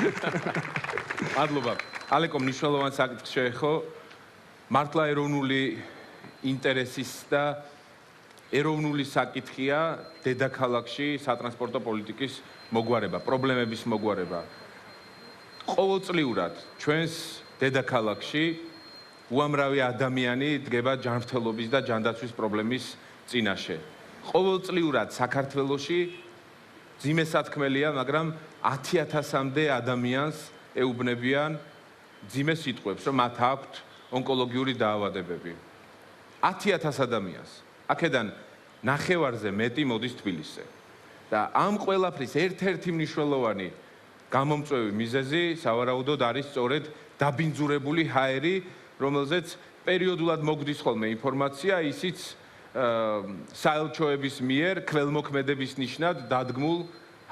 მადლობა. ალეკო მნიშვნელოვანი საკითხი შეეხო მართლა ეროვნული ინტერესის და ეროვნული საკითხია დედაქალაქში სატრანსპორტო პოლიტიკის მოგვარება, პრობლემების მოგვარება. ყოველწლიურად ჩვენს დედაქალაქში უამრავი ადამიანი დგება ჯანმრთელობის და ჯანდაცვის პრობლემის წინაშე. ყოველწლიურად საქართველოში ძიმე სათქმელია, მაგრამ 10,000-მდე ადამიანს ეუბნებიან ძიმე სიტყვებს, რომ მათ აქვთ ონკოლოგიური დაავადებები. 10,000 ადამიანს. აქედან ნახევარზე მეტი მოდის თბილისზე. და ამ ყველაფრის ერთ-ერთი მნიშვნელოვანი გამომწვევი მიზეზი სავარაუდოდ არის სწორედ დაბინძურებული ჰაერი, რომელზეც პერიოდულად მოგდის ხოლმე ინფორმაცია, ისიც საელჩოების მიერ ქველმოქმედების ნიშნად დადგმულ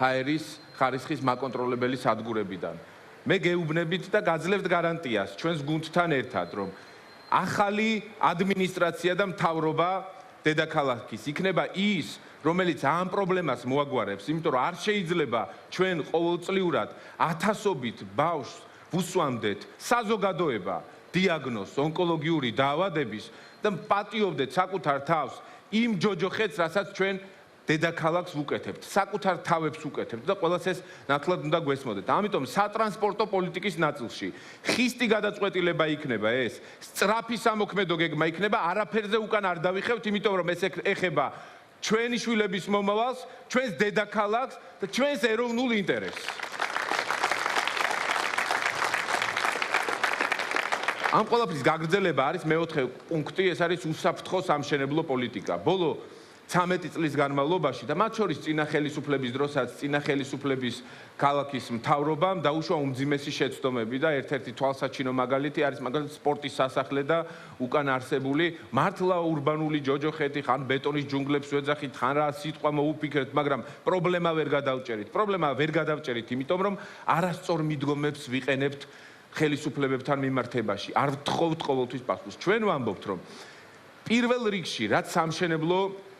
ჰაერის ხარისხის მაკონტროლებელი სადგურებიდან. მე გეუბნებით და გაძლევთ გარანტიას ჩვენს გუნდთან ერთად, რომ ახალი ადმინისტრაცია და მთავრობა დედაქალაქის იქნება ის, რომელიც ამ პრობლემას მოაგვარებს, იმიტომ რომ არ შეიძლება ჩვენ ყოველწლიურად ათასობით ბავშვს ვუსვამდეთ საზოგადოება დიაგნოზს ონკოლოგიური დაავადების და პატიობდეთ საკუთარ თავს იმ ჯოჯოხეთს, რასაც ჩვენ დედაქალაქს ვუკეთებთ, საკუთარ თავებს ვუკეთებთ და ყველას ეს ნათლად უნდა გვესმოდეთ. ამიტომ სატრანსპორტო პოლიტიკის ნაწილში ხისტი გადაწყვეტილება იქნება ეს, სწრაფი სამოქმედო გეგმა იქნება, არაფერზე უკან არ დავიხევთ, იმიტომ რომ ეს ეხება ჩვენი შვილების მომავალს, ჩვენს დედაქალაქს და ჩვენს ეროვნულ ინტერესს. ამ ყველაფრის გაგრძელება არის მეოთხე პუნქტი, ეს არის უსაფრთხო სამშენებლო პოლიტიკა. ბოლო 13 წლის განმავლობაში და მათ შორის წინა ხელისუფლების დროსაც წინა ხელისუფლების ქალაქის მთავრობამ დაუშვა უმძიმესი შეცდომები და ერთ-ერთი თვალსაჩინო მაგალითი არის მაგალითად სპორტის სასახლე და უკან არსებული მართლა ურბანული ჯოჯოხეთი, ხან ბეტონის ჯუნგლებს ვეძახით, ხან რა სიტყვა მოუფიქრეთ, მაგრამ პრობლემა ვერ გადავჭერით. პრობლემა ვერ გადავჭერით, იმიტომ რომ არასწორ მიდგომებს ვიყენებთ ხელისუფლებებთან მიმართებაში. არ ვთხოვთ ყოველთვის პასუხს. ჩვენ ვამბობთ, რომ პირველ რიგში რაც სამშენებლო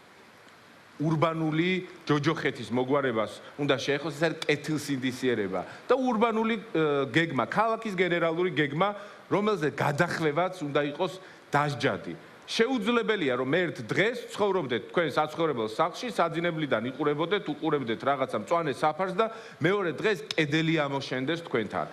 ურბანული ჯოჯოხეთის მოგვარებას უნდა შეეხოს, ეს არის კეთილსინდისიერება და ურბანული გეგმა, ქალაქის გენერალური გეგმა, რომელზე გადახვევაც უნდა იყოს დასჯადი. შეუძლებელია, რომ ერთ დღეს ცხოვრობდეთ თქვენ საცხოვრებელ სახლში, საძინებლიდან იყურებოდეთ, უყურებდეთ რაღაცა მწვანე საფარს და მეორე დღეს კედელი ამოშენდეს თქვენთან.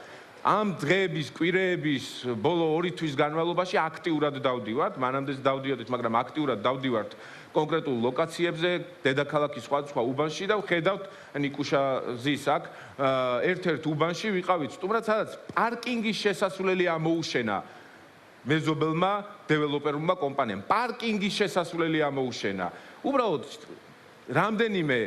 ამ დღეების, კვირეების, ბოლო 2 თვის განმავლობაში აქტიურად დავდივართ, მანამდეც დავდიოდით, მაგრამ აქტიურად დავდივართ კონკრეტულ ლოკაციებზე, დედაქალაქის სხვადასხვა უბანში და ვხედავთ ნიკუშაზის აქ ერთ-ერთ უბანში ვიყავით სტუმრად, სადაც პარკინგის შესასვლელი ამოუშენა მეზობელმა დეველოპერულმა კომპანიამ. პარკინგის შესასვლელი ამოუშენა. უბრალოდ რამდენიმე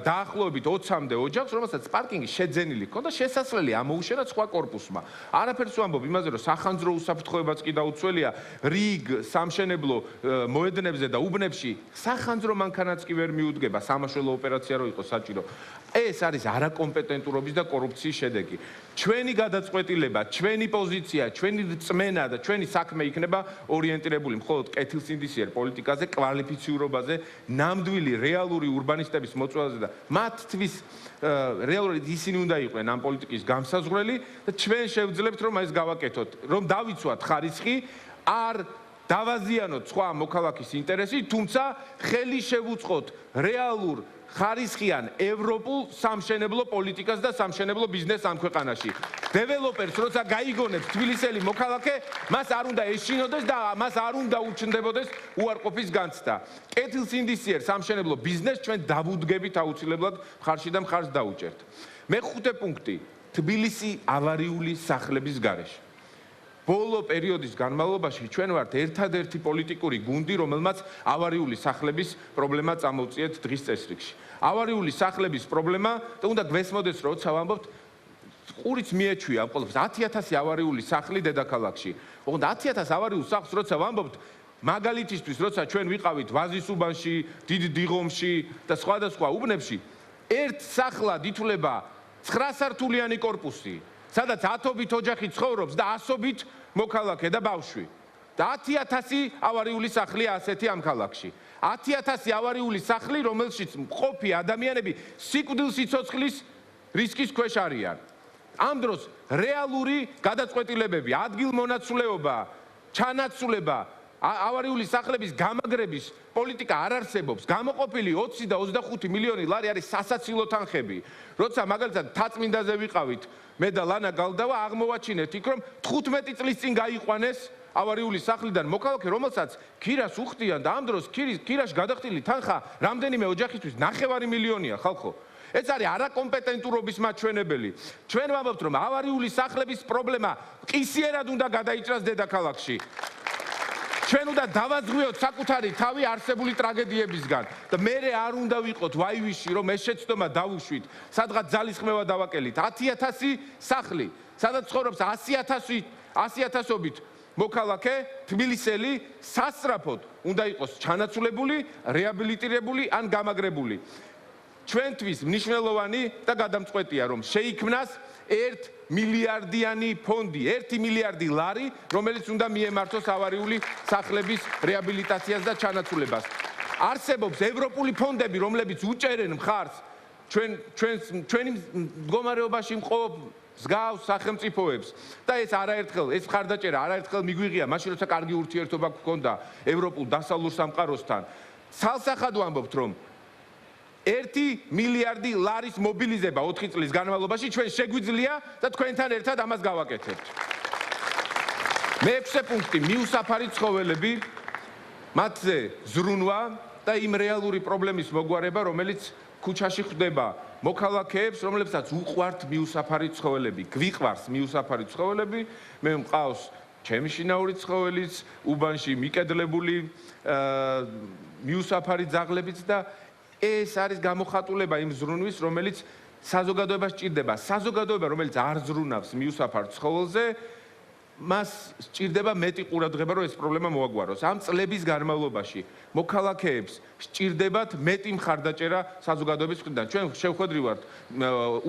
დაახლოებით 20-მდე ოჯახს, რომელსაც პარკინგი შეძენილი ჰქონდა, შესასვლელი ამოუშენა სხვა კორპუსმა. არაფერს ვამბობ იმაზე, რომ სახანძრო უსაფრთხოებაც კი დაუცველია რიგ სამშენებლო მოედნებზე და უბნებში სახანძრო მანქანაც კი ვერ მიუდგება, სამაშველო ოპერაცია რო იყოს საჭირო. ეს არის არაკომპეტენტურობის და კორუფციის შედეგი. ჩვენი გადაწყვეტილება, ჩვენი პოზიცია, ჩვენი რწმენა და ჩვენი საქმე იქნება ორიენტირებული მხოლოდ კეთილსინდისიერ პოლიტიკაზე, კვალიფიციურობაზე, ნამდვილი რეალური ურბანისტების მოწვევაზე და მათთვის რეალურად ისინი უნდა იყვნენ ამ პოლიტიკის გამსაზღვრელი და ჩვენ შევძლებთ რომ ეს გავაკეთოთ, რომ დავიცვათ ხარისხი, არ დავაზიანოთ სხვა მოქალაქის ინტერესი, თუმცა ხელი შევუწყოთ რეალურ ხარისხიან ევროპულ სამშენებლო პოლიტიკას და სამშენებლო ბიზნესს ამ ქვეყანაში. დეველოპერს როცა გაიგონებს თბილისელი მოქალაქე, მას არ უნდა ეშინოდეს და მას არ უნდა უჩნდებოდეს უარყოფის განცდა. კეთილსინდისიერ სამშენებლო ბიზნესს ჩვენ დავუდგებით აუცილებლად მხარში და მხარს დაუჭერთ. მეხუთე პუნქტი, თბილისი ავარიული სახლების გარეშე. ბოლო პერიოდის განმავლობაში ჩვენ ვართ ერთადერთი პოლიტიკური გუნდი, რომელმაც ავარიული სახლების პრობლემა წამოვწიეთ დღის წესრიგში. ავარიული სახლების პრობლემა და უნდა გვესმოდეს, როცა ვამბობთ, ყურიც მიეჩვია ამ ყველაფერს. 10,000 ავარიული სახლი დედაქალაქში. ოღონდ 10,000 ავარიულ სახლს როცა ვამბობთ, მაგალითისთვის, როცა ჩვენ ვიყავით ვაზის უბანში, დიდ დიღომში და სხვადასხვა უბნებში, ერთ სახლად ითვლება 9 სართულიანი კორპუსი, სადაც 10-ობით ოჯახი ცხოვრობს და 100-ობით მოქალაქე და ბავშვი. და 10,000 ავარიული სახლია ასეთი ამ ქალაქში. 10,000 ავარიული სახლი, რომელშიც მყოფი ადამიანები სიკვდილის სიცოცხლის რისკის ქვეშ არიან. ამ დროს რეალური გადაწყვეტილებები, ადგილმონაცვლეობა, ჩანაცვლება, ავარიული სახლების გამაგრების პოლიტიკა არ არსებობს. გამოყოფილი 20 და 25 მილიონი ლარი არის სასაცილო თანხები. როცა მაგალითად თაწმინდაზე ვიყავით, მე და ლანა გალდავა, აღმოვაჩინეთ იქ, რომ 15 წლის წინ გაიყვანეს ავარიული სახლიდან მოქალაქე, რომელსაც ქირას უხდიან და ამ დროს ქირაში გადახდილი თანხა რამდენიმე ოჯახისთვის 9 მილიონია, ხალხო. ეს არის არაკომპეტენტურობის მაჩვენებელი. ჩვენ ვამბობთ, რომ ავარიული სახლების პრობლემა ყისიერად უნდა გადაიჭრას დედაქალაქში. ჩვენ უნდა დავაძღვიოთ საკუთარი თავი არსებული ტრაგედიებისგან და მერე არ უნდა ვიყოთ ვაივიში, რომ ეს შეცდომა დავუშვით, სადღაც ძალისხმევა დავაკელით. 10,000 სახლი, სადაც ცხოვრობს 100,000-ობით მოქალაქე, თბილისელი სასწრაფოდ უნდა იყოს ჩანაცვლებული, რეაბილიტირებული ან გამაგრებული. ჩვენთვის მნიშვნელოვანი და გადამწყვეტია, რომ შეიქმნას 1 მილიარდიანი ფონდი, 1 მილიარდი ლარი, რომელიც უნდა მიემართოს ავარიული სახლების რეაბილიტაციას და ჩანაცვლებას. არსებობს ევროპული ფონდები, რომლებიც უჭერენ მხარს ჩვენი მდგომარეობაში მყოფ მსგავს სახელმწიფოებს და ეს არაერთხელ, ეს მხარდაჭერა არაერთხელ მიგვიღია, მაშინ როცა კარგი ურთიერთობა გქონდა ევროპულ დასავლურ სამყაროსთან. ცალსახად ვამბობთ, რომ 1 მილიარდი ლარის მობილიზება 4 წლის განმავლობაში ჩვენ შეგვიძლია და თქვენთან ერთად ამას გავაკეთებთ. მე-6 პუნქტი, მიუსაფარი ცხოველები, მათზე ზრუნვა და იმ რეალური პრობლემის მოგვარება, რომელიც ქუჩაში ხვდება მოქალაქეებს, რომლებსაც უყვართ მიუსაფარი ცხოველები, გვიყვარს მიუსაფარი ცხოველები, მე მყავს ჩემი შინაური ცხოველიც, უბანში მიკედლებული მიუსაფარი ძაღლებიც და ეს არის გამოხატულება იმ ზრუნვის, რომელიც საზოგადოებას სჭირდება. საზოგადოება, რომელიც არ ზრუნავს მიუსაფარ ცხოველზე, მას სჭირდება მეტი ყურადღება, რომ ეს პრობლემა მოაგვაროს. ამ წლების განმავლობაში მოქალაქეებს სჭირდებათ მეტი მხარდაჭერა საზოგადოების მხრიდან. ჩვენ შევხვედრივართ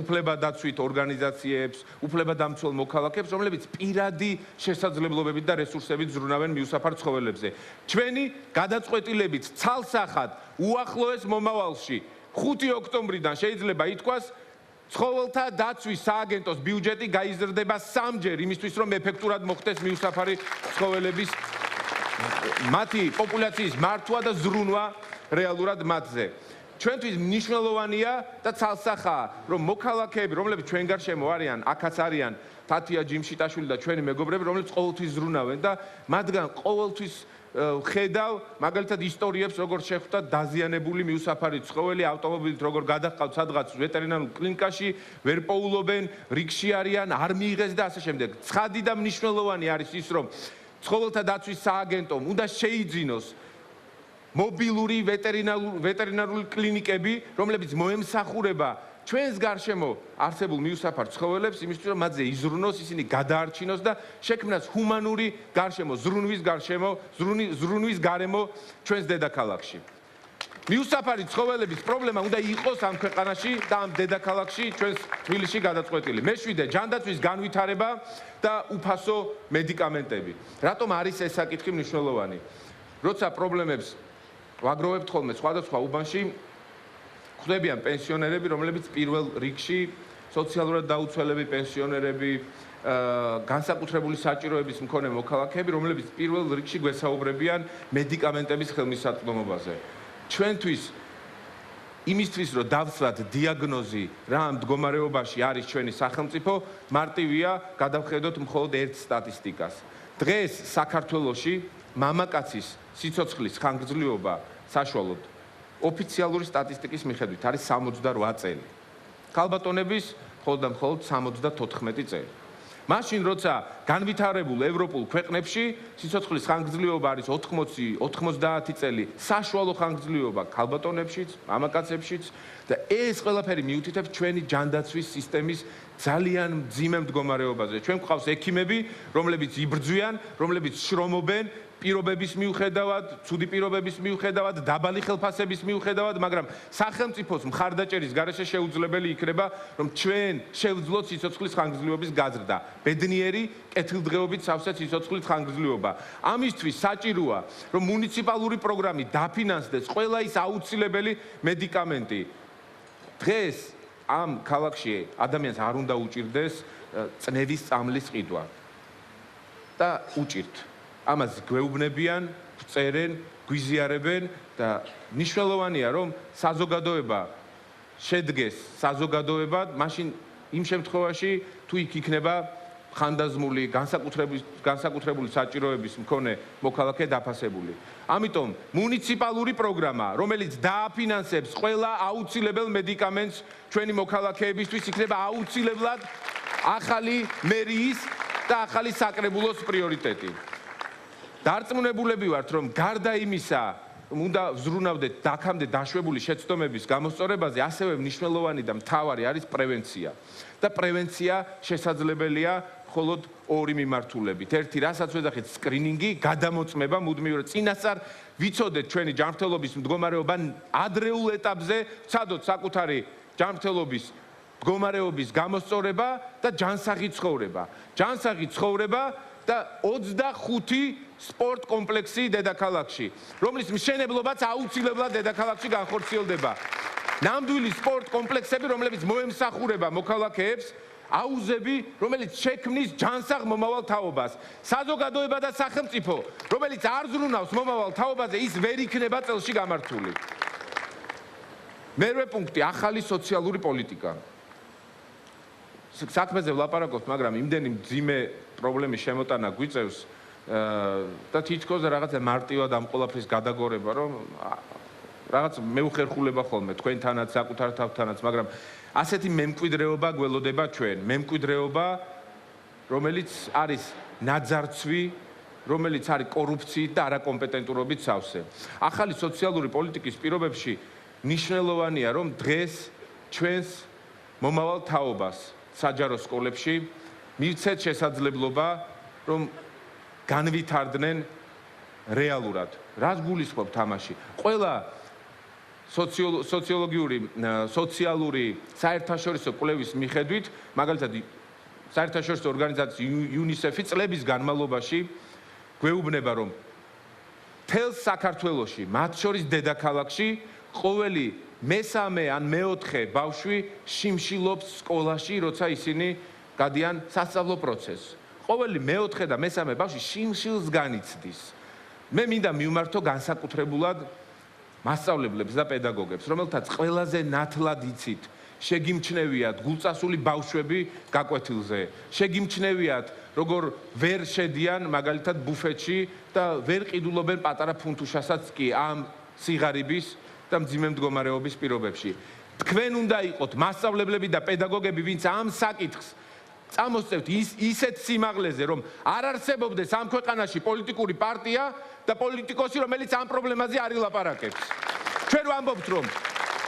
უფლებადაცვით ორგანიზაციებს, უფლებადამცველ მოქალაქეებს, რომლებიც პირადი შესაძლებლობებით და რესურსებით ზრუნავენ მიუსაფარ ცხოველებზე. ჩვენი გადაწყვეტილებით ცალსახად უახლოეს მომავალში 5 ოქტომბრიდან შეიძლება ითქვას, ცხოველთა დაცვის სააგენტოს ბიუჯეტი გაიზრდება 3-ჯერ იმისთვის, რომ ეფექტურად მოხდეს მიუსაფარი ცხოველების მათი პოპულაციის მართვა და ზრუნვა რეალურად მათზე. ჩვენთვის მნიშვნელოვანია და ცალსახაა, რომ მოქალაქეები, რომლებიც ჩვენ გარშემო არიან, აქაც არიან თათია ჯიმშიტაშვილი და ჩვენი მეგობრები, რომლებიც ყოველთვის ზრუნავენ და მათგან ყოველთვის ხედავ მაგალითად ისტორიებს, როგორ შეხვდა დაზიანებული მიუსაფარი ცხოველი ავტომობილით, როგორ გადაჰყავთ სადღაც ვეტერინარულ კლინიკაში, ვერ პოულობენ, რიგში არიან, არ მიიღეს და ასე შემდეგ. ცხადი და მნიშვნელოვანი არის ის, რომ ცხოველთა დაცვის სააგენტომ უნდა შეიძინოს მობილური ვეტერინარული კლინიკები, რომლებიც მოემსახურება ჩვენს გარშემო არსებულ მიუსაფარ ცხოველებს, იმისთვის რომ მათზე იზრუნოს, ისინი გადაარჩინოს და შექმნას ჰუმანური გარშემო, ზრუნვის გარემო ჩვენს დედაქალაქში. მიუსაფარი ცხოველების პრობლემა უნდა იყოს ამ ქვეყანაში და ამ დედაქალაქში, ჩვენს თბილისში გადაწყვეტილი. მე-7 ჯანდაცვის განვითარება და უფასო მედიკამენტები. რატომ არის ეს საკითხი მნიშვნელოვანი? როცა პრობლემებს ვაგროვებთ ხოლმე სხვადასხვა უბანში, ხვდებიან პენსიონერები, რომლებიც პირველ რიგში სოციალურად დაუცველები პენსიონერები, განსაკუთრებული საჭიროების მქონე მოქალაქეები, რომლებიც პირველ რიგში გვესაუბრებიან მედიკამენტების ხელმისაწვდომობაზე. ჩვენთვის იმისთვის, რომ დავცლათ დიაგნოზი რა მდგომარეობაში არის ჩვენი სახელმწიფო, მარტივია გადავხედოთ მხოლოდ ერთ სტატისტიკას. დღეს საქართველოში მამაკაცის სიცოცხლის ხანგრძლივობა საშუალოდ ოფიციალური სტატისტიკის მიხედვით არის 68 წელი. ქალბატონების მხოლოდ და მხოლოდ 74 წელი. მაშინ როცა განვითარებულ ევროპულ ქვეყნებში სიცოცხლის ხანგრძლივობა არის 80-90 წელი, საშუალო ხანგრძლივობა ქალბატონებშიც, მამაკაცებშიც და ეს ყველაფერი მიუთითებს ჩვენი ჯანდაცვის სისტემის ძალიან მძიმე მდგომარეობაზე. ჩვენ გვყავს ექიმები, რომლებიც იბრძვიან, რომლებიც შრომობენ პირობების მიუხედავად, ცუდი პირობების მიუხედავად, დაბალი ხელფასების მიუხედავად, მაგრამ სახელმწიფოს მხარდაჭერის გარეშე შეუძლებელი იქნება, რომ ჩვენ შევძლოთ სიცოცხლის ხანგრძლივობის გაზრდა, ბედნიერი, კეთილდღეობით სავსე სიცოცხლის ხანგრძლივობა. ამისთვის საჭიროა, რომ მუნიციპალური პროგრამით დაფინანსდეს ყველა ის აუცილებელი მედიკამენტი. დღეს ამ ქალაქში ადამიანს არ უნდა უჭირდეს წნევის წამლის ყიდვა და უჭირთ. ამას გვეუბნებიან, წერენ, გვიზიარებენ და მნიშვნელოვანია, რომ საზოგადოება შედგეს საზოგადოებად, მაშინ იმ შემთხვევაში თუ იქ იქნება ხანდაზმული, განსაკუთრებული საჭიროების მქონე მოქალაქე დაფასებული. ამიტომ მუნიციპალური პროგრამა, რომელიც დააფინანსებს ყველა აუცილებელ მედიკამენტს ჩვენი მოქალაქეებისთვის, იქნება აუცილებლად ახალი მერიის და ახალი საკრებულოს პრიორიტეტი. დარწმუნებულები ვართ, რომ გარდა იმისა, უნდა ვზრუნავდეთ აქამდე დაშვებული შეცდომების გამოსწორებაზე, ასევე მნიშვნელოვანი და მთავარი არის პრევენცია. და პრევენცია შესაძლებელია მხოლოდ ორი მიმართულებით. ერთი, რასაც ვეძახით, სკრინინგი, გადამოწმება, მუდმივად წინასწარ ვიცოდეთ ჩვენი ჯანმრთელობის მდგომარეობა ადრეულ ეტაპზე, ვცადოთ საკუთარი ჯანმრთელობის მდგომარეობის გამოსწორება და ჯანსაღი ცხოვრება. ჯანსაღი ცხოვრება და 25 სპორტ კომპლექსი დედაქალაქში, რომლის მშენებლობაც აუცილებლად დედაქალაქში განხორციელდება. ნამდვილი სპორტ კომპლექსები, რომლებიც მოემსახურება მოქალაქეებს, აუზები, რომელიც შექმნის ჯანსაღ მომავალ თაობას. საზოგადოება და სახელმწიფო, რომელიც არ ზრუნავს მომავალ თაობაზე, ის ვერ იქნება წელში გამართული. მერვე პუნქტი, ახალი სოციალური პოლიტიკა. საქმეზე ვლაპარაკობთ, მაგრამ იმდენი მძიმე პრობლემის შემოტანა გვიწევს და თითქოს რაღაცა მარტივად ამ ყველაფრის გადაგორება, რომ რაღაც მეუხერხულება ხოლმე თქვენთანაც, საკუთარ თავთანაც, მაგრამ ასეთი მემკვიდრეობა გველოდება ჩვენ, მემკვიდრეობა, რომელიც არის ნაძარცვი, რომელიც არის კორუფციით და არაკომპეტენტურობით სავსე. ახალი სოციალური პოლიტიკის პირობებში მნიშვნელოვანია, რომ დღეს ჩვენს მომავალ თაობას საჯარო სკოლებში მივცეთ შესაძლებლობა, რომ განვითარდნენ რეალურად. რას გულისხმობ თამაში? ყველა სოციალური საერთაშორისო კვლევის მიხედვით, მაგალითად საერთაშორისო ორგანიზაცია UNICEF-ი წლების განმავლობაში გვეუბნება, რომ მთელ საქართველოში, მათ შორის დედაქალაქში, ყოველი მესამე ან მეოთხე ბავშვი შიმშილობს სკოლაში, როცა ისინი გადიან სასწავლო პროცესს. ყოველი მეოთხე და მესამე ბავშვი შიმშილს განიცდის. მე მინდა მივმართო განსაკუთრებულად მასწავლებლებს და პედაგოგებს, რომელთაც ყველაზე ნათლად იცით, შეგიმჩნევიათ გულწასული ბავშვები გაკვეთილზე, შეგიმჩნევიათ როგორ ვერ შედიან მაგალითად ბუფეტში და ვერ ყიდულობენ პატარა ფუნთუშასაც კი ამ სიღარიბის და მძიმე მდგომარეობის პირობებში. თქვენ უნდა იყოთ მასწავლებლები და პედაგოგები, ვინც ამ საკითხს წამოსწევთ ისეთ სიმაღლეზე, რომ არ არსებობდეს ამ ქვეყანაში პოლიტიკური პარტია და პოლიტიკოსი, რომელიც ამ პრობლემაზე არ ილაპარაკებს. ჩვენ ვამბობთ, რომ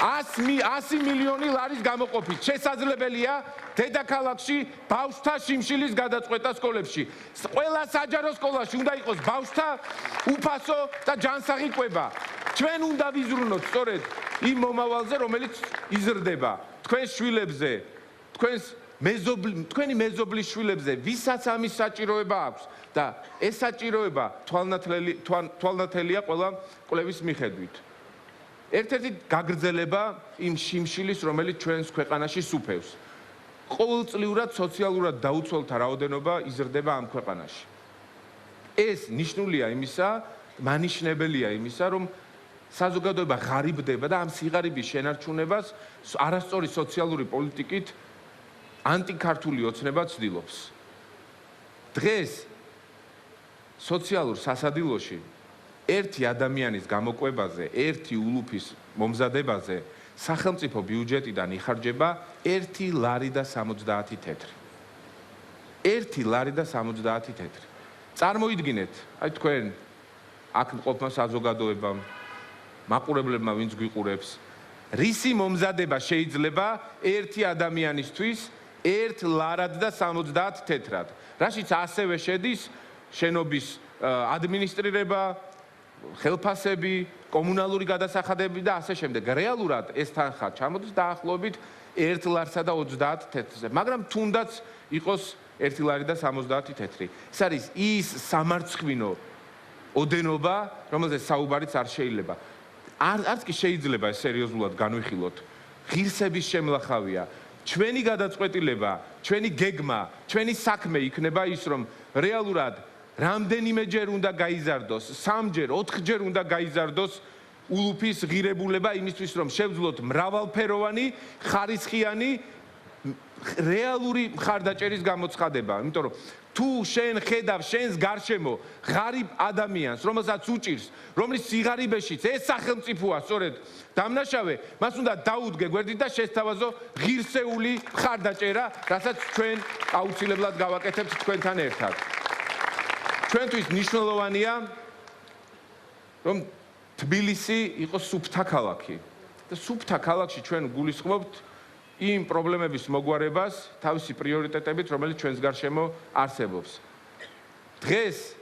100 მილიონი ლარის გამოყოფით შესაძლებელია დედაქალაქში ბავშვთა შიმშილის გადაწყვეტა სკოლებში. ყველა საჯარო სკოლაში უნდა იყოს ბავშვთა უფასო და ჯანსაღი კვება. ჩვენ უნდა ვიზრუნოთ სწორედ იმ მომავალზე, რომელიც იზრდება თქვენს შვილებზე, თქვენი მეზობლის შვილებზე, ვისაც ამის საჭიროება აქვს და ეს საჭიროება თვალნათელია ყველა კვლევის მიხედვით. ერთ-ერთი გაგრძელება იმ შიმშილის, რომელიც ჩვენს ქვეყანაში სუფევს. ყოველწლიურად სოციალურად დაუცველთა რაოდენობა იზრდება ამ ქვეყანაში. ეს ნიშნულია იმისა, მანიშნებელია იმისა, რომ საზოგადოება ღარიბდება და ამ სიღარიბის შენარჩუნებას არასწორი სოციალური პოლიტიკით ანტიქართული ოცნება ცდილობს. დღეს სოციალურ სასადილოში ერთი ადამიანის გამოკვებაზე, ერთი ულუფის მომზადებაზე სახელმწიფო ბიუჯეტიდან იხარჯება 1 ლარი და 70 თეთრი. 1 ლარი და 70 თეთრი. წარმოიდგინეთ, აი თქვენ აქ მყოფმა საზოგადოებამ, მაყურებლებმა, ვინც გვიყურებს, რისი მომზადება შეიძლება ერთი ადამიანისთვის 1 ლარად და 70 თეთრად, რაშიც ასევე შედის შენობის ადმინისტრირება, ხელფასები, კომუნალური გადასახადები და ასე შემდეგ. რეალურად ეს თანხა ჩამოდის დაახლოებით 1 ლარსა და 30 თეთრზე, მაგრამ თუნდაც იყოს 1 ლარი და 70 თეთრი. ეს არის ის სამარცხვინო ოდენობა, რომელზეც საუბარიც არ შეიძლება. არც კი შეიძლება ეს სერიოზულად განვიხილოთ. ღირსების შემლახავია. ჩვენი გადაწყვეტილება, ჩვენი გეგმა, ჩვენი საქმე იქნება ის, რომ რეალურად რამდენიმეჯერ უნდა გაიზარდოს, 3ჯერ, 4ჯერ უნდა გაიზარდოს ულუფის ღირებულება იმისთვის, რომ შევძლოთ მრავალფეროვანი, ხარისხიანი, რეალური მხარდაჭერის გამოცხადება. იმიტომ რომ თუ შენ ხედავ შენს გარშემო ღარიბ ადამიანს, რომელსაც უჭირს, რომლის სიღარიბეშიც ეს სახელმწიფოა სწორედ დამნაშავე, მას უნდა დაუდგე გვერდით და შესთავაზო ღირსეული მხარდაჭერა, რასაც ჩვენ აუცილებლად გავაკეთებთ თქვენთან ერთად. ჩვენთვის მნიშვნელოვანია, რომ თბილისი იყოს სუფთა ქალაქი. და სუფთა ქალაქში ჩვენ გულისხმობთ იმ პრობლემების მოგვარებას, თავისი პრიორიტეტებით, რომელიც ჩვენს გარშემო არსებობს. დღეს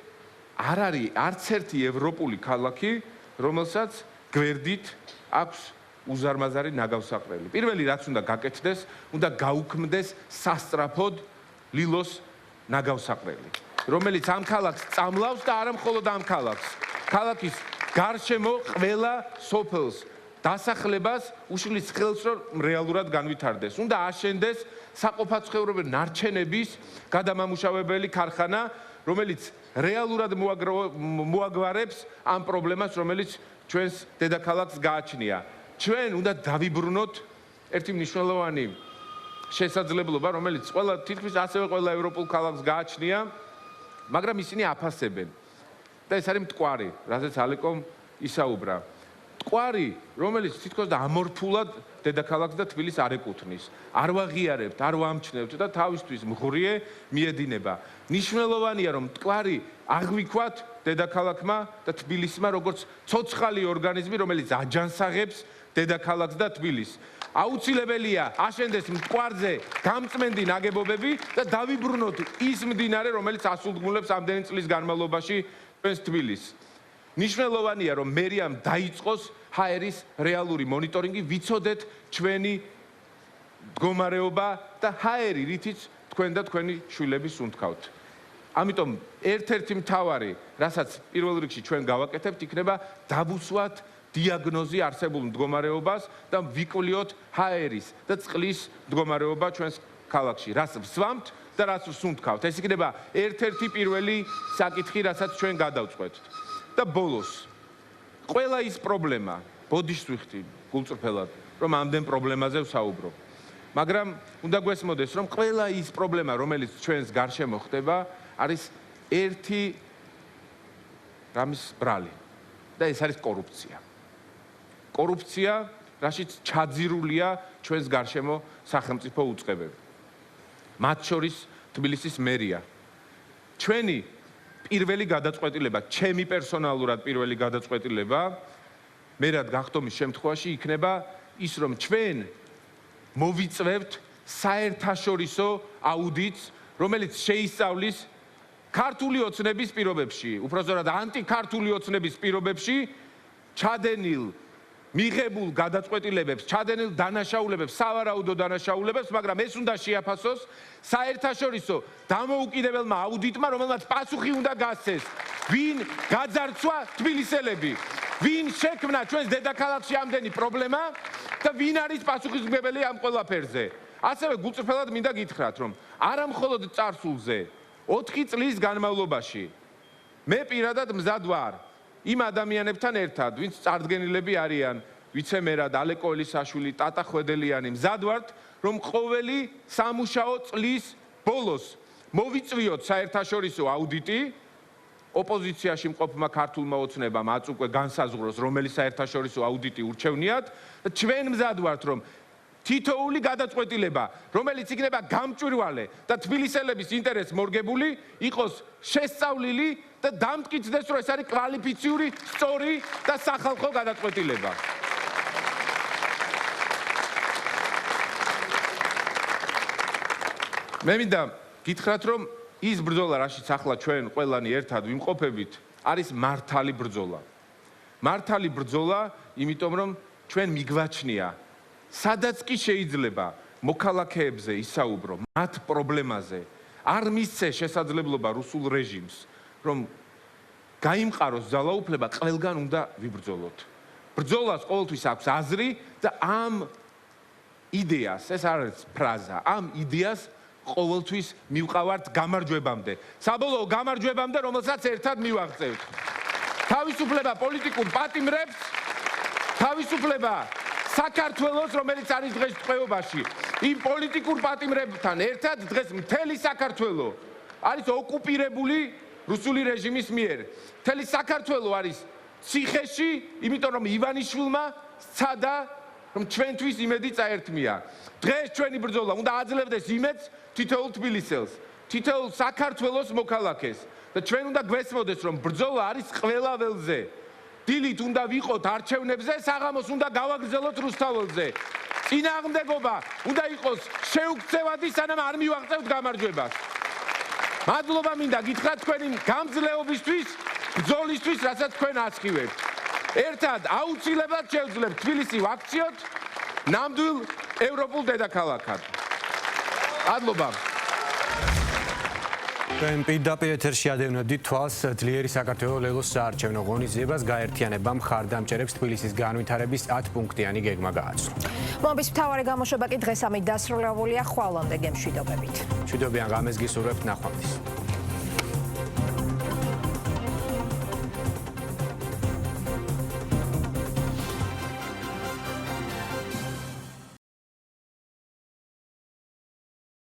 არ არის არც ერთი ევროპული ქალაქი, რომელსაც გვერდით აქვს უზარმაზარი ნაგავსაყრელი. პირველი რაც უნდა გაკეთდეს, უნდა გაუქმდეს სასწრაფოდ ლილოს ნაგავსაყრელი, რომელიც ამ ქალაქს წამლავს და არა მხოლოდ ამ ქალაქს. ქალაქის გარშემო ყველა სოფელს დასახლებას უშლის ხელს, რომ რეალურად განვითარდეს. უნდა აშენდეს საყოფაცხოვრებო ნარჩენების გადამამუშავებელი ქარხანა, რომელიც რეალურად მოაგვარებს ამ პრობლემას, რომელიც ჩვენს დედაქალაქს გააჩნია. ჩვენ უნდა დავიბრუნოთ ერთი მნიშვნელოვანი შესაძლებლობა, რომელიც თითქმის ასევე ყველა ევროპულ ქალაქს გააჩნია, მაგრამ ისინი აფასებენ. და ეს არის მტკვარი, რაზეც ალეკომ ისაუბრა. მტკვარი, რომელიც თითქოს და ამორფულად დედაქალაქს და თბილისს არ ეკუთვნის. არ ვაღიარებთ, არ ვამჩნევთ და თავისთვის მღრიე მიედინება. მნიშვნელოვანია, რომ მტკვარი აღვიქვათ დედაქალაქმა და თბილისმა როგორც ცოცხალი ორგანიზმი, რომელიც აჯანსაღებს დედაქალაქს და თბილისს. აუცილებელია აშენდეს მტკვარზე გამწმენდი ნაგებობები და დავიბრუნოთ ის მდინარე, რომელიც ასულგმულებს ამდენი წლის განმავლობაში ჩვენს თბილისს. მნიშვნელოვანია, რომ მერიამ დაიწყოს ჰაერის რეალური მონიტორინგი, ვიცოდეთ ჩვენი მდგომარეობა და ჰაერი, რითიც თქვენ და თქვენი შვილები სუნთქავთ. ამიტომ ერთ-ერთი მთავარი, რასაც პირველ რიგში ჩვენ გავაკეთებთ, იქნება დავუსვათ დიაგნოზი არსებულ მდგომარეობას და ვიკვლიოთ ჰაერის და წყლის მდგომარეობა ჩვენს ქალაქში, რაც ვსვამთ და რაც ვსუნთქავთ. ეს იქნება ერთ-ერთი პირველი საკითხი, რასაც ჩვენ გადავწყვეტთ. და ბოლოს, ყველა ის პრობლემა, ბოდიშს ვიხდი გულწრფელად, რომ ამდენ პრობლემაზე ვსაუბრობ. მაგრამ უნდა გვესმოდეს, რომ ყველა ის პრობლემა, რომელიც ჩვენს გარშემო ხდება, არის ერთი რამის ბრალი და ეს არის კორუფცია. კორუფცია, რაშიც ჩაძირულია ჩვენს გარშემო სახელმწიფო უწყებები. მათ შორის თბილისის მერია. ჩვენი პირველი გადაწყვეტილება, ჩემი პერსონალურად პირველი გადაწყვეტილება, მერად გახდომის შემთხვევაში იქნება ის, რომ ჩვენ მოვიწვევთ საერთაშორისო აუდიტს, რომელიც შეისწავლის ქართული ოცნების პირობებში, უпростоრად ანტიქართული ოცნების პირობებში ჩადენილ მიღებულ გადაწყვეტილებებს, ჩადენილ დანაშაულებებს, სავარაუდო დანაშაულებებს, მაგრამ ეს უნდა შეაფასოს საერთაშორისო დამოუკიდებელმა აუდიტმა, რომელმაც პასუხი უნდა გასცეს, ვინ გაძარცვა თბილისელები, ვინ შექმნა ჩვენს დედაქალაქში ამდენი პრობლემა და ვინ არის პასუხისმგებელი ამ ყველაფერზე. ასევე გულწრფელად მინდა გითხრათ, რომ არა მხოლოდ წარსულზე, 4 წლის განმავლობაში მე პირადად მზად ვარ იმ ადამიანებთან ერთად, ვინც წარდგენილები არიან, ვიცემერად ალეკო ელისაშვილი, ტატა ხვედელიანი, მზად ვართ, რომ ყოველი სამუშაო წლის ბოლოს მოვიწვიოთ საერთაშორისო აუდიტი, ოპოზიციაში მყოფმა ქართულმა ოცნებამ აწ უკვე განსაზღვროს, რომელი საერთაშორისო აუდიტი ურჩევნიათ და ჩვენ მზად ვართ, რომ თითოეული გადაწყვეტილება, რომელიც იქნება გამჭვირვალე და თბილისელების ინტერესს მორგებული, იყოს შესწავლილი და დამტკიცდეს, რომ ეს არის კვალიფიციური, სწორი და სახალხო გადაწყვეტილება. მე მინდა გითხრათ, რომ ის ბრძოლა, რაშიც ახლა ჩვენ ყველანი ერთად ვიმყოფებით, არის მართალი ბრძოლა. მართალი ბრძოლა, იმიტომ რომ ჩვენ მიგვაჩნია, სადაც კი შეიძლება მოქალაქეებზე ისაუბრო, მათ პრობლემაზე, არ მისცე შესაძლებლობა რუსულ რეჟიმს, რომ გაიმყაროს ძალაუფლება, ყველგან უნდა ვიბრძოლოთ. ბრძოლას ყოველთვის აქვს აზრი და ამ იდეას, ეს არ არის ფრაზა, ამ იდეას ყოველთვის მივყავართ გამარჯვებამდე. საბოლოო გამარჯვებამდე, რომელსაც ერთად მივაღწევთ. თავისუფლება პოლიტიკურ პატიმრებს, თავისუფლება საქართველოს, რომელიც არის დღეს ტყვეობაში. იმ პოლიტიკურ პატიმრებთან ერთად დღეს მთელი საქართველო არის ოკუპირებული რუსული რეჟიმის მიერ. მთელი საქართველო არის ციხეში, იმიტომ რომ ივანიშვილმა სცადა, რომ ჩვენთვის იმედი წაერთმია. დღეს ჩვენი ბრძოლა უნდა აძლევდეს იმედს თითოეულ თბილისელს, თითოეულ საქართველოს მოქალაქეს და ჩვენ უნდა გვესმოდეს, რომ ბრძოლა არის ყველა ველზე. დილით უნდა ვიყოთ არჩევნებზე, საღამოს უნდა გავაგრძელოთ რუსთაველზე. წინააღმდეგობა უნდა იყოს შეუქცევადი, სანამ არ მივაღწევთ გამარჯვებას. მადლობა მინდა გითხრათ თქვენი გამძლეობისთვის, ბრძოლისთვის, რასაც თქვენ ასხივებთ. ერთად აუცილებლად შევძლებთ თბილისი ვაქციოთ ნამდვილ ევროპულ დედაქალაქად. მადლობა. ჩვენ პირდაპირ ეთერში ადევნებდით თვალს ძლიერი საქართველოს ლელოს საარჩევნო ღონისძიებას გაერთიანება მხარდამჭერებს თბილისის განვითარების 10 პუნქტიანი გეგმა გააცნო. მომის მთავარი გამოშვება კი დღეს ამით დასრულებულია. ხვალამდე გემშვიდობებით. მშვიდობიან ღამეს გისურვებთ, ნახვამდის.